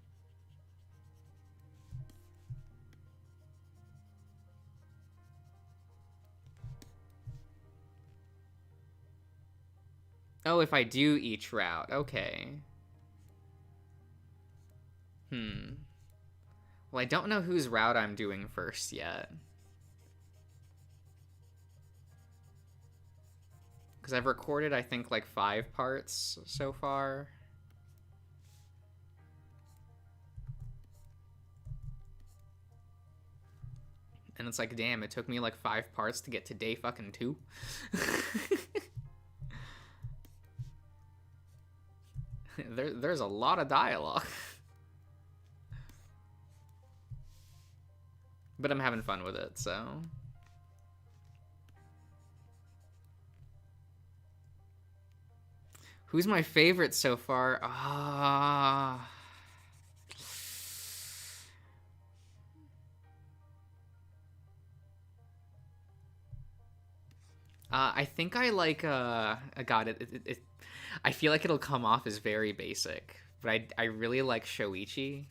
Oh, if I do each route, okay. Well, I don't know whose route I'm doing first yet. Because I've recorded, I think, like 5 parts so far. And it's like, damn, it took me like 5 parts to get to day fucking 2. There's a lot of dialogue. But I'm having fun with it, so. Who's my favorite so far? I think I like God, I feel like it'll come off as very basic, but I really like Shoichi.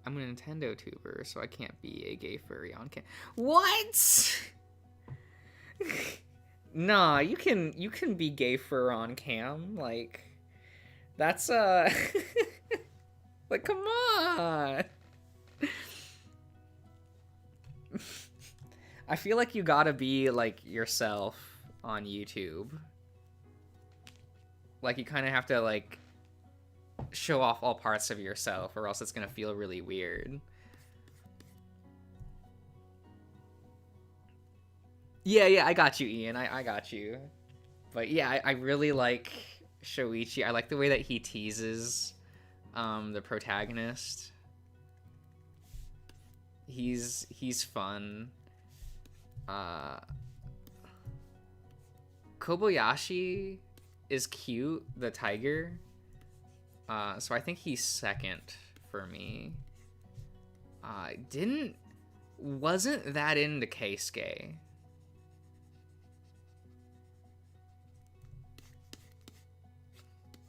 I'm a Nintendo tuber, so I can't be a gay furry on cam. What? Nah, you can be gay fur on cam. Like, that's like, come on. I feel like you gotta be like yourself on YouTube. Like, you kind of have to like show off all parts of yourself, or else it's gonna feel really weird. Yeah, I got you, Ian. I got you. But yeah, I really like Shoichi. I like the way that he teases the protagonist. He's fun. Kobayashi is cute, the tiger. So I think he's second for me. Wasn't that into Keisuke.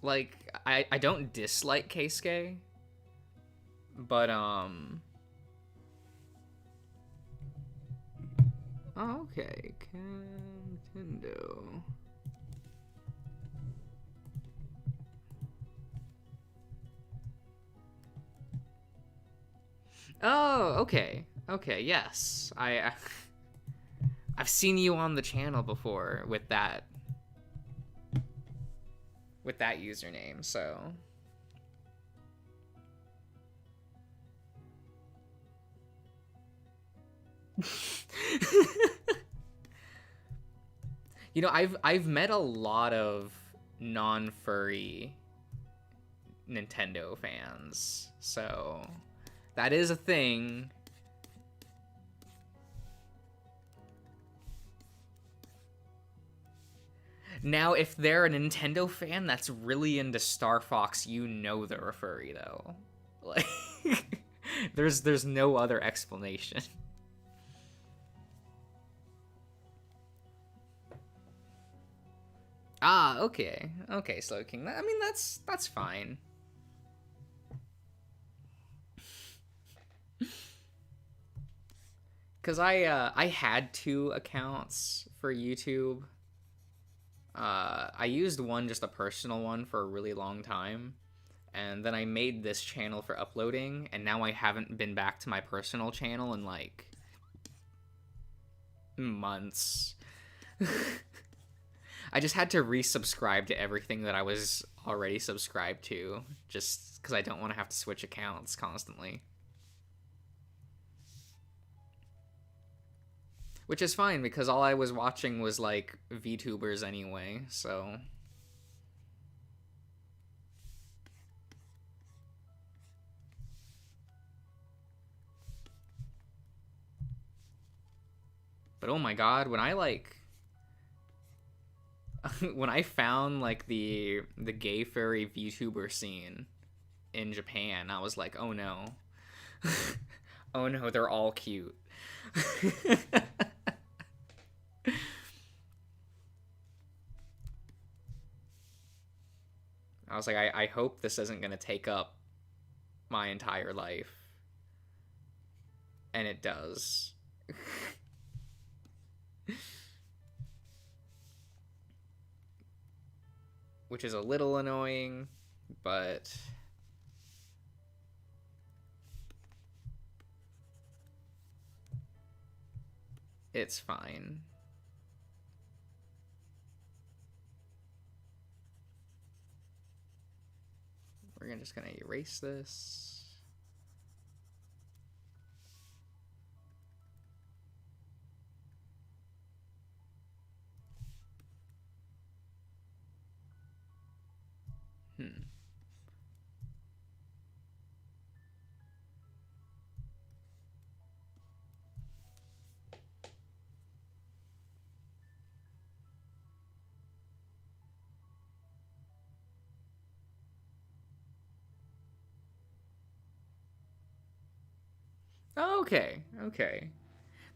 Like, I don't dislike Keisuke, but oh, okay, Nintendo. Oh, okay. Okay, yes. I've seen you on the channel before with that username, so. You know, I've met a lot of non-furry Nintendo fans, so that is a thing. Now, if they're a Nintendo fan that's really into Star Fox, you know they're a furry, though. Like, there's no other explanation. Ah, okay, okay, Slowking. I mean, that's fine. Cause I had 2 accounts for YouTube. I used one, just a personal one, for a really long time, And then I made this channel for uploading, and now I haven't been back to my personal channel in like months. I just had to resubscribe to everything that I was already subscribed to, just because I don't want to have to switch accounts constantly. Which is fine, because all I was watching was like VTubers anyway, so... But oh my god, when I like... when I found like the gay furry VTuber scene in Japan, I was like, oh no. Oh no, they're all cute. I was like, I hope this isn't going to take up my entire life. And it does. Which is a little annoying, but... it's fine. We're just gonna erase this. Okay, okay.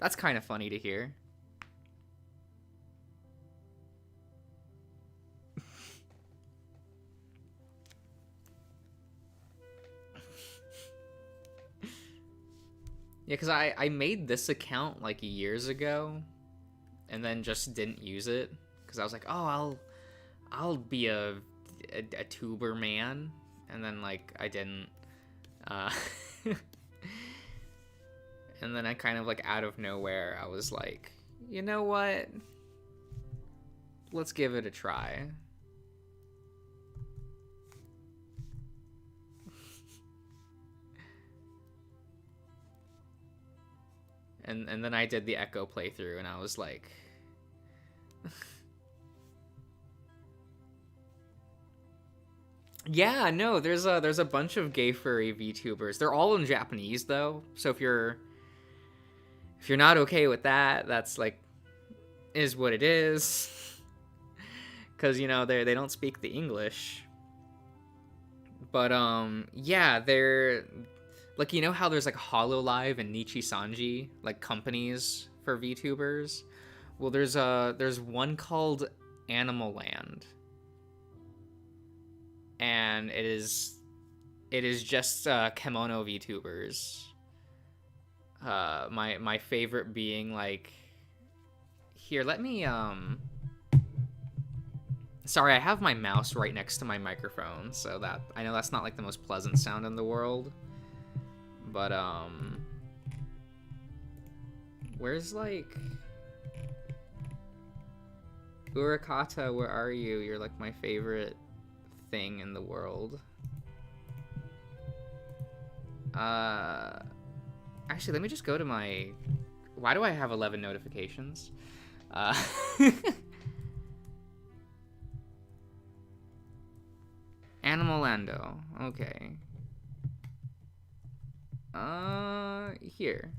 That's kind of funny to hear. Yeah, because I made this account like years ago and then just didn't use it because I was like, oh, I'll be a tuber man, and then like I didn't. And then I kind of like out of nowhere I was like, you know what? Let's give it a try. And then I did the Echo playthrough, and I was like... yeah, no, there's a bunch of gay furry VTubers. They're all in Japanese, though, so if you're not okay with that, that's, like, is what it is. Because, you know, they don't speak the English. But, yeah, they're... like, you know how there's, like, Hololive and Nichi-Sanji, like, companies for VTubers? Well, there's one called Animal Land. And it is just, kimono VTubers. My favorite being, like... here, let me, sorry, I have my mouse right next to my microphone, so that... I know that's not, like, the most pleasant sound in the world. But, where's, like... Urakata, where are you? You're, like, my favorite thing in the world. Actually, let me just go to my... why do I have 11 notifications? Animal Lando. Okay. Here.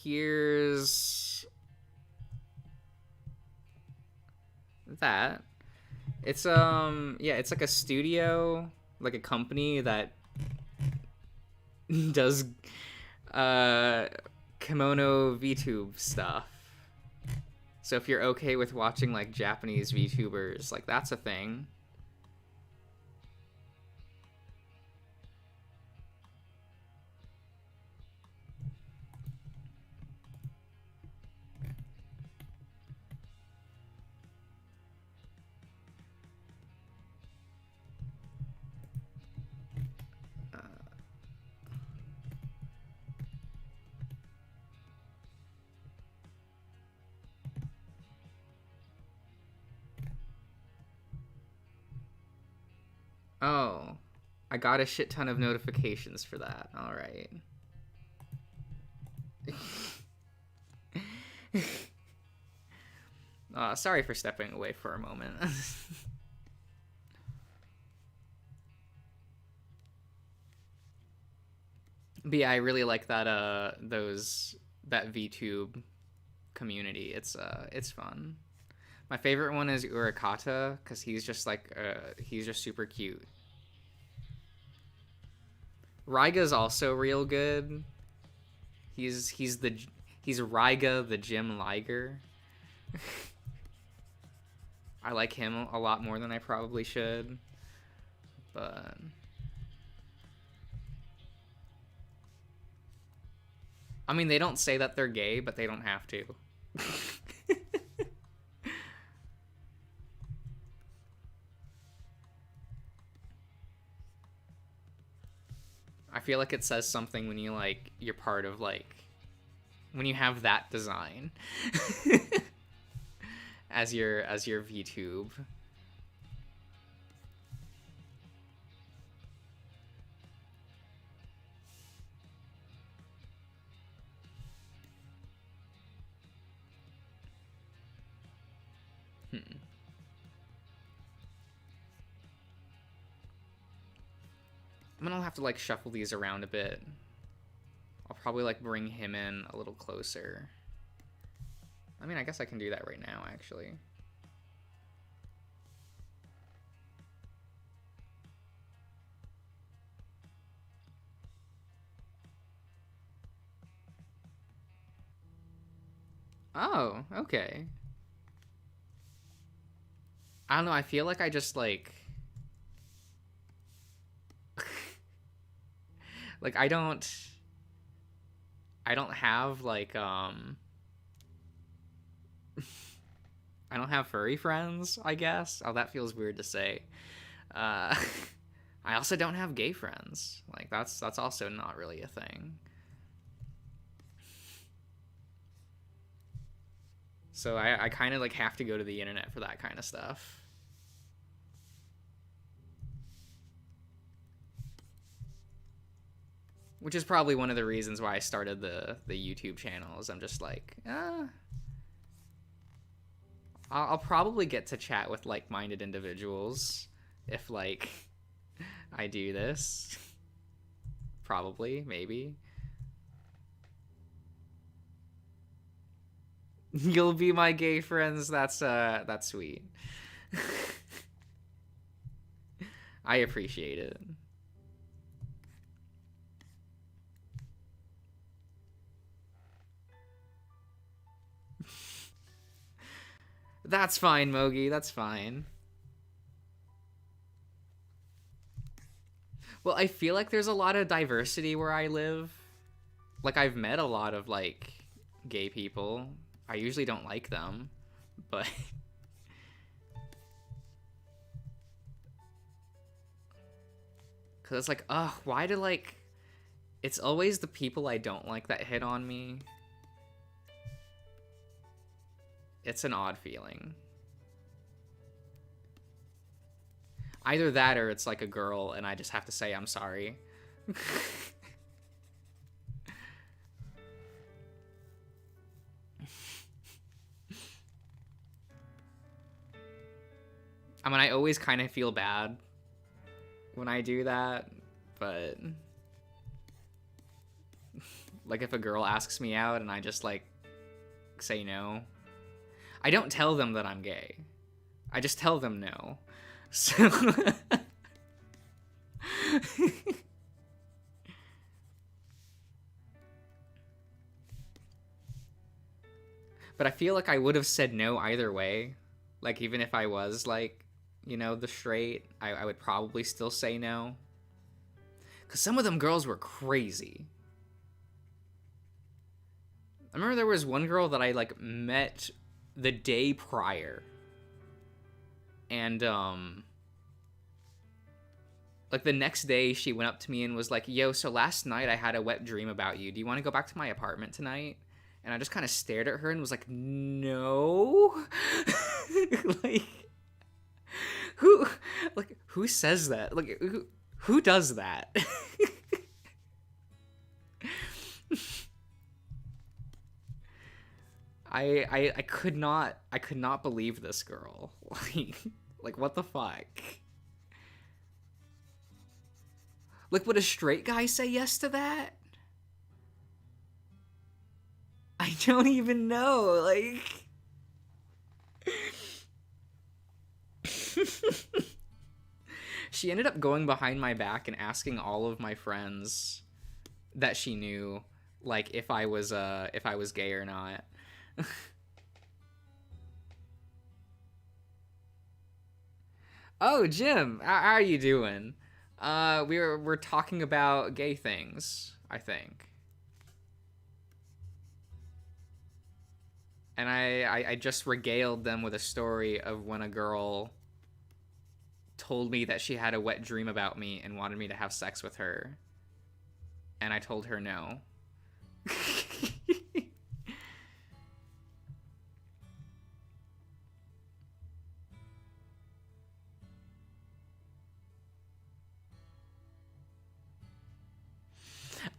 Here's that. It's yeah, it's like a studio, like a company that does kimono VTube stuff. So if you're okay with watching like Japanese VTubers, like that's a thing. Oh, I got a shit ton of notifications for that. All right. Sorry for stepping away for a moment. But yeah, I really like that that VTube community. It's fun. My favorite one is Urakata because he's just like he's just super cute. Raiga's also real good. He's Raiga the Jim Liger. I like him a lot more than I probably should, but I mean they don't say that they're gay, but they don't have to. I feel like it says something when you like you're part of like when you have that design as your VTube. I'm gonna have to like shuffle these around a bit. I'll probably like bring him in a little closer. I mean, I guess I can do that right now, actually. Oh, okay. I don't know, I feel like I just like like I don't have like I don't have furry friends, I guess. Oh, that feels weird to say. Uh I also don't have gay friends. Like that's also not really a thing. So I kind of like have to go to the internet for that kind of stuff. Which is probably one of the reasons why I started the YouTube channel. Is I'm just like, I'll probably get to chat with like-minded individuals if like I do this. Probably, maybe. You'll be my gay friends. That's sweet. I appreciate it. That's fine, Mogi. That's fine. Well, I feel like there's a lot of diversity where I live. Like, I've met a lot of, like, gay people. I usually don't like them, but... Because it's like, ugh, why do, like... It's always the people I don't like that hit on me. It's an odd feeling. Either that or it's like a girl and I just have to say I'm sorry. I mean, I always kind of feel bad when I do that, but like if a girl asks me out and I just like say no, I don't tell them that I'm gay. I just tell them no. So but I feel like I would have said no either way. Like even if I was like, you know, the straight, I would probably still say no. Cause some of them girls were crazy. I remember there was one girl that I like met the day prior. And like the next day she went up to me and was like, yo, so last night I had a wet dream about you. Do you want to go back to my apartment tonight? And I just kind of stared at her and was like, no. Like who says that? Like, who does that? I could not believe this girl. Like what the fuck? Like, would a straight guy say yes to that? I don't even know. Like, she ended up going behind my back and asking all of my friends that she knew, like, if I was gay or not. Oh, Jim, how are you doing? We're talking about gay things, I think. And I just regaled them with a story of when a girl told me that she had a wet dream about me and wanted me to have sex with her. And I told her no.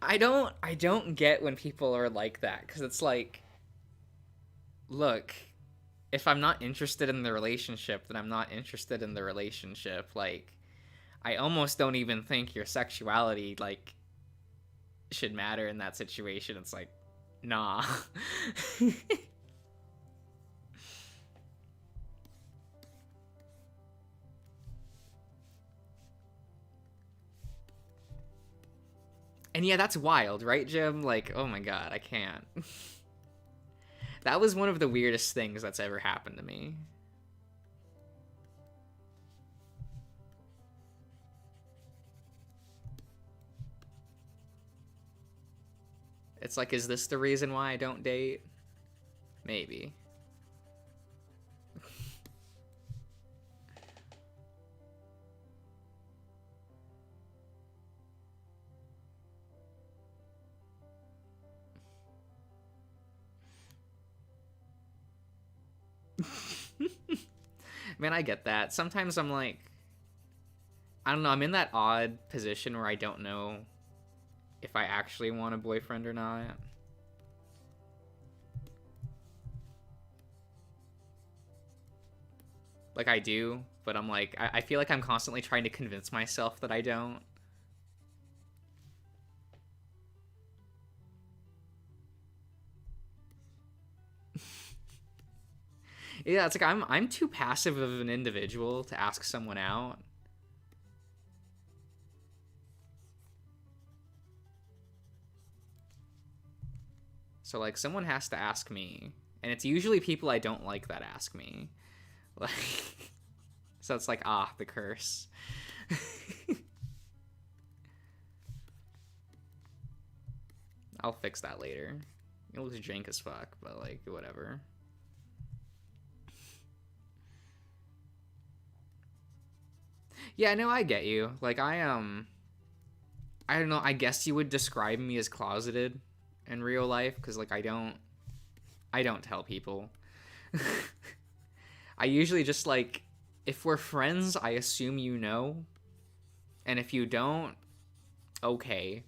I don't get when people are like that, cuz it's like, look, if I'm not interested in the relationship, then I'm not interested in the relationship. Like, I almost don't even think your sexuality like should matter in that situation. It's like, nah. And yeah, that's wild, right, Jim? Like, oh my god, I can't. That was one of the weirdest things that's ever happened to me. It's like, is this the reason why I don't date? Maybe. Man, I get that. Sometimes I'm like, I don't know, I'm in that odd position where I don't know if I actually want a boyfriend or not. Like, I do, but I'm like, I feel like I'm constantly trying to convince myself that I don't. Yeah, it's like I'm too passive of an individual to ask someone out. So like someone has to ask me, and it's usually people I don't like that ask me. Like, so it's like, ah, the curse. I'll fix that later. It looks jank as fuck, but like whatever. Yeah, no, I get you. Like I don't know, I guess you would describe me as closeted in real life, because like I don't tell people. I usually just like, if we're friends, I assume you know, and if you don't, okay.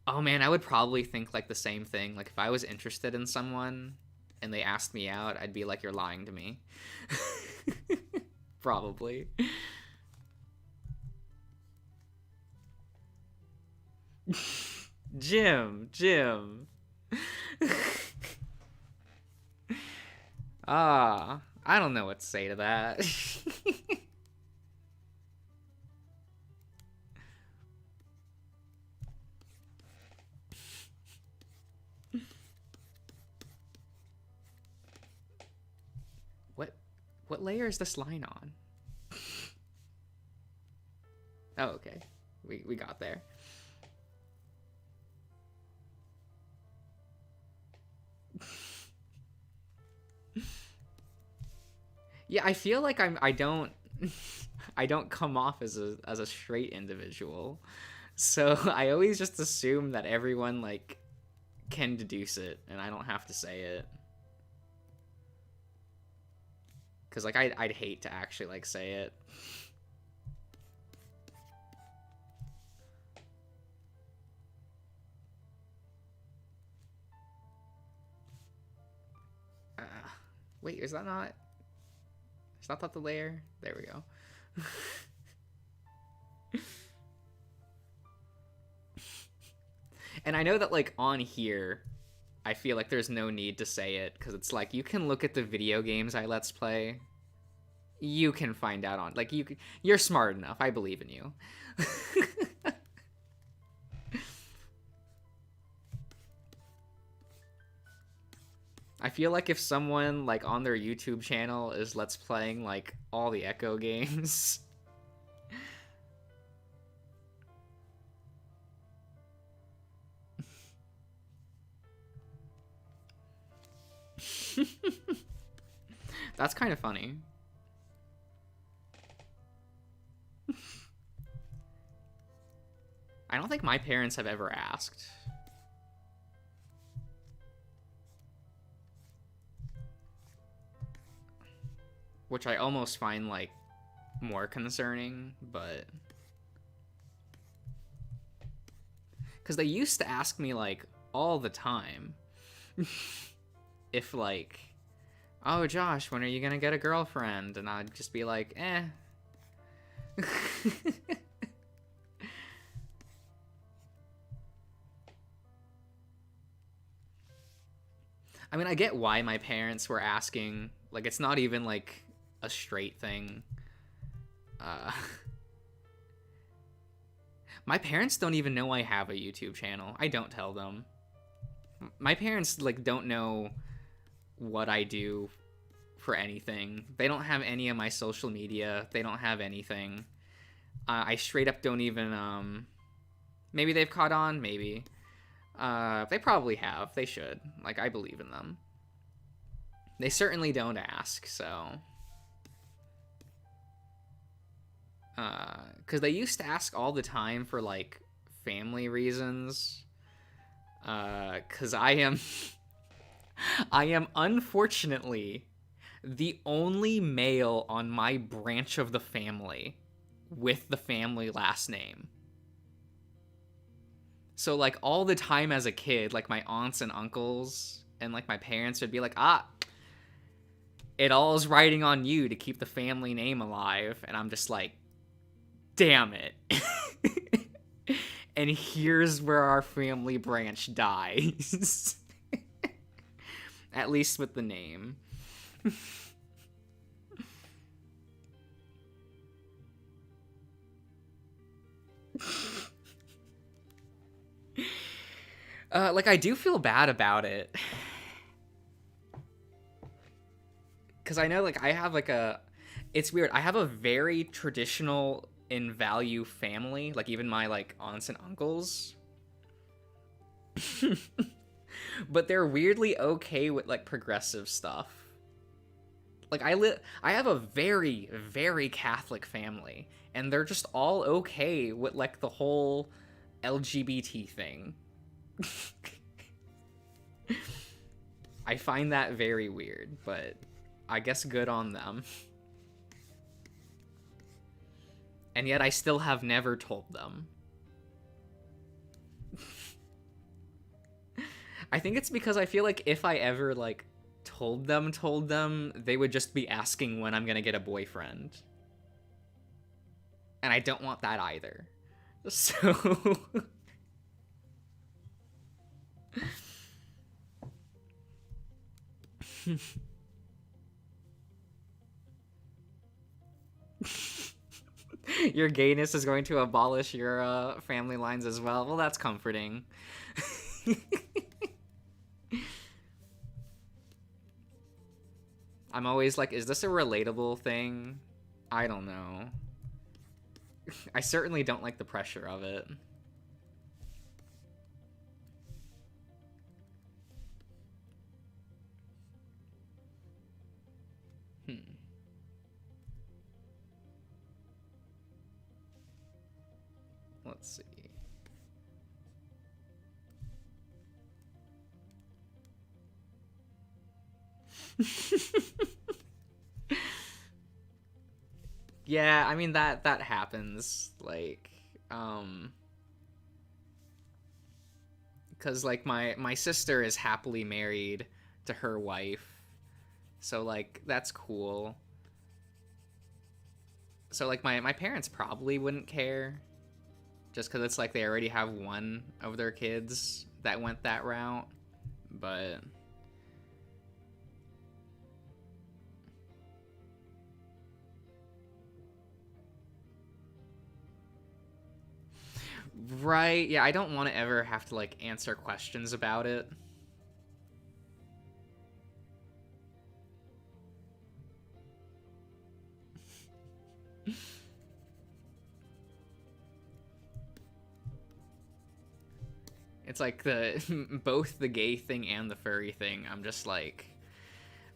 Oh man, I would probably think like the same thing. Like if I was interested in someone and they asked me out, I'd be like, you're lying to me. Probably. Jim. Ah, I don't know what to say to that. what what layer is this line on? Oh, okay. We got there. Yeah, I feel like I don't I don't come off as a straight individual. So I always just assume that everyone like can deduce it and I don't have to say it. Cause like I'd hate to actually like say it. Uh, Wait, is that not? Is not that the layer? There we go. And I know that like on here, I feel like there's no need to say it because it's like you can look at the video games I let's play. You can find out on like you're smart enough. I believe in you. I feel like if someone like on their YouTube channel is let's playing like all the Echo games. That's kind of funny. I don't think my parents have ever asked. Which I almost find like more concerning, but because they used to ask me like all the time if like, oh Josh, when are you gonna get a girlfriend? And I'd just be like, eh. I mean, I get why my parents were asking. Like, it's not even like a straight thing. Uh, my parents don't even know I have a YouTube channel. I don't tell them. My parents like don't know what I do for anything. They don't have any of my social media. They don't have anything. I straight up don't even. Maybe they've caught on. Maybe. They probably have. They should. Like, I believe in them. They certainly don't ask, so. Because they used to ask all the time for, like, family reasons. Because I am. I am unfortunately the only male on my branch of the family with the family last name. So like all the time as a kid, like my aunts and uncles and like my parents would be like, it all is riding on you to keep the family name alive. And I'm just like, damn it. And here's where our family branch dies. At least with the name. Like I do feel bad about it. Cause I know like I have like it's weird. I have a very traditional in value family, like even my like aunts and uncles. But they're weirdly okay with like progressive stuff. Like I have a very very Catholic family and they're just all okay with like the whole LGBT thing. I find that very weird, but I guess good on them. And yet I still have never told them. I think it's because I feel like if I ever like told them, they would just be asking when I'm gonna get a boyfriend. And I don't want that either. So your gayness is going to abolish your family lines as well. Well, that's comforting. I'm always like, is this a relatable thing? I don't know. I certainly don't like the pressure of it. Let's see. Yeah, I mean that happens, like, because like my sister is happily married to her wife, so like that's cool. So like my parents probably wouldn't care, just because it's like they already have one of their kids that went that route, but right, yeah, I don't want to ever have to like answer questions about it. It's like the both the gay thing and the furry thing. I'm just like,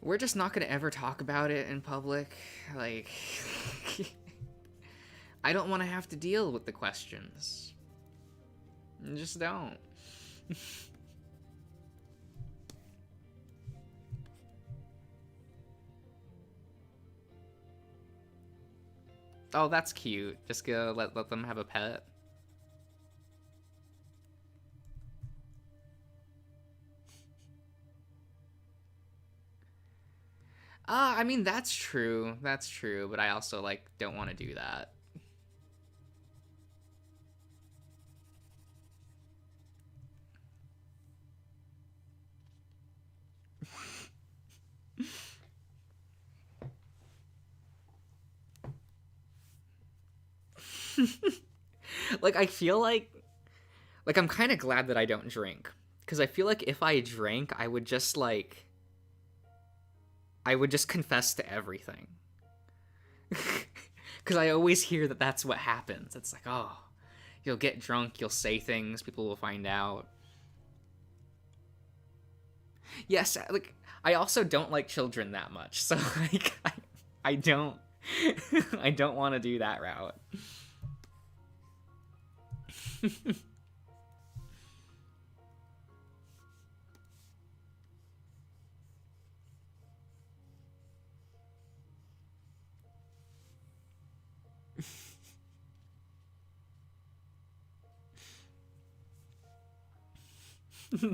we're just not gonna ever talk about it in public. Like, I don't want to have to deal with the questions. Just don't. Oh, that's cute. Just go let them have a pet. I mean that's true. That's true, but I also like don't want to do that. Like I feel like I'm kind of glad that I don't drink, because I feel like if I drank, I would just confess to everything. Because I always hear that that's what happens. It's like, oh, you'll get drunk, you'll say things, people will find out. Yes, like I also don't like children that much, so like I don't I don't want to do that route.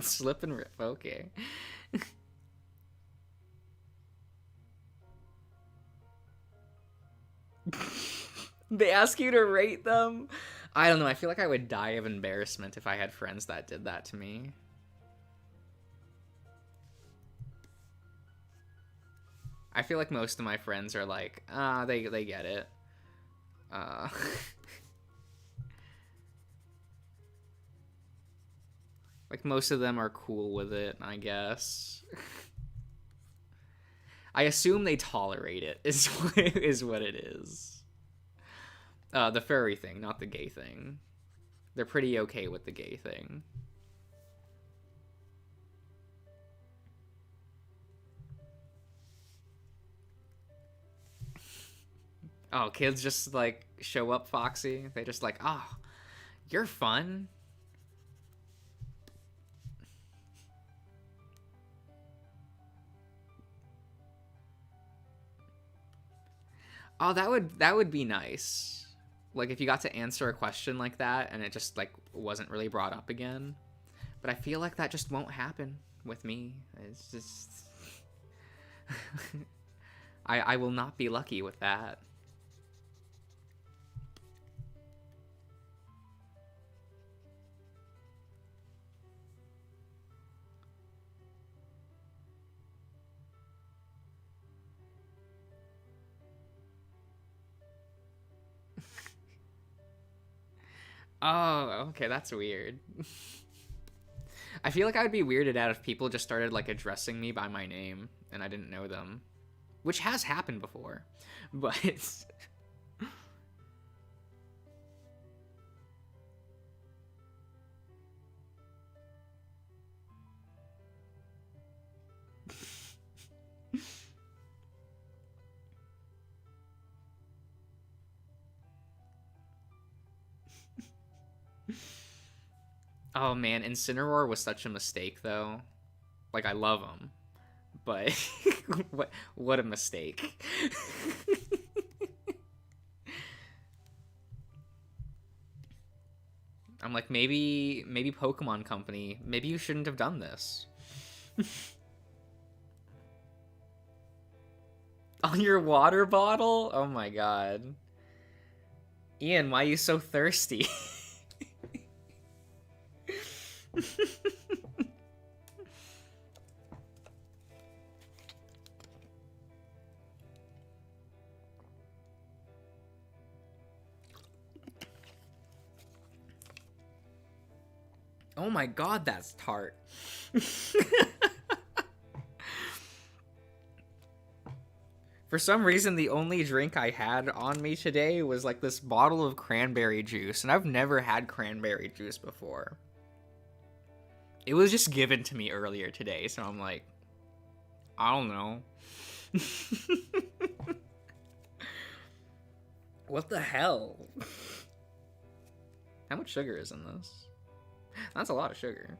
Slip and rip, okay. They ask you to rate them. I don't know. I feel like I would die of embarrassment if I had friends that did that to me. I feel like most of my friends are like, they get it. Uh, like most of them are cool with it, I guess. I assume they tolerate it. Is what it is. The furry thing, not the gay thing. They're pretty okay with the gay thing. Oh, kids just like show up foxy. They just like, oh, you're fun. Oh, that would be nice. Like if you got to answer a question like that and it just like wasn't really brought up again. But I feel like that just won't happen with me. It's just I will not be lucky with that. Oh, okay, that's weird. I feel like I would be weirded out if people just started like addressing me by my name and I didn't know them, which has happened before. But oh man, Incineroar was such a mistake though. Like I love him, but what a mistake. I'm like, maybe Pokemon Company, maybe you shouldn't have done this. On your water bottle? Oh my god. Ian, why are you so thirsty? Oh my god, that's tart. For some reason, the only drink I had on me today was like this bottle of cranberry juice, and I've never had cranberry juice before. It was just given to me earlier today, so I'm like, I don't know. What the hell? How much sugar is in this? That's a lot of sugar.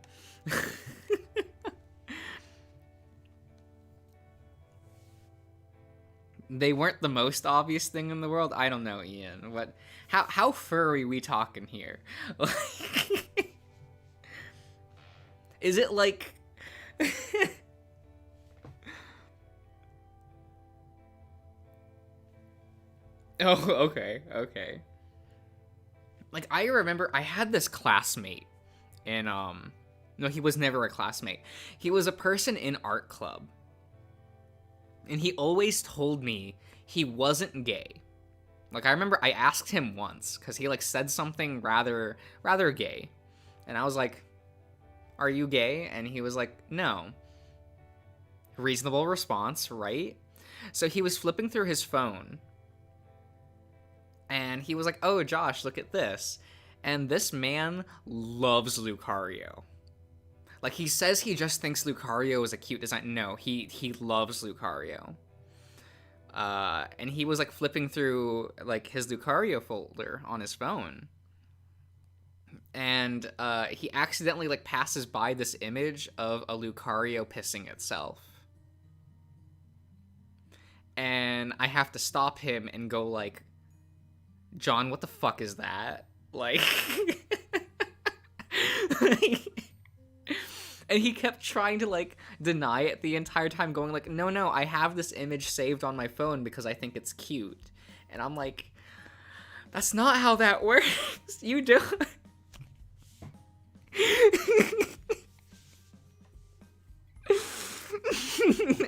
They weren't the most obvious thing in the world. I don't know, Ian. What? How furry we talking here? Is it like? Oh, okay. Like, I remember I had this classmate in no, he was never a classmate. He was a person in art club. And he always told me he wasn't gay. Like, I remember I asked him once cuz he like said something rather gay. And I was like, "Are you gay?" And he was like, "No." Reasonable response, right? So he was flipping through his phone and he was like, "Oh, Josh, look at this." And this man loves Lucario. Like, he says he just thinks Lucario is a cute design. No, he loves Lucario. And he was like flipping through like his Lucario folder on his phone. And he accidentally like passes by this image of a Lucario pissing itself. And I have to stop him and go like, "John, what the fuck is that?" Like, and he kept trying to like deny it the entire time, going like, no, I have this image saved on my phone because I think it's cute. And I'm like, that's not how that works. You don't.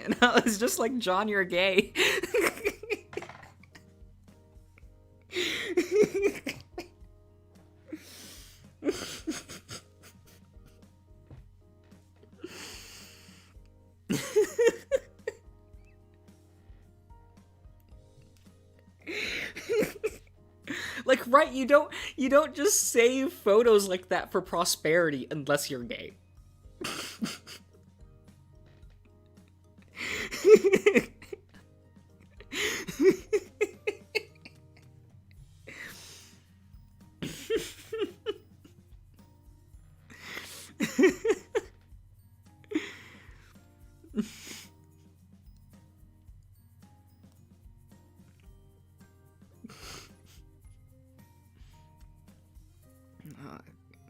And I was just like, "John, you're gay." Like, right, you don't just save photos like that for prosperity unless you're gay.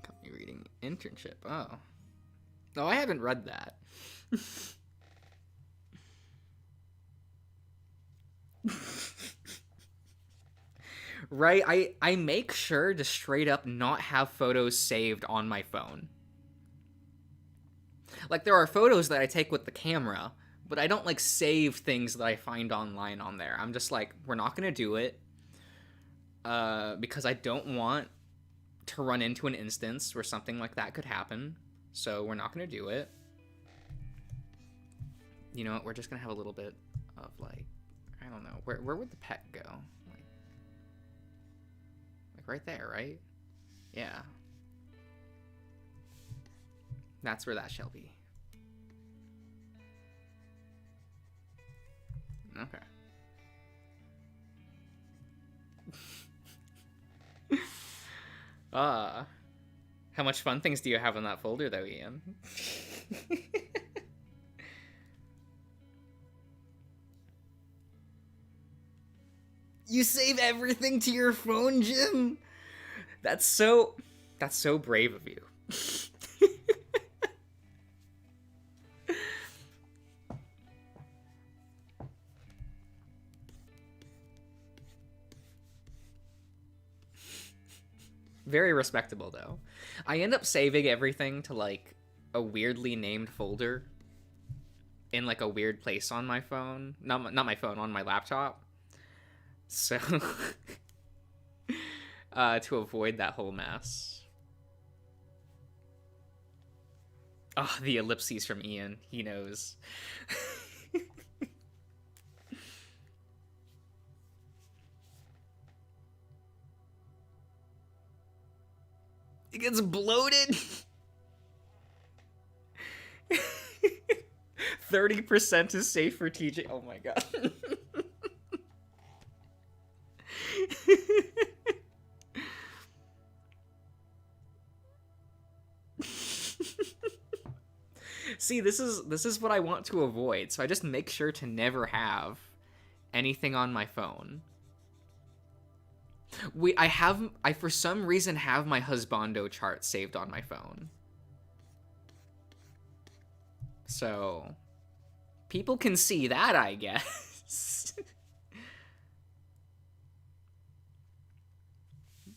Company reading internship. Oh. No, I haven't read that. Right? I make sure to straight up not have photos saved on my phone. Like, there are photos that I take with the camera, but I don't like save things that I find online on there. I'm just like, we're not gonna do it. Because I don't want to run into an instance where something like that could happen. So we're not gonna do it. You know what? We're just gonna have a little bit of like, I don't know. Where would the pet go? Like right there, right? Yeah. That's where that shall be. Okay. How much fun things do you have in that folder though, Ian? You save everything to your phone, Jim? That's so brave of you. Very respectable, though. I end up saving everything to, like, a weirdly named folder in, like, a weird place on my phone. Not my phone, on my laptop. So, to avoid that whole mess. Oh, the ellipses from Ian. He knows. It gets bloated. 30% is safe for TJ. Oh my god. See, this is what I want to avoid. So I just make sure to never have anything on my phone. I for some reason have my husbando chart saved on my phone. So people can see that, I guess.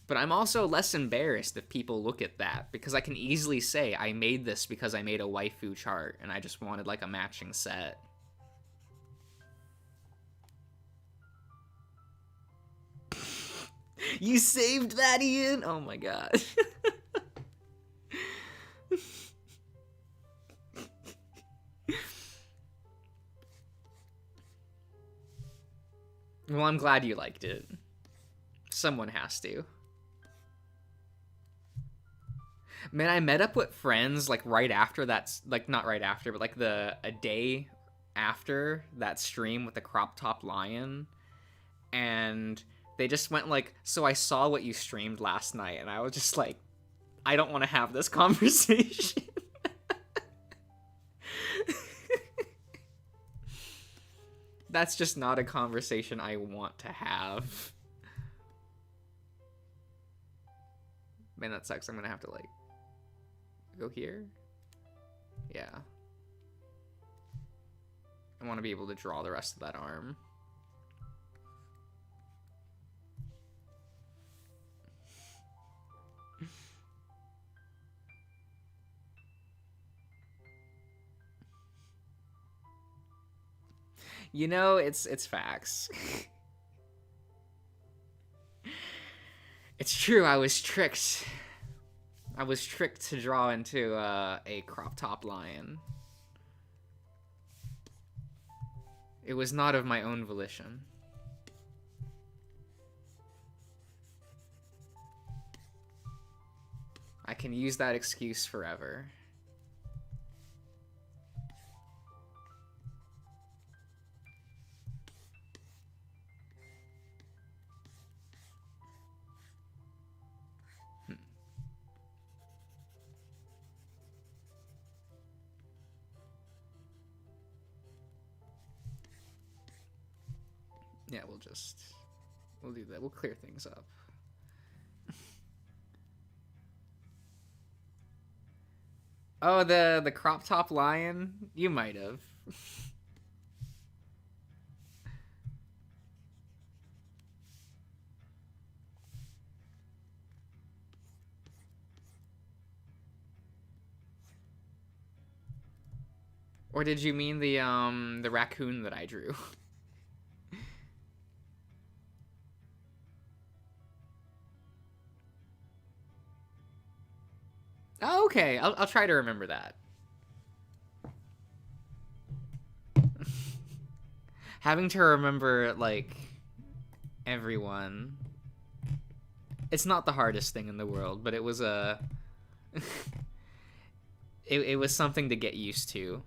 But I'm also less embarrassed if people look at that, because I can easily say I made this because I made a waifu chart and I just wanted like a matching set. You saved that, Ian? Oh my god. Well, I'm glad you liked it. Someone has to. Man, I met up with friends like right after that's like not right after, but like a day after that stream with the crop top lion, and they just went like, so I saw what you streamed last night, and I was just like, I don't want to have this conversation. That's just not a conversation I want to have. Man, that sucks. I'm gonna have to like go here. Yeah. I want to be able to draw the rest of that arm. You know, it's facts. It's true, I was tricked. I was tricked to draw into a crop top lion. It was not of my own volition. I can use that excuse forever. Yeah, we'll do that. We'll clear things up. Oh, the crop top lion? You might have. Or did you mean the raccoon that I drew? Oh, okay. I'll try to remember that. Having to remember, like, everyone. It's not the hardest thing in the world, but it was a... it was something to get used to.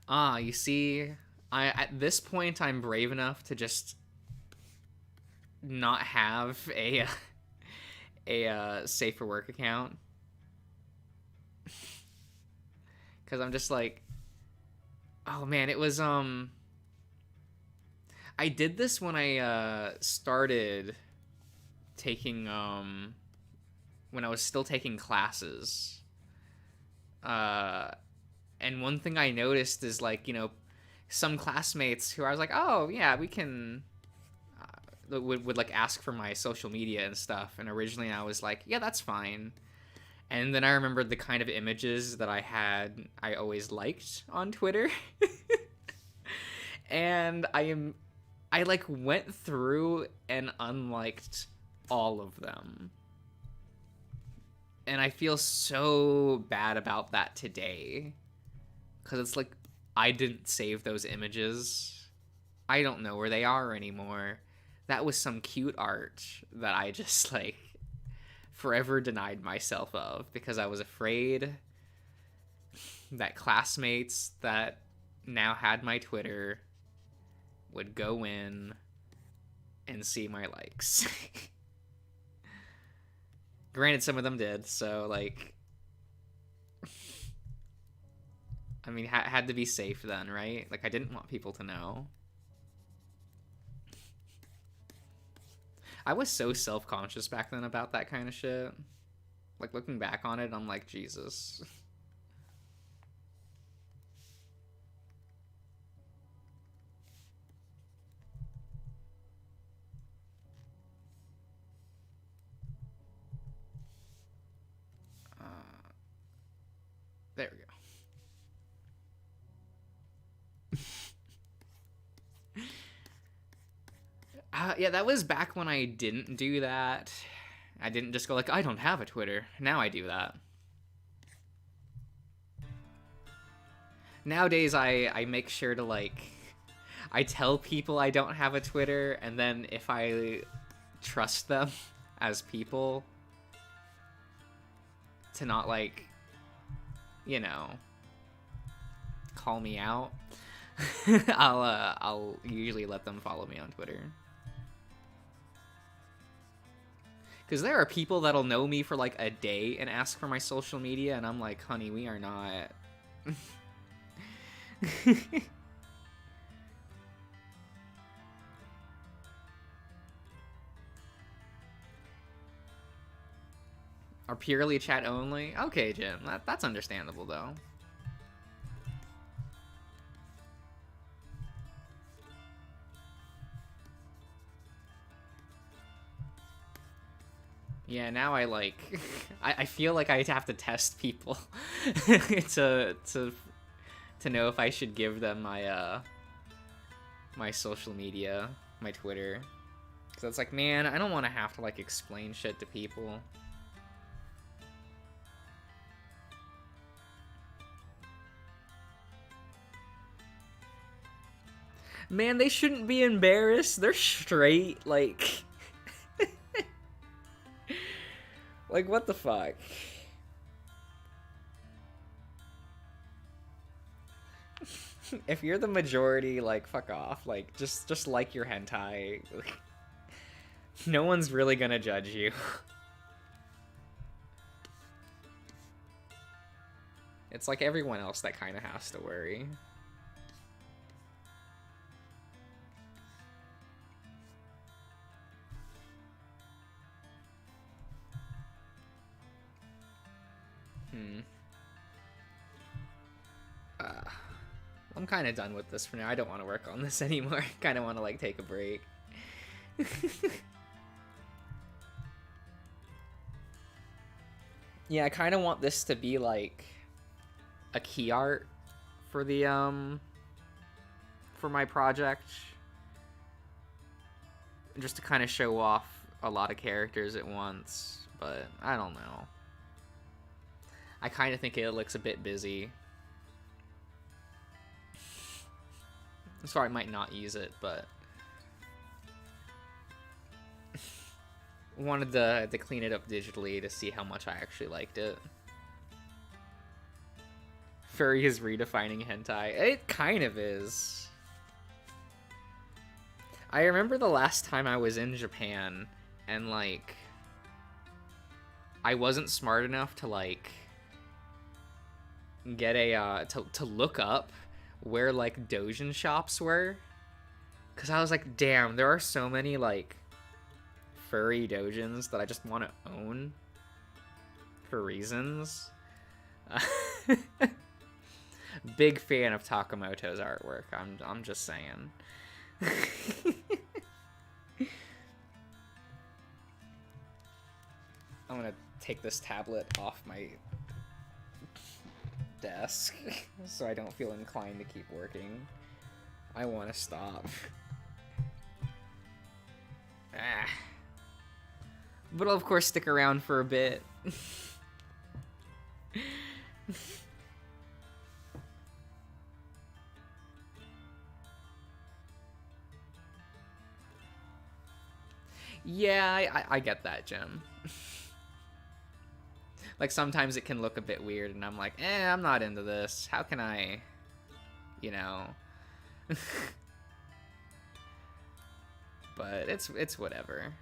Ah, you see, at this point I'm brave enough to just not have a safe for work account. Because I'm just like, oh man, it was I did this when I started taking when I was still taking classes. And one thing I noticed is, like, some classmates who I was like, oh yeah, we can would like ask for my social media and stuff, and originally I was like, yeah, that's fine. And then I remembered the kind of images that I always liked on Twitter. And I like went through and unliked all of them. And I feel so bad about that today. Because it's like, I didn't save those images. I don't know where they are anymore. That was some cute art that I just, like, forever denied myself of. Because I was afraid that classmates that now had my Twitter would go in and see my likes. Granted, some of them did, so, like, I mean, had to be safe then, right? Like, I didn't want people to know. I was so self-conscious back then about that kind of shit. Like, looking back on it, I'm like, Jesus. There we go. Yeah, that was back when I didn't do that. I didn't just go like, I don't have a Twitter. Now I do that. Nowadays, I make sure to, like, I tell people I don't have a Twitter, and then if I trust them as people to not, like, call me out, I'll usually let them follow me on Twitter. Because there are people that'll know me for, like, a day and ask for my social media, and I'm like, honey, we are not. Are purely chat only? Okay, Jim, that's understandable, though. Yeah, now I, like, I feel like I have to test people to know if I should give them my my social media, my Twitter. Because it's like, man, I don't want to have to, like, explain shit to people. Man, they shouldn't be embarrassed. They're straight, like... Like, what the fuck? If you're the majority, like, fuck off. Like, just like your hentai. No one's really gonna judge you. It's like everyone else that kind of has to worry. I'm kind of done with this for now. I don't want to work on this anymore. I kind of want to, like, take a break. Yeah, I kind of want this to be, like, a key art for the, for my project. Just to kind of show off a lot of characters at once. But, I don't know. I kind of think it looks a bit busy. So I might not use it, but wanted to clean it up digitally to see how much I actually liked it. Furry is redefining hentai. It kind of is. I remember the last time I was in Japan, and, like, I wasn't smart enough to, like, get a to look up where like Dojin shops were, because I was like, damn, there are so many like furry dojins that I just want to own for reasons. Big fan of Takamoto's artwork. I'm just saying. I'm gonna take this tablet off my desk so I don't feel inclined to keep working. I want to stop. But I'll of course stick around for a bit. Yeah, I get that, Jim. Like, sometimes it can look a bit weird, and I'm like, I'm not into this. How can I, you know? But it's whatever.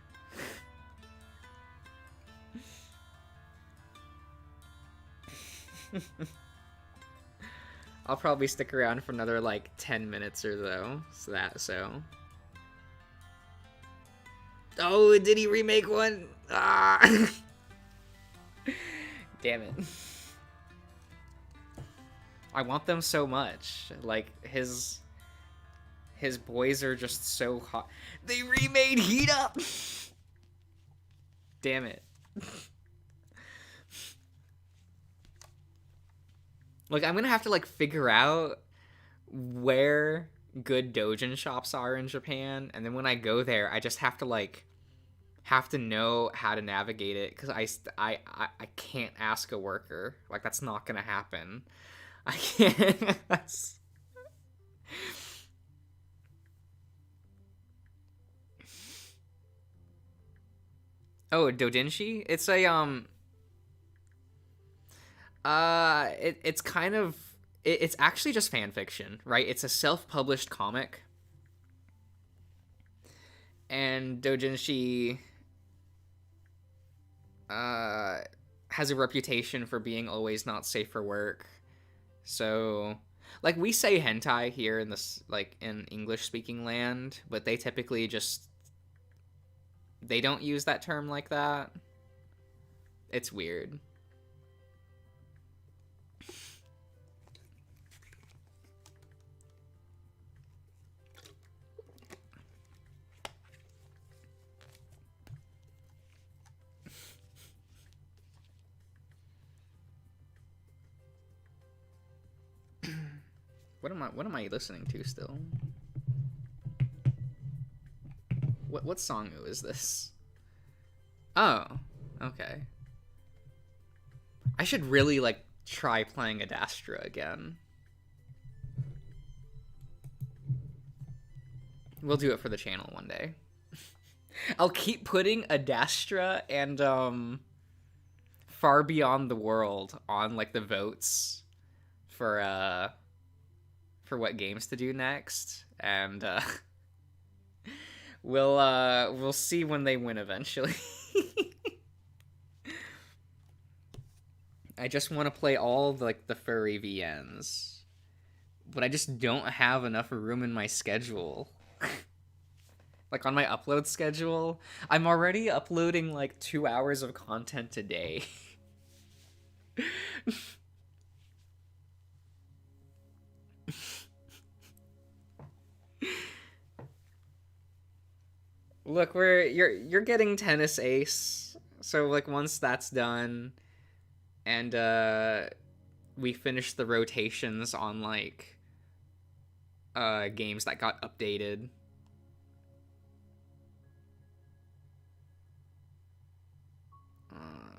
I'll probably stick around for another, like, 10 minutes or so. Oh, did he remake one? Ah! Damn it. I want them so much. Like, his boys are just so hot. They remade Heat Up! Damn it. Like, I'm gonna have to, like, figure out where good dojin shops are in Japan, and then when I go there, I just have to, like, know how to navigate it, because I can't ask a worker. Like, that's not gonna happen. I can't. Oh, Dojinshi? It's a it's kind of it's actually just fan fiction, right? It's a self-published comic, and Dojinshi has a reputation for being always not safe for work. So, like, we say hentai here in this, like, in English-speaking land, but they typically just, they don't use that term like that. It's weird. What am I listening to still? What song is this? Oh, okay. I should really, like, try playing Adastra again. We'll do it for the channel one day. I'll keep putting Adastra and Far Beyond the World on, like, the votes for what games to do next, and we'll see when they win eventually. I just want to play all of, like, the furry VNs, but I just don't have enough room in my schedule. Like, on my upload schedule, I'm already uploading like 2 hours of content a day. Look, you're getting Tennis Ace, so like once that's done, and we finish the rotations on like games that got updated.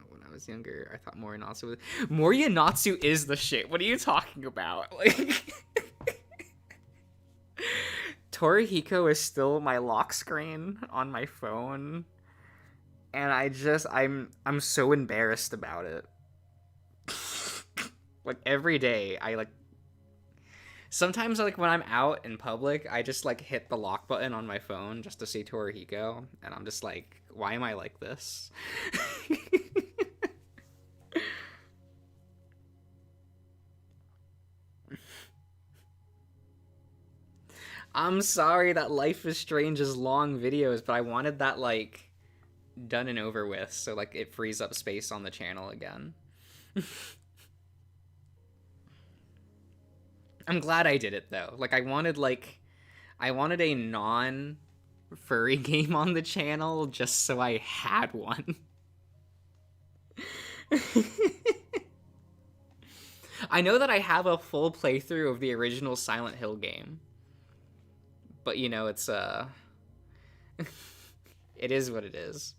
When I was younger, I thought Moriyanatsu is the shit. What are you talking about? Like, Torihiko is still my lock screen on my phone, and I'm so embarrassed about it. Like, every day I like, sometimes like when I'm out in public, I just like hit the lock button on my phone just to see Torihiko, and I'm just like, why am I like this? I'm sorry that Life is Strange is long videos, but I wanted that like done and over with, so like it frees up space on the channel again. I'm glad I did it though. Like I wanted a non furry game on the channel just so I had one. I know that I have a full playthrough of the original Silent Hill game. But you know, it's it is what it is.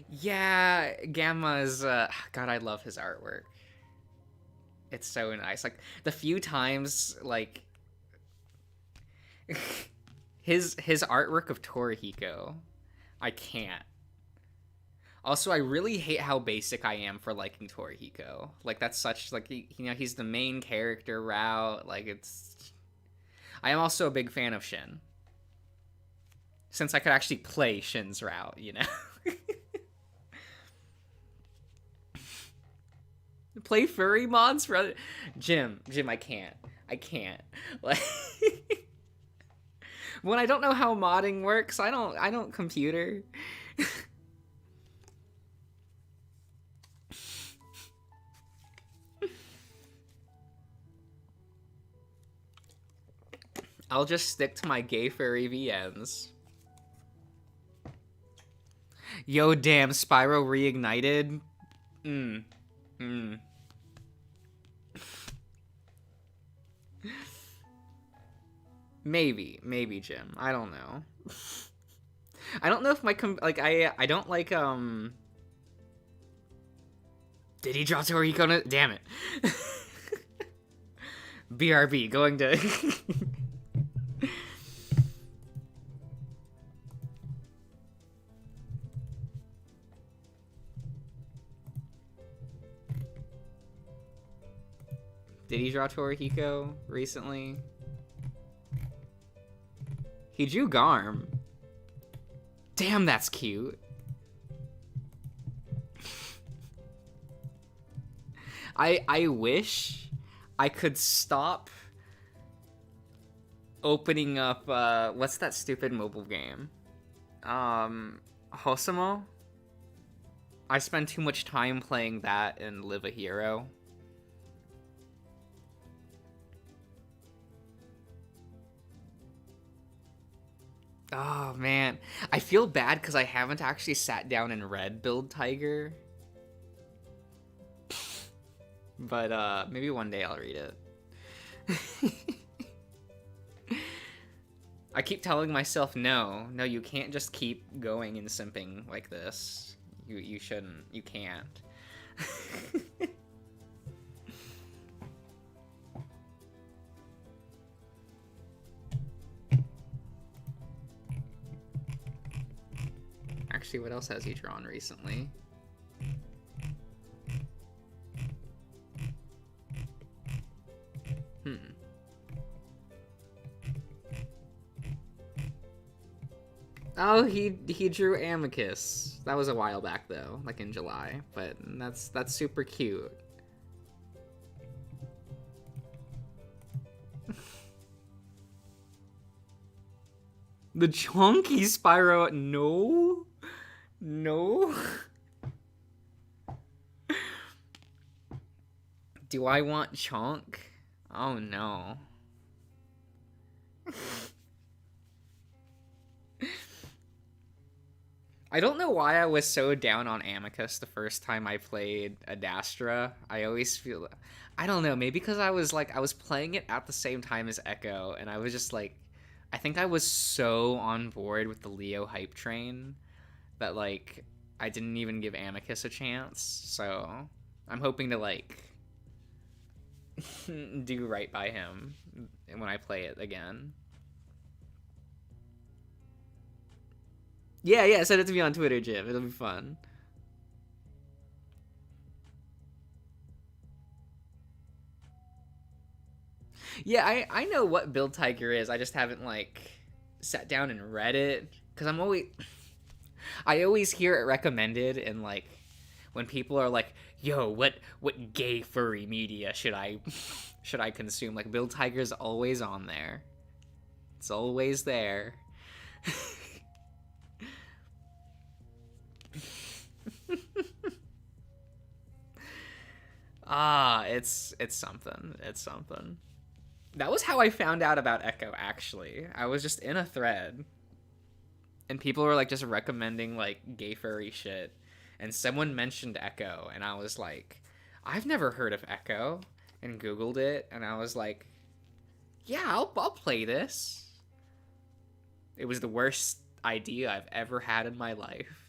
Yeah, Gamma is God, I love his artwork. It's so nice. Like the few times like his artwork of Torihiko, I can't. Also, I really hate how basic I am for liking Torihiko. Like that's such like he's the main character route. Like it's I am also a big fan of Shin. Since I could actually play Shin's route, you know. Play furry mods for Jim, I can't. I can't. Like when I don't know how modding works, I don't computer. I'll just stick to my gay furry VNs. Yo, damn, Spyro reignited. Maybe, Jim. I don't know. I don't know if my I don't like Did he draw Torihiko? Damn it. BRB going to Did he draw Torihiko recently? He drew Garm. Damn, that's cute. I wish I could stop opening up what's that stupid mobile game? Hosomo? I spend too much time playing that and Live a Hero. Oh man, I feel bad because I haven't actually sat down and read Build Tiger. But maybe one day I'll read it. I keep telling myself no, you can't just keep going and simping like this. You shouldn't. You can't. Actually, what else has he drawn recently? Oh, he drew Amicus. That was a while back though, like in July, but that's super cute. The chunky Spyro, no. Do I want Chunk? Oh no. I don't know why I was so down on Amicus the first time I played Adastra. I always feel, I don't know, maybe because I was playing it at the same time as Echo, and I was just like, I think I was so on board with the Leo hype train that like I didn't even give Amicus a chance. So I'm hoping to like do right by him when I play it again. Yeah, send it to me on Twitter, Jim. It'll be fun. Yeah, I know what Build Tiger is. I just haven't like sat down and read it because I always hear it recommended and like when people are like, "Yo, what gay furry media should I should I consume?" Like Build Tiger's always on there. It's always there. It's something. It's something. That was how I found out about Echo, actually. I was just in a thread, and people were, like, just recommending, like, gay furry shit. And someone mentioned Echo, and I was like, I've never heard of Echo. And Googled it, and I was like, yeah, I'll play this. It was the worst idea I've ever had in my life.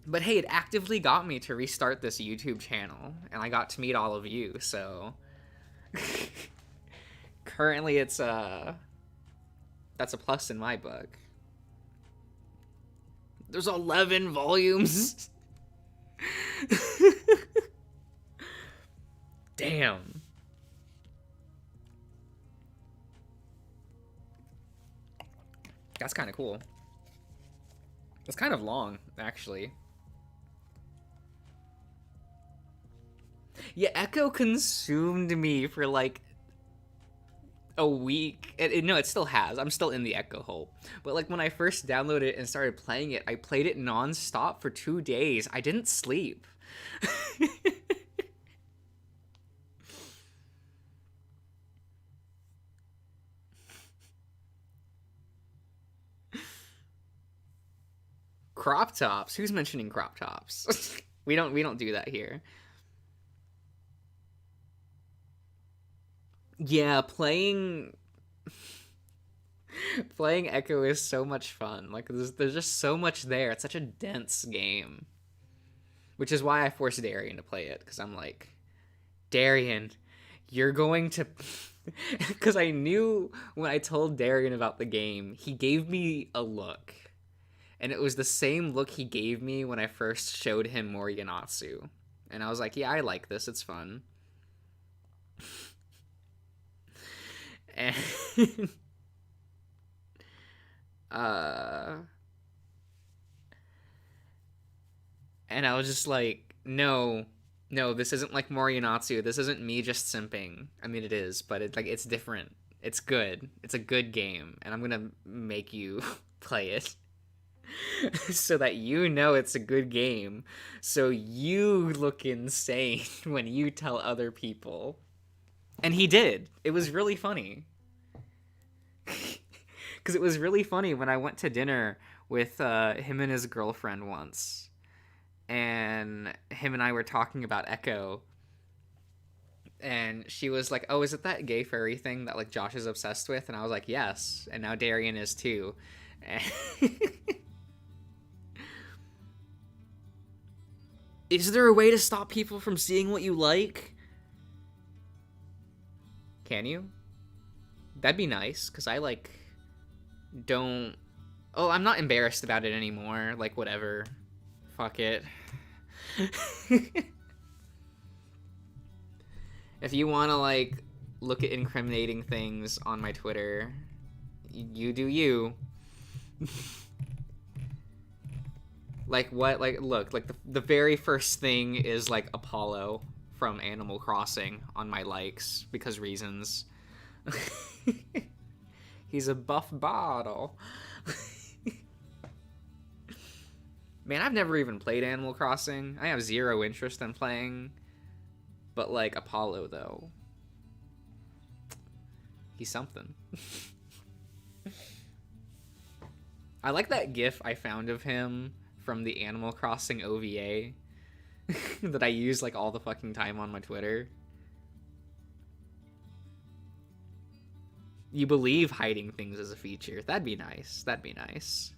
But hey, it actively got me to restart this YouTube channel, and I got to meet all of you, so... Currently, that's a plus in my book. There's 11 volumes! Damn. That's kind of cool. It's kind of long, actually. Yeah, Echo consumed me for like a week. No, it still has. I'm still in the Echo hole. But like when I first downloaded it and started playing it, I played it non-stop for 2 days. I didn't sleep. Crop tops? Who's mentioning crop tops? we don't do that here. Yeah, playing Echo is so much fun. Like there's just so much there. It's such a dense game. Which is why I forced Darian to play it, because I'm like, Darian, you're going to... Because I knew when I told Darian about the game, he gave me a look. And it was the same look he gave me when I first showed him Morionatsu. And I was like, yeah, I like this. It's fun. And... And I was just like, no, this isn't like Morionatsu. This isn't me just simping. I mean, it is, but it's different. It's good. It's a good game, and I'm gonna make you play it so that you know it's a good game. So you look insane when you tell other people. And he did. It was really funny. Because it was really funny when I went to dinner with him and his girlfriend once. And him and I were talking about Echo, and she was like, oh, is it that gay furry thing that like Josh is obsessed with? And I was like, yes, and now Darian is too. Is there a way to stop people from seeing what you like? Can you? That'd be nice, because I like don't... Oh, I'm not embarrassed about it anymore, like whatever. Fuck it. If you want to, like, look at incriminating things on my Twitter, you do you. Like, what? Like, look, like, the very first thing is, like, Apollo from Animal Crossing on my likes, because reasons. He's a buff bottle. Man, I've never even played Animal Crossing. I have zero interest in playing. But, like, Apollo, though. He's something. I like that gif I found of him from the Animal Crossing OVA that I use, like, all the fucking time on my Twitter. You believe hiding things is a feature. That'd be nice. That'd be nice.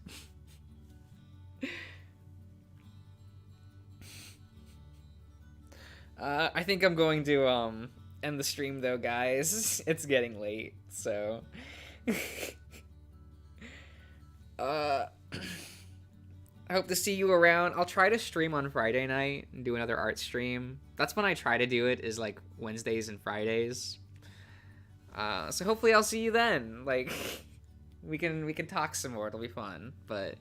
I think I'm going to end the stream though, guys. It's getting late, so I hope to see you around. I'll try to stream on Friday night and do another art stream. That's when I try to do it, is like Wednesdays and Fridays. So hopefully I'll see you then. Like we can talk some more. It'll be fun. But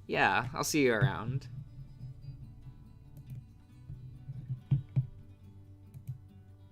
Yeah, I'll see you around.